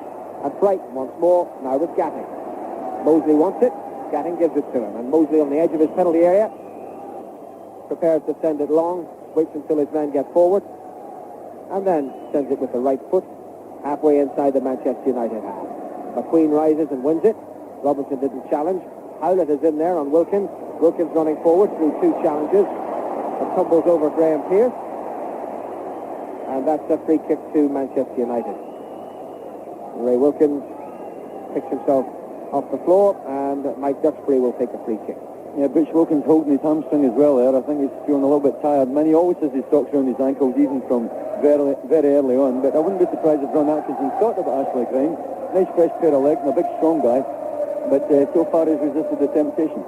And Brighton once more, now with Gatting. Mosley wants it, Gatting gives it to him, and Mosley on the edge of his penalty area prepares to send it long, waits until his men get forward, and then sends it with the right foot halfway inside the Manchester United half. McQueen rises and wins it. Robinson didn't challenge. Howlett is in there on Wilkins. Wilkins running forward through two challenges and tumbles over Graham Pearce. And that's a free kick to Manchester United. Ray Wilkins picks himself off the floor, and Mike Duxbury will take a free kick. Yeah, Butch Wilkins holding his hamstring as well there. I think he's feeling a little bit tired. Man, he always has his socks around his ankles, even from very, very early on. But I wouldn't be surprised if Ron Atkinson thought about Ashley Grime. Nice fresh pair of legs and a big strong guy. But so far he's resisted the temptation.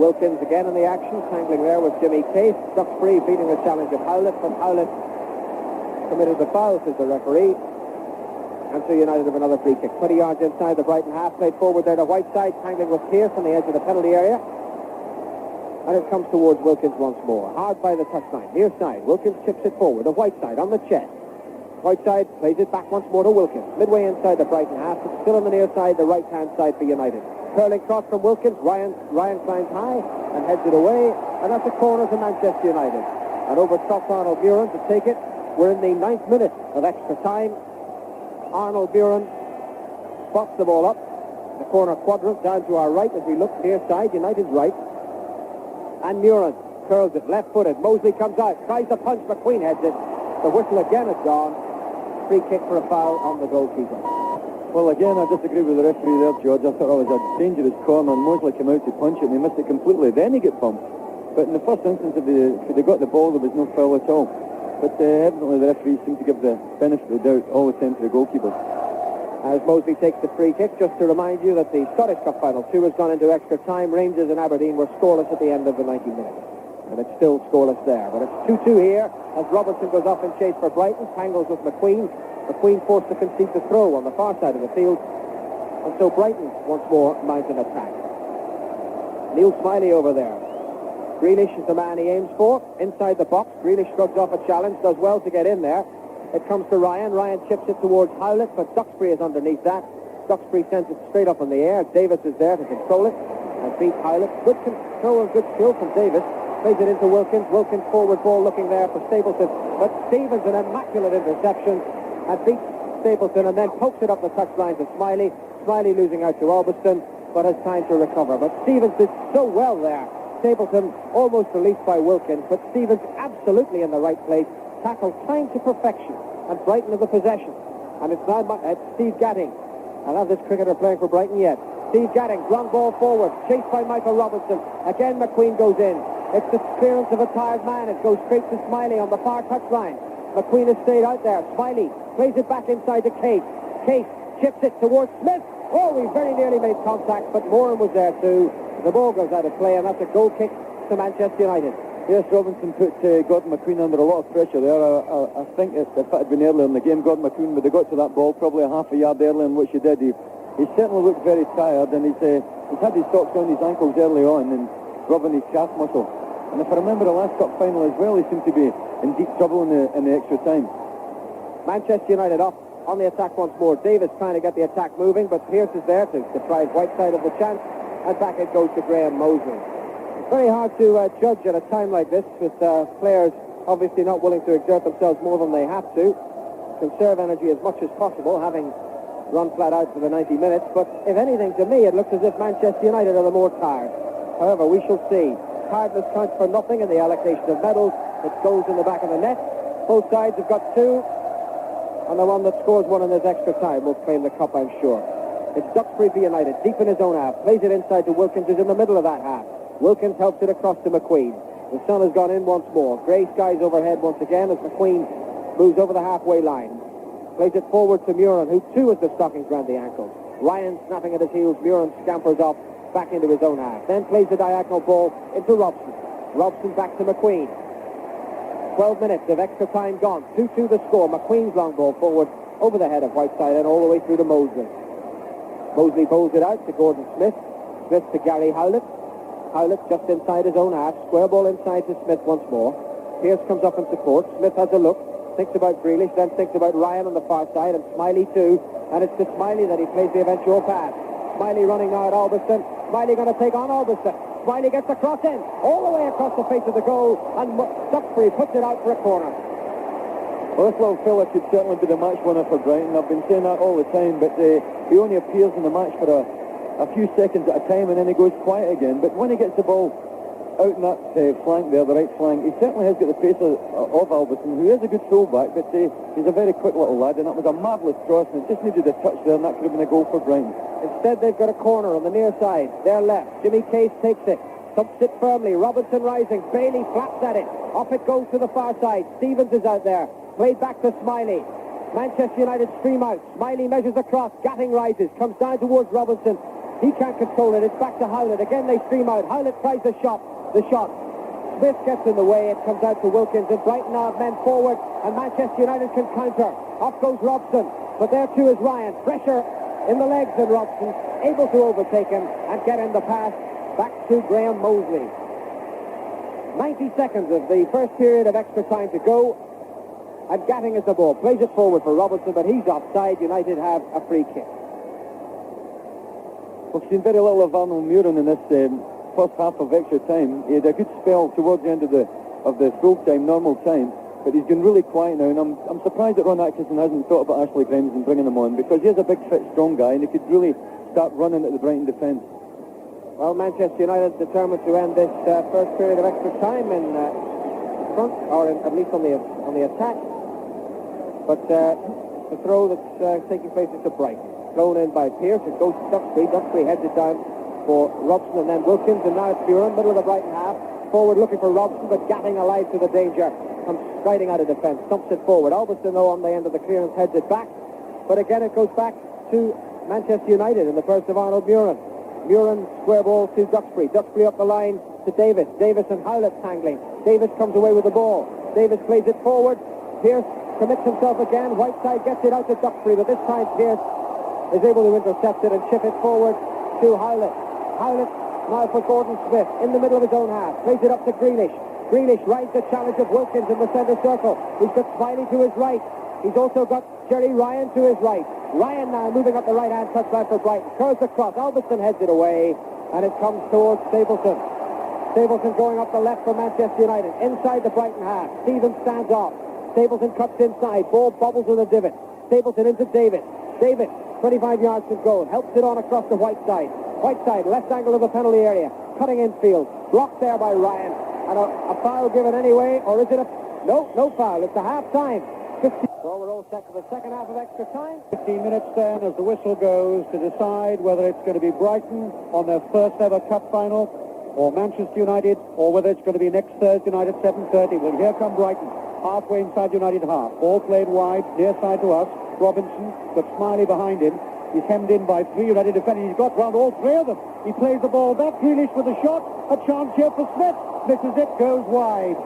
Wilkins again in the action, tangling there with Jimmy Case. Duxbury beating the challenge of Howlett, but Howlett committed the foul, says the referee. And so United have another free kick. 20 yards inside the Brighton half, played forward there to Whiteside, tangling with Pearce on the edge of the penalty area. And it comes towards Wilkins once more. Hard by the touchline, near side. Wilkins chips it forward to Whiteside on the chest. Whiteside plays it back once more to Wilkins. Midway inside the Brighton half, but still on the near side, the right-hand side for United. Curling cross from Wilkins. Ryan climbs high and heads it away. And that's a corner to Manchester United. And over top Arnold Buren to take it. We're in the 9th minute of extra time. Arnold Buren spots the ball up. The corner quadrant down to our right as we look near side, United's right. And Murin curls it, left-footed. Mosley comes out, tries to punch, McQueen heads it. The whistle again is gone. Free kick for a foul on the goalkeeper. Well, again, I disagree with the referee there, George. I thought it was a dangerous corner, and Mosley came out to punch it, and he missed it completely. Then he got bumped. But in the first instance, if they got the ball, there was no foul at all. But evidently the referee seemed to give the benefit of the doubt all the time to the goalkeeper. As Mosley takes the free kick, just to remind you that the Scottish Cup Final 2 has gone into extra time. Rangers and Aberdeen were scoreless at the end of the 90 minutes. And it's still scoreless there. But it's 2-2 here as Robertson goes off in chase for Brighton, tangles with McQueen. McQueen forced to concede the throw on the far side of the field. And so Brighton once more mounts an attack. Neil Smiley over there. Grealish is the man he aims for. Inside the box, Grealish shrugs off a challenge, does well to get in there. It comes to Ryan. Ryan chips it towards Howlett, but Duxbury is underneath that. Duxbury sends it straight up in the air. Davis is there to control it and beat Howlett. Good control and good skill from Davis. Plays it into Wilkins. Wilkins forward ball looking there for Stapleton. But Stevens, an immaculate interception, and beats Stapleton and then pokes it up the touchline to Smiley. Smiley losing out to Albiston, but has time to recover. But Stevens did so well there. Stapleton almost released by Wilkins, but Stevens absolutely in the right place. Tackle timed to perfection, and Brighton have the possession. And it's now Steve Gatting. I'll have this cricketer playing for Brighton yet. Steve Gatting, long ball forward, chased by Michael Robinson. Again McQueen goes in. It's the clearance of a tired man. It goes straight to Smiley on the far touchline. McQueen has stayed out there. Smiley plays it back inside to Case. Case chips it towards Smith. Oh, we very nearly made contact, but Moran was there too. The ball goes out of play, and that's a goal kick to Manchester United. Yes, Robinson put Gordon McQueen under a lot of pressure there. I think if it had been earlier in the game, Gordon McQueen would have got to that ball probably a half a yard earlier in which he did. He certainly looked very tired, and he's had his socks on his ankles early on and rubbing his calf muscle. And if I remember the last cup final as well, he seemed to be in deep trouble in the extra time. Manchester United up on the attack once more. Davis trying to get the attack moving, but Pearce is there to deprive Whiteside of the chance, and back it goes to Graham Mosley. It's very hard to judge at a time like this, with players obviously not willing to exert themselves more than they have to, conserve energy as much as possible, having run flat out for the 90 minutes. But if anything, to me, it looks as if Manchester United are the more tired. However, we shall see. Tiredness counts for nothing in the allocation of medals. It goes in the back of the net. Both sides have got two, and the one that scores one in this extra time will claim the cup, I'm sure. It's Duxbury for United, deep in his own half. Plays it inside to Wilkins, who's in the middle of that half. Wilkins helps it across to McQueen. The sun has gone in once more. Grey skies overhead once again as McQueen moves over the halfway line. plays it forward to Murin, who too has the stockings round the ankles. Ryan snapping at his heels, Murin scampers off back into his own half. Then plays the diagonal ball into Robson. Robson back to McQueen. 12 minutes of extra time gone. 2-2 the score. McQueen's long ball forward over the head of Whiteside and all the way through to Mosley. Mosley bowls it out to Gordon Smith. Smith to Gary Howlett. Howlett just inside his own half. Square ball inside to Smith once more. Pearce comes up in support. Smith has a look. Thinks about Grealish, then thinks about Ryan on the far side, and Smiley too. And it's to Smiley that he plays the eventual pass. Smiley running now at Albiston. Smiley going to take on Albiston. Smiley gets the cross in, all the way across the face of the goal, and Duxbury puts it out for a corner. Well, this little fella could certainly be the match winner for Brighton. I've been saying that all the time, but he only appears in the match for a few seconds at a time, and then he goes quiet again. But when he gets the ball out in that flank there, the right flank, he certainly has got the pace of Albiston, who is a good fullback, but he's a very quick little lad, and that was a marvellous cross, and it just needed a touch there, and that could have been a goal for Brighton. Instead, they've got a corner on the near side. Their left. Jimmy Case takes it. Thumps it firmly. Robinson rising. Bailey flaps at it. Off it goes to the far side. Stevens is out there. Played back to Smiley. Manchester United stream out. Smiley measures across. Gatting rises. Comes down towards Robinson. He can't control it. It's back to Howlett. Again, they stream out. Howlett tries the shot. Smith gets in the way. It comes out to Wilkins. And Brighton now have men forward. And Manchester United can counter. Off goes Robson. But there too is Ryan. Pressure in the legs of Robson. Able to overtake him and get in the pass. Back to Graham Mosley. 90 seconds of the first period of extra time to go. And Gatting is the ball. Plays it forward for Robinson, but he's offside. United have a free kick. We've seen very little of Arnold Murin in this first half of extra time. He had a good spell towards the end of the full-time, normal time, but he's been really quiet now, and I'm surprised that Ron Atkinson hasn't thought about Ashley Grimes and bringing him on, because he's a big, fit, strong guy, and he could really start running at the Brighton defence. Well, Manchester United determined to end this first period of extra time in front, or at least on the attack. But the throw that's taking place is to Brighton. Thrown in by Pearce. It goes to Duxbury. Duxbury heads it down for Robson and then Wilkins, and now it's Murin, middle of the Brighton half. Forward looking for Robson, but Gatting alive to the danger. Comes striding out of defence. Stumps it forward. Albiston, though, on the end of the clearance, heads it back. But again, it goes back to Manchester United in the first of Arnold Murin. Murin, square ball to Duxbury. Duxbury up the line to Davis. Davis and Howlett tangling. Davis comes away with the ball. Davis plays it forward. Pearce commits himself again. Whiteside gets it out to Duxbury, but this time Pearce is able to intercept it and chip it forward to Howlett. Howlett now for Gordon Smith in the middle of his own half. Plays it up to Grealish. Grealish rides the challenge of Wilkins in the centre circle. He's got Smiley to his right. He's also got Jerry Ryan to his right. Ryan now moving up the right-hand touchline for Brighton. Curls across. Albiston heads it away, and it comes towards Stapleton. Stapleton going up the left for Manchester United. Inside the Brighton half. Stevens stands off. Stapleton cuts inside. Ball bobbles in the divot. Stapleton into David. David, 25 yards from goal. Helps it on across the Whiteside. Whiteside, left angle of the penalty area. Cutting infield. Blocked there by Ryan. And a foul given anyway, or is it a... No foul. It's a half-time. Well, we're all set for the second half of extra time. 15 minutes then as the whistle goes to decide whether it's going to be Brighton on their first ever cup final, or Manchester United, or whether it's going to be next Thursday night at 7:30. Well, here come Brighton, halfway inside United half. Ball played wide, near side to us. Robinson, got Smiley behind him. He's hemmed in by three United defenders. He's got round all three of them. He plays the ball back. Grealish with a shot. A chance here for Smith. Misses it, goes wide.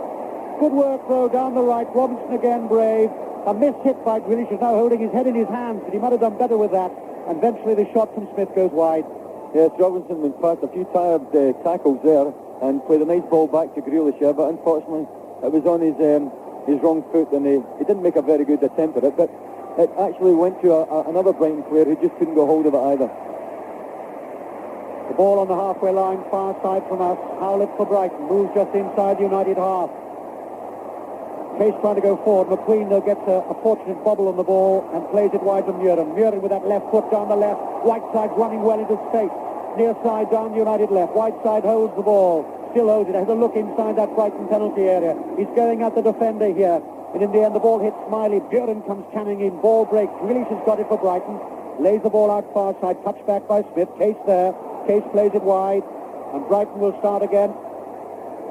Good work, though, down the right. Robinson again brave. A missed hit by Grealish, is now holding his head in his hands, but he might have done better with that. And eventually the shot from Smith goes wide. Yes, Robinson went past a few tired tackles there and played a nice ball back to Grealish here, but unfortunately it was on his wrong foot, and he didn't make a very good attempt at it, but it actually went to another Brighton player who just couldn't go hold of it either. The ball on the halfway line, far side from us. Howlett for Brighton, moves just inside the United half. Case trying to go forward. McQueen, though, gets a fortunate bobble on the ball and plays it wide to Murin. Murin with that left foot down the left. Whiteside running well into space. Near side down United left. Whiteside holds the ball. Still holds it. Has a look inside that Brighton penalty area. He's going at the defender here. And in the end, the ball hits Smiley. Murin comes canning in. Ball break. Grealish has got it for Brighton. Lays the ball out far side. Touched back by Smith. Case there. Case plays it wide. And Brighton will start again.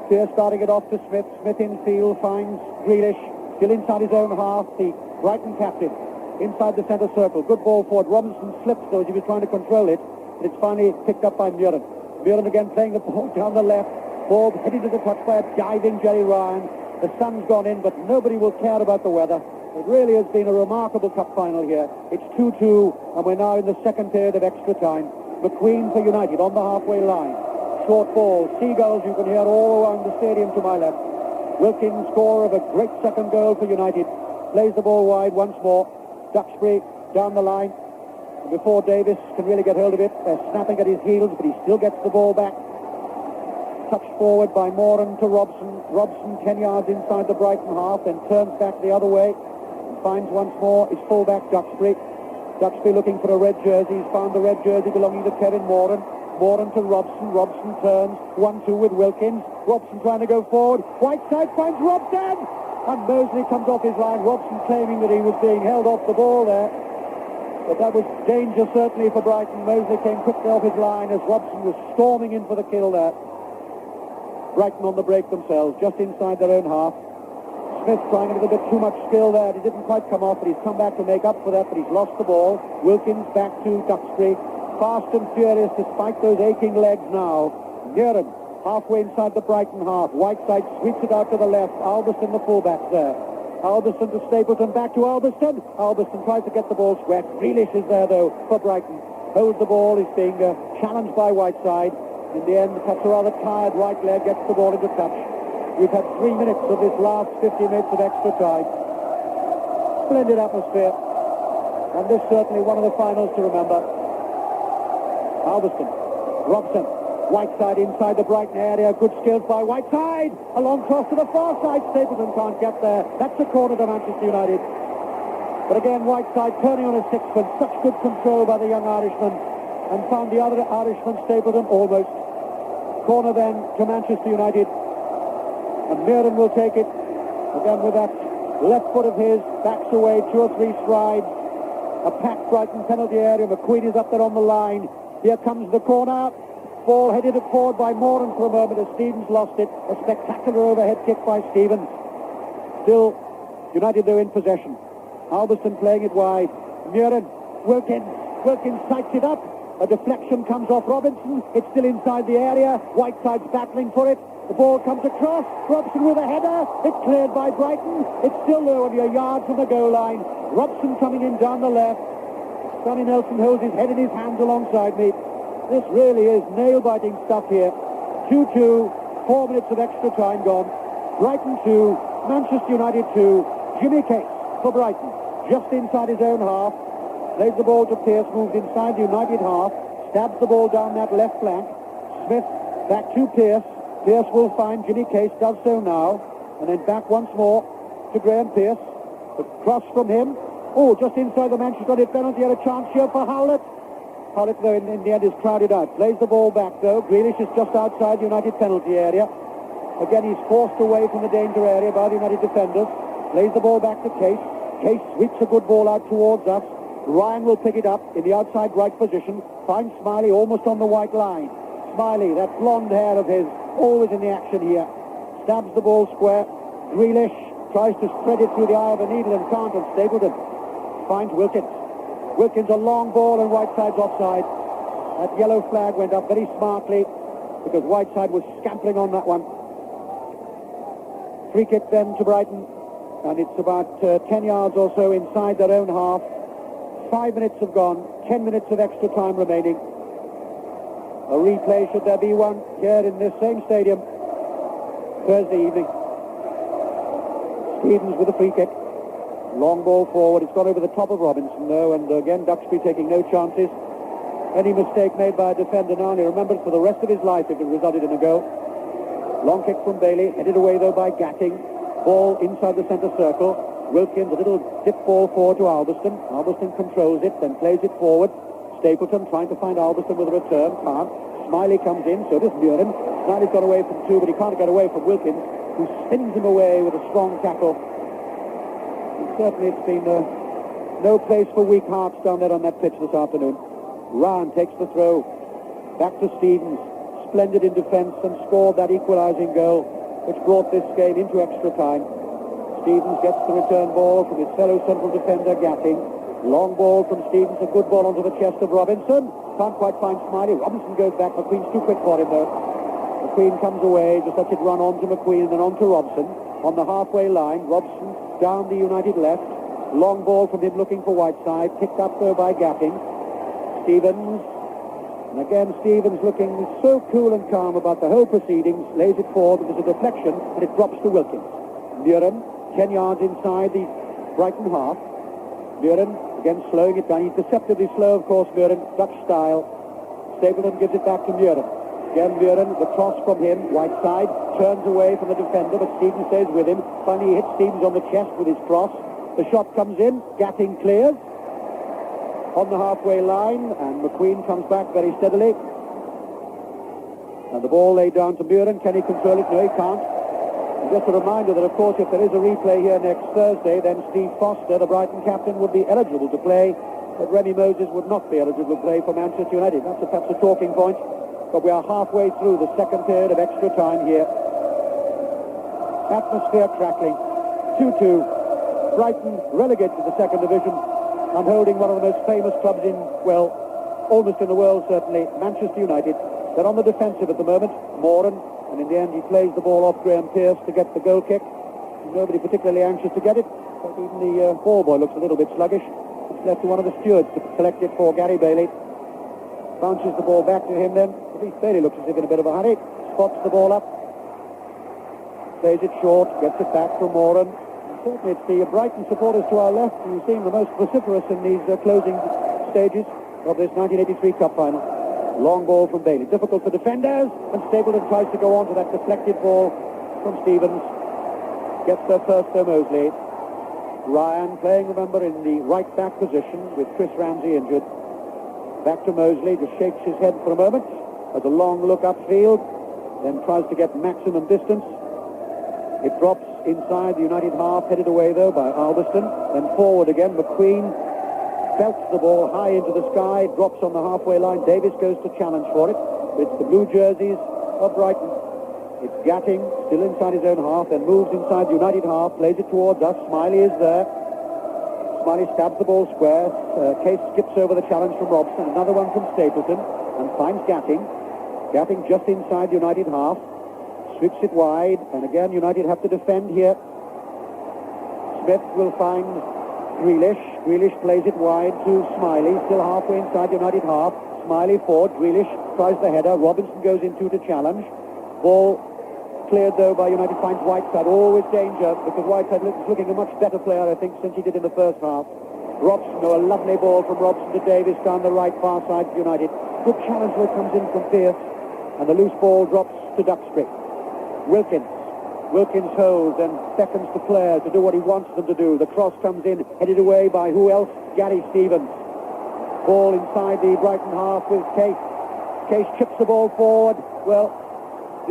Here starting it off to Smith. Smith infield finds Grealish, still inside his own half. The Brighton captain inside the centre circle. Good ball forward. Robinson slips though as he was trying to control it. But it's finally picked up by Muren. Muren again playing the ball down the left. Ball headed to the touch by a diving Jerry Ryan. The sun's gone in, but nobody will care about the weather. It really has been a remarkable cup final here. It's 2-2, and we're now in the second period of extra time. McQueen for United on the halfway line. Short ball. Seagulls you can hear all around the stadium to my left. Wilkins, scorer of a great second goal for United, plays the ball wide once more. Duxbury down the line. Before Davis can really get hold of it, they're snapping at his heels, but he still gets the ball back. Touched forward by Moran to Robson. Robson 10 yards inside the Brighton half, then turns back the other way and finds once more his fullback Duxbury. Duxbury looking for a red jersey. He's found the red jersey belonging to Kevin Moran. Moran to Robson. Robson turns 1-2 with Wilkins. Robson trying to go forward. Whiteside finds Robson, and Mosley comes off his line. Robson claiming that he was being held off the ball there. But that was danger certainly for Brighton. Mosley came quickly off his line as Robson was storming in for the kill there. Brighton on the break themselves, just inside their own half. Smith trying a little bit too much skill there. He didn't quite come off, but he's come back to make up for that, but he's lost the ball. Wilkins back to Duxbury. Fast and furious despite those aching legs now. Muren halfway inside the Brighton half. Whiteside sweeps it out to the left. Albiston the fullback there. Albiston to Stapleton, back to Albiston. Albiston tries to get the ball square. Grealish is there, though, for Brighton. Holds the ball, is being challenged by Whiteside. In the end, cuts a rather tired right leg, gets the ball into touch. We've had 3 minutes of this last 50 minutes of extra time. Splendid atmosphere. And this certainly one of the finals to remember. Albiston, Robson, Whiteside inside the Brighton area. Good skills by Whiteside. A long cross to the far side. Stapleton can't get there. That's a corner to Manchester United. But again, Whiteside turning on his sixpence. Such good control by the young Irishman. And found the other Irishman, Stapleton, almost. Corner then to Manchester United. And Muren will take it. Again with that left foot of his. Backs away 2 or 3 strides. A packed Brighton penalty area. McQueen is up there on the line. Here comes the corner. Ball headed it forward by Moran for a moment as Stevens lost it. A spectacular overhead kick by Stevens. Still, United though in possession. Albiston playing it wide. Muren. Wilkins sights it up. A deflection comes off Robinson. It's still inside the area. Whiteside's battling for it. The ball comes across. Robson with a header. It's cleared by Brighton. It's still there only a yard from the goal line. Robson coming in down the left. Sonny Nelson holds his head in his hands alongside me. This really is nail-biting stuff here. 2-2, 4 minutes of extra time gone. Brighton 2, Manchester United 2. Jimmy Case for Brighton, just inside his own half. Plays the ball to Pearce, moves inside the United half, stabs the ball down that left flank. Smith back to Pearce. Pearce will find Jimmy Case, does so now. And then back once more to Graham Pearce. The cross from him. Oh, just inside the Manchester United penalty, had a chance here for Howlett. Howlett, though, in the end is crowded out. Plays the ball back, though. Grealish is just outside the United penalty area. Again, he's forced away from the danger area by the United defenders. Plays the ball back to Case. Case sweeps a good ball out towards us. Ryan will pick it up in the outside right position. Finds Smiley almost on the white line. Smiley, that blonde hair of his, always in the action here. Stabs the ball square. Grealish tries to spread it through the eye of a needle and can't, and Stapleton finds Wilkins. Wilkins, a long ball, and Whiteside's offside. That yellow flag went up very smartly because Whiteside was scampering on that one. Free kick then to Brighton, and it's about 10 yards or so inside their own half. 5 minutes have gone, 10 minutes of extra time remaining. A replay, should there be one, here in this same stadium Thursday evening. Stevens with a free kick. Long ball forward. It's gone over the top of Robinson, though, and again Duxbury taking no chances. Any mistake made by a defender now, and he remembers for the rest of his life if it resulted in a goal. Long kick from Bailey, headed away, though, by Gatting. Ball inside the centre circle. Wilkins, a little dip ball forward to Albiston. Albiston controls it, then plays it forward. Stapleton trying to find Albiston with a return. Can't. Smiley comes in, so does Muren. Smiley's got away from 2, but he can't get away from Wilkins, who spins him away with a strong tackle. And certainly it's been no place for weak hearts down there on that pitch this afternoon. Ryan takes the throw. Back to Stevens. Splendid in defence and scored that equalising goal, which brought this game into extra time. Stevens gets the return ball from his fellow central defender, Gatting. Long ball from Stevens, a good ball onto the chest of Robinson. Can't quite find Smiley. Robinson goes back. McQueen's too quick for him, though. McQueen comes away, just lets it run on to McQueen and then on to Robson. On the halfway line, Robson down the United left. Long ball from him looking for Whiteside. Picked up, though, by Gatting. Stevens. And again, Stevens looking so cool and calm about the whole proceedings. Lays it forward. There's a deflection, and it drops to Wilkins. Muren, 10 yards inside the Brighton half. Muren, again, slowing it down. He's deceptively slow, of course, Muren, Dutch style. Stapleton gives it back to Muren. Again, Muren, the cross from him, Whiteside, turns away from the defender, but Stevens stays with him. Finally, he hits Stevens on the chest with his cross. The shot comes in, Gatting clears on the halfway line, and McQueen comes back very steadily. And the ball laid down to Muren. Can he control it? No, he can't. And just a reminder that, of course, if there is a replay here next Thursday, then Steve Foster, the Brighton captain, would be eligible to play, but Remy Moses would not be eligible to play for Manchester United. That's perhaps a talking point. But we are halfway through the second period of extra time here. Atmosphere crackling. 2-2. Brighton relegated to the second division and holding one of the most famous clubs in, well, almost in the world, certainly, Manchester United. They're on the defensive at the moment. Moran, and in the end he plays the ball off Graham Pearce to get the goal kick. Nobody particularly anxious to get it, but even the ball boy looks a little bit sluggish. It's left to one of the stewards to collect it for Gary Bailey. Bounces the ball back to him then. At least Bailey looks as if in a bit of a hurry. Spots the ball up. Plays it short. Gets it back from Moran. And certainly it's the Brighton supporters to our left who seem the most vociferous in these closing stages of this 1983 Cup final. Long ball from Bailey. Difficult for defenders. And Stapleton tries to go on to that deflected ball from Stevens. Gets there first though Mosley. Ryan playing, remember, in the right back position with Chris Ramsey injured. Back to Mosley, just shakes his head for a moment, has a long look upfield, then tries to get maximum distance. It drops inside the United half, headed away though by Albion, then forward again. McQueen belts the ball high into the sky, drops on the halfway line. Davis goes to challenge for it. It's the blue jerseys of Brighton. It's Gatting, still inside his own half, then moves inside the United half, plays it towards us. Smiley is there. Smiley stabs the ball square. Case skips over the challenge from Robson. Another one from Stapleton and finds Gatting. Gatting just inside the United half. Sweeps it wide, and again United have to defend here. Smith will find Grealish. Grealish plays it wide to Smiley, still halfway inside the United half. Smiley forward. Grealish tries the header. Robinson goes into to challenge. Ball cleared though by United, finds Whiteside. Always danger because Whiteside is looking a much better player, I think, since he did in the first half. Robson, a lovely ball from Robson to Davis down the right far side of United. Good challenge that comes in from Pearce, and the loose ball drops to Duxbury. Wilkins holds and beckons the player to do what he wants them to do. The cross comes in, headed away by who else? Gary Stevens. Ball inside the Brighton half with Case. Case chips the ball forward. Well,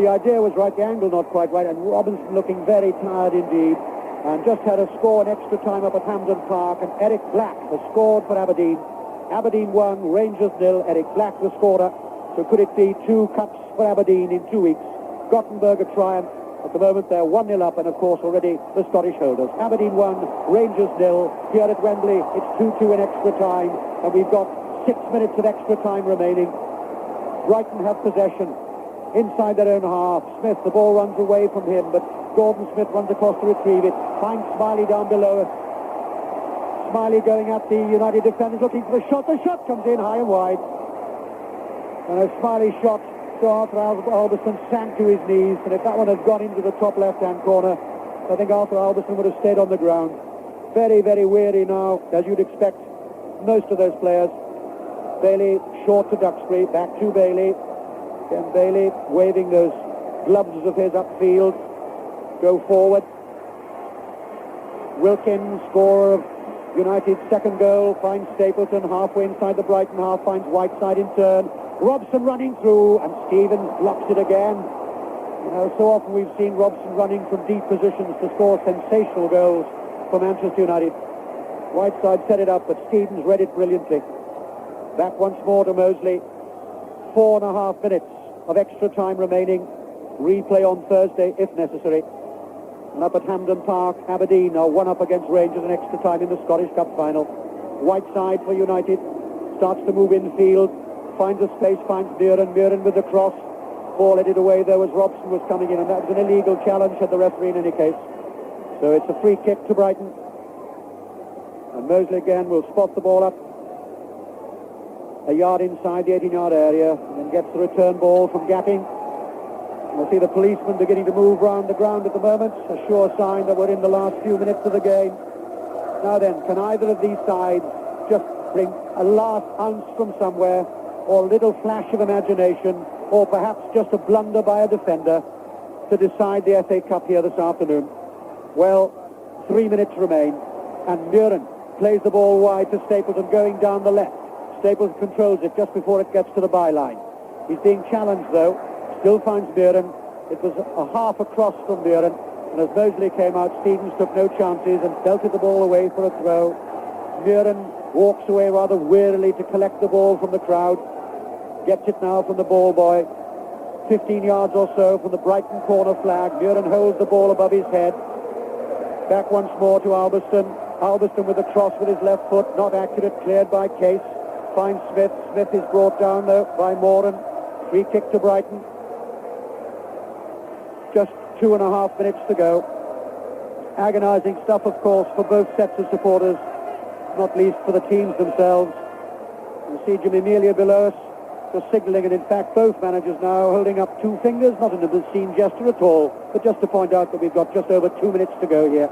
the idea was right, the angle not quite right, and Robinson looking very tired indeed, and just had a score in extra time up at Hampden Park, and Eric Black has scored for Aberdeen. Aberdeen 1, Rangers 0, Eric Black the scorer. So could it be 2 cups for Aberdeen in 2 weeks? Gothenburg a triumph. At the moment they're 1-0 up, and of course already the Scottish holders. Aberdeen 1, Rangers 0. Here at Wembley it's 2-2 in extra time, and we've got 6 minutes of extra time remaining. Brighton have possession inside their own half. Smith, the ball runs away from him, but Gordon Smith runs across to retrieve it. Finds Smiley down below. Smiley going at the United defenders, looking for the shot. The shot comes in high and wide. And a Smiley shot to Arthur Alberson sank to his knees, and if that one had gone into the top left-hand corner, I think Arthur Alberson would have stayed on the ground. Very, very weary now, as you'd expect most of those players. Bailey short to Duxbury, back to Bailey. Again, Bailey waving those gloves of his upfield. Go forward. Wilkins, scorer of United's second goal, finds Stapleton halfway inside the Brighton half, finds Whiteside in turn. Robson running through, and Stevens blocks it again. You know, so often we've seen Robson running from deep positions to score sensational goals for Manchester United. Whiteside set it up, but Stevens read it brilliantly. Back once more to Mosley. 4.5 minutes of extra time remaining. Replay on Thursday if necessary. And up at Hampden Park, Aberdeen are 1 up against Rangers in extra time in the Scottish Cup final. Whiteside for United. Starts to move infield. Finds a space, finds Muren. Muren with the cross. Ball headed away there as Robson was coming in, and that was an illegal challenge, had the referee in any case. So it's a free kick to Brighton. And Mosley again will spot the ball up a yard inside the 18-yard area, and then gets the return ball from Gatting. We'll see the policeman beginning to move round the ground at the moment, a sure sign that we're in the last few minutes of the game. Now then, can either of these sides just bring a last ounce from somewhere, or a little flash of imagination, or perhaps just a blunder by a defender to decide the FA Cup here this afternoon? Well, 3 minutes remain, and Muren plays the ball wide to Stapleton going down the left. Stapleton controls it just before it gets to the byline. He's being challenged though, still finds Muren. It was a half across from Muren, and as Mosley came out, Stevens took no chances and belted the ball away for a throw. Muren walks away rather wearily to collect the ball from the crowd. Gets it now from the ball boy. 15 yards or so from the Brighton corner flag. Muren holds the ball above his head. Back once more to Albiston. Albiston with a cross with his left foot. Not accurate, cleared by Case. Finds Smith. Smith is brought down though by Moran. Free kick to Brighton. Just 2.5 minutes to go. Agonising stuff, of course, for both sets of supporters, not least for the teams themselves. You see Jimmy Melia below us, just signalling, and in fact both managers now holding up two fingers, not an obscene gesture at all, but just to point out that we've got just over 2 minutes to go here.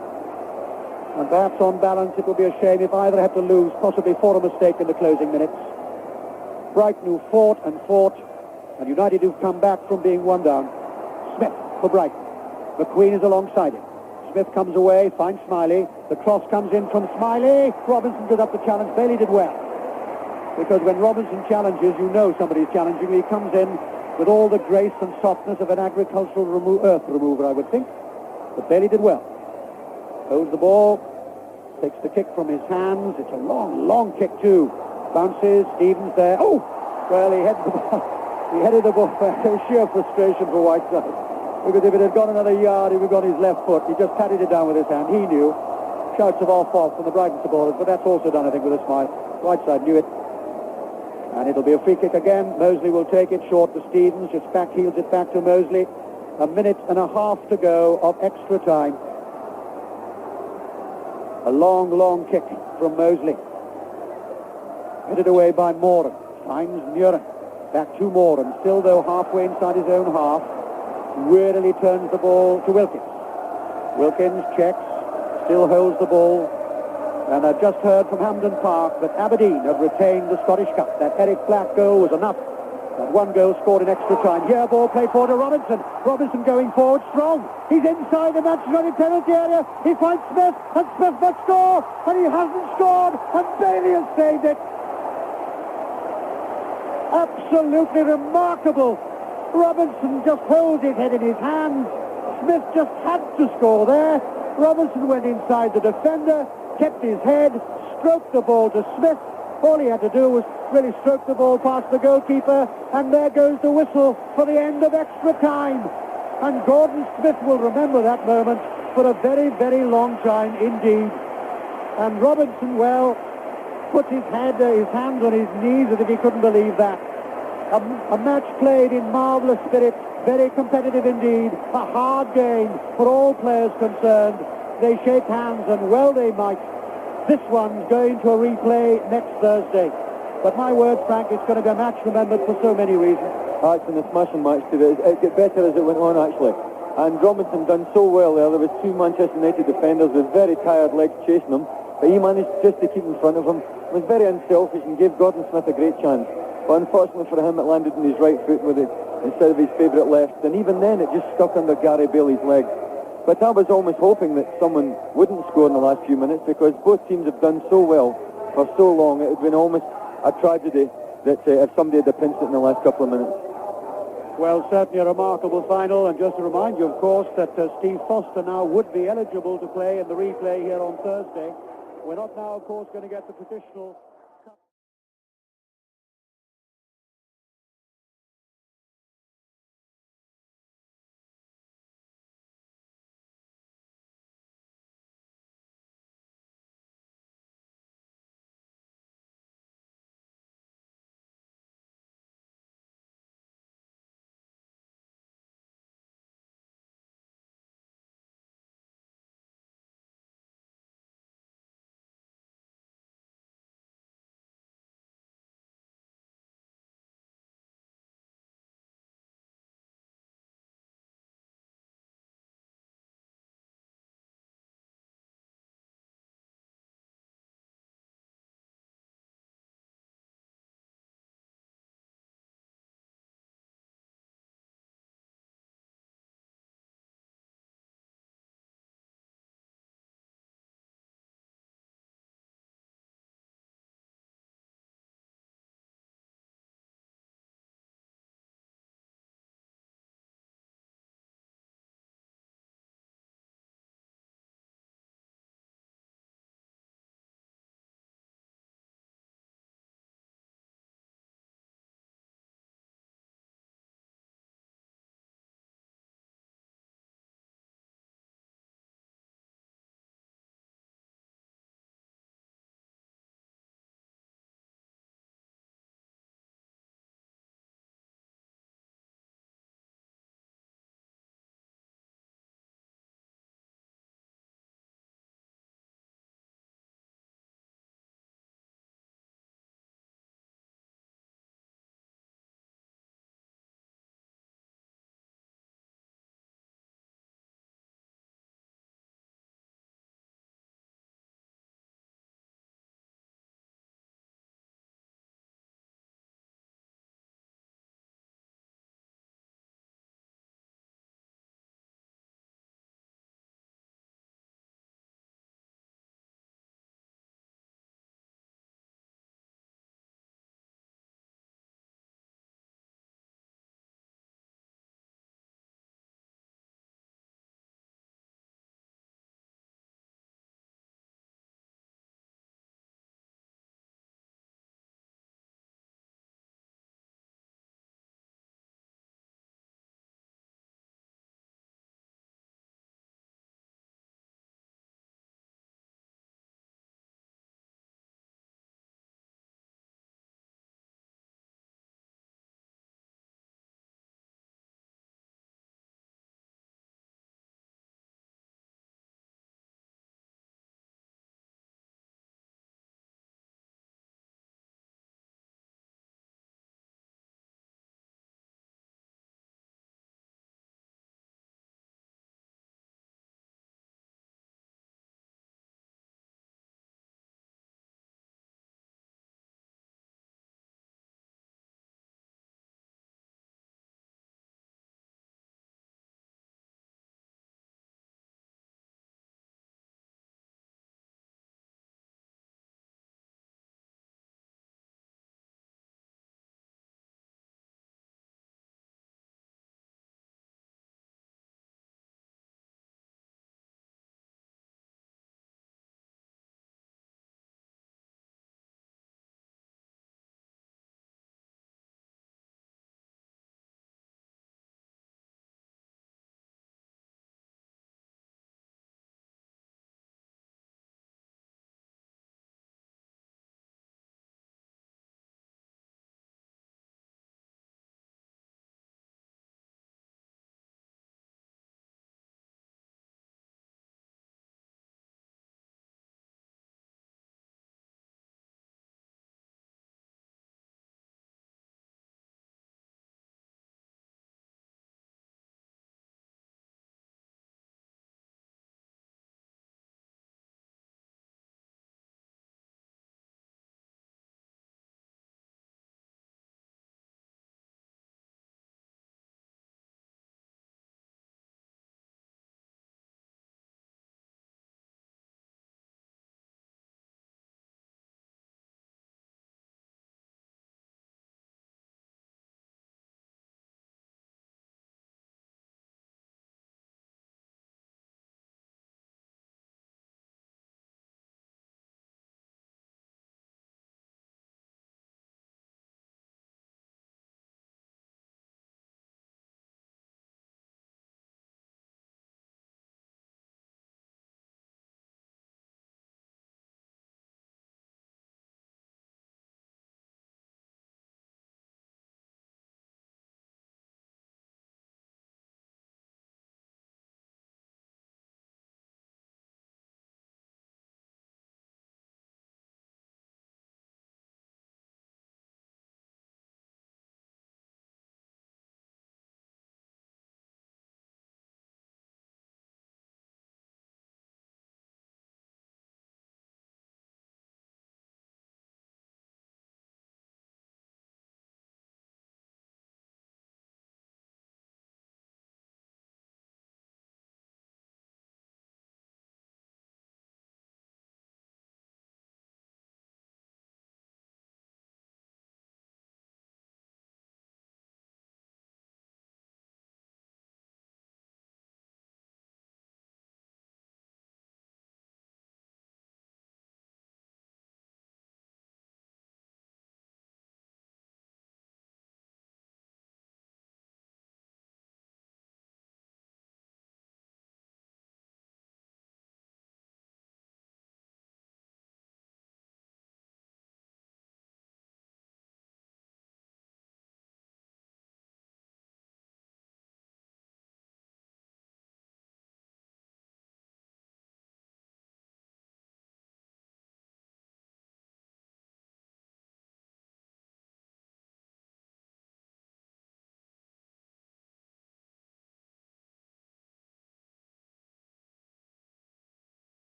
And perhaps on balance it would be a shame if either had to lose, possibly for a mistake in the closing minutes. Brighton who fought, and United who've come back from being one down. Smith for Brighton. McQueen is alongside him. Smith comes away, finds Smiley. The cross comes in from Smiley. Robinson did up the challenge. Bailey did well. Because when Robinson challenges, you know somebody's challenging. He comes in with all the grace and softness of an agricultural earth remover, I would think. But Bailey did well. Holds the ball. Takes the kick from his hands. It's a long, long kick too. Bounces. Stevens there. Oh! Well, he headed the ball. He headed the ball back. There was sheer frustration for Whiteside. Because if it had gone another yard, he would have got his left foot. He just patted it down with his hand. He knew. Shouts of off from the Brighton supporters, but that's also done, I think, with a smile. Whiteside knew it. And it'll be a free kick again. Mosley will take it short to Stevens. Just back heels it back to Mosley. 1.5 minutes to go of extra time. A long, long kick from Mosley. Headed away by Moran. Finds Muren. Back to Moran. Still, though, halfway inside his own half. Wearily turns the ball to Wilkins. Wilkins checks. Still holds the ball. And I've just heard from Hampden Park that Aberdeen have retained the Scottish Cup. That Eric Black goal was enough. That one goal scored in extra time. Here, ball played forward to Robinson. Robinson going forward strong. He's inside the Manchester United penalty area. He finds Smith, and Smith must score, and he hasn't scored, and Bailey has saved it. Absolutely remarkable. Robinson just holds his head in his hands. Smith just had to score there. Robinson went inside the defender, kept his head, stroked the ball to Smith. All he had to do was really stroke the ball past the goalkeeper, and there goes the whistle for the end of extra time. And Gordon Smith will remember that moment for a very, very long time indeed. And Robinson, well, put his hands on his knees as if he couldn't believe that. A match played in marvellous spirit, very competitive indeed, a hard game for all players concerned. They shake hands, and well they might. This one's going to a replay next Thursday. But my word, Frank, it's going to be a match remembered for so many reasons. It's been a smashing match today. It got better as it went on, actually. And Robinson done so well there. There was two Manchester United defenders with very tired legs chasing him, but he managed just to keep in front of him. Was very unselfish and gave Gordon Smith a great chance. But unfortunately for him, it landed on his right foot with it instead of his favourite left. And even then, it just stuck under Gary Bailey's leg. But I was almost hoping that someone wouldn't score in the last few minutes, because both teams have done so well for so long. It would have been almost a tragedy that if somebody had pinched it in the last couple of minutes. Well, certainly a remarkable final, and just to remind you, of course, that Steve Foster now would be eligible to play in the replay here on Thursday. We're not now, of course, going to get the traditional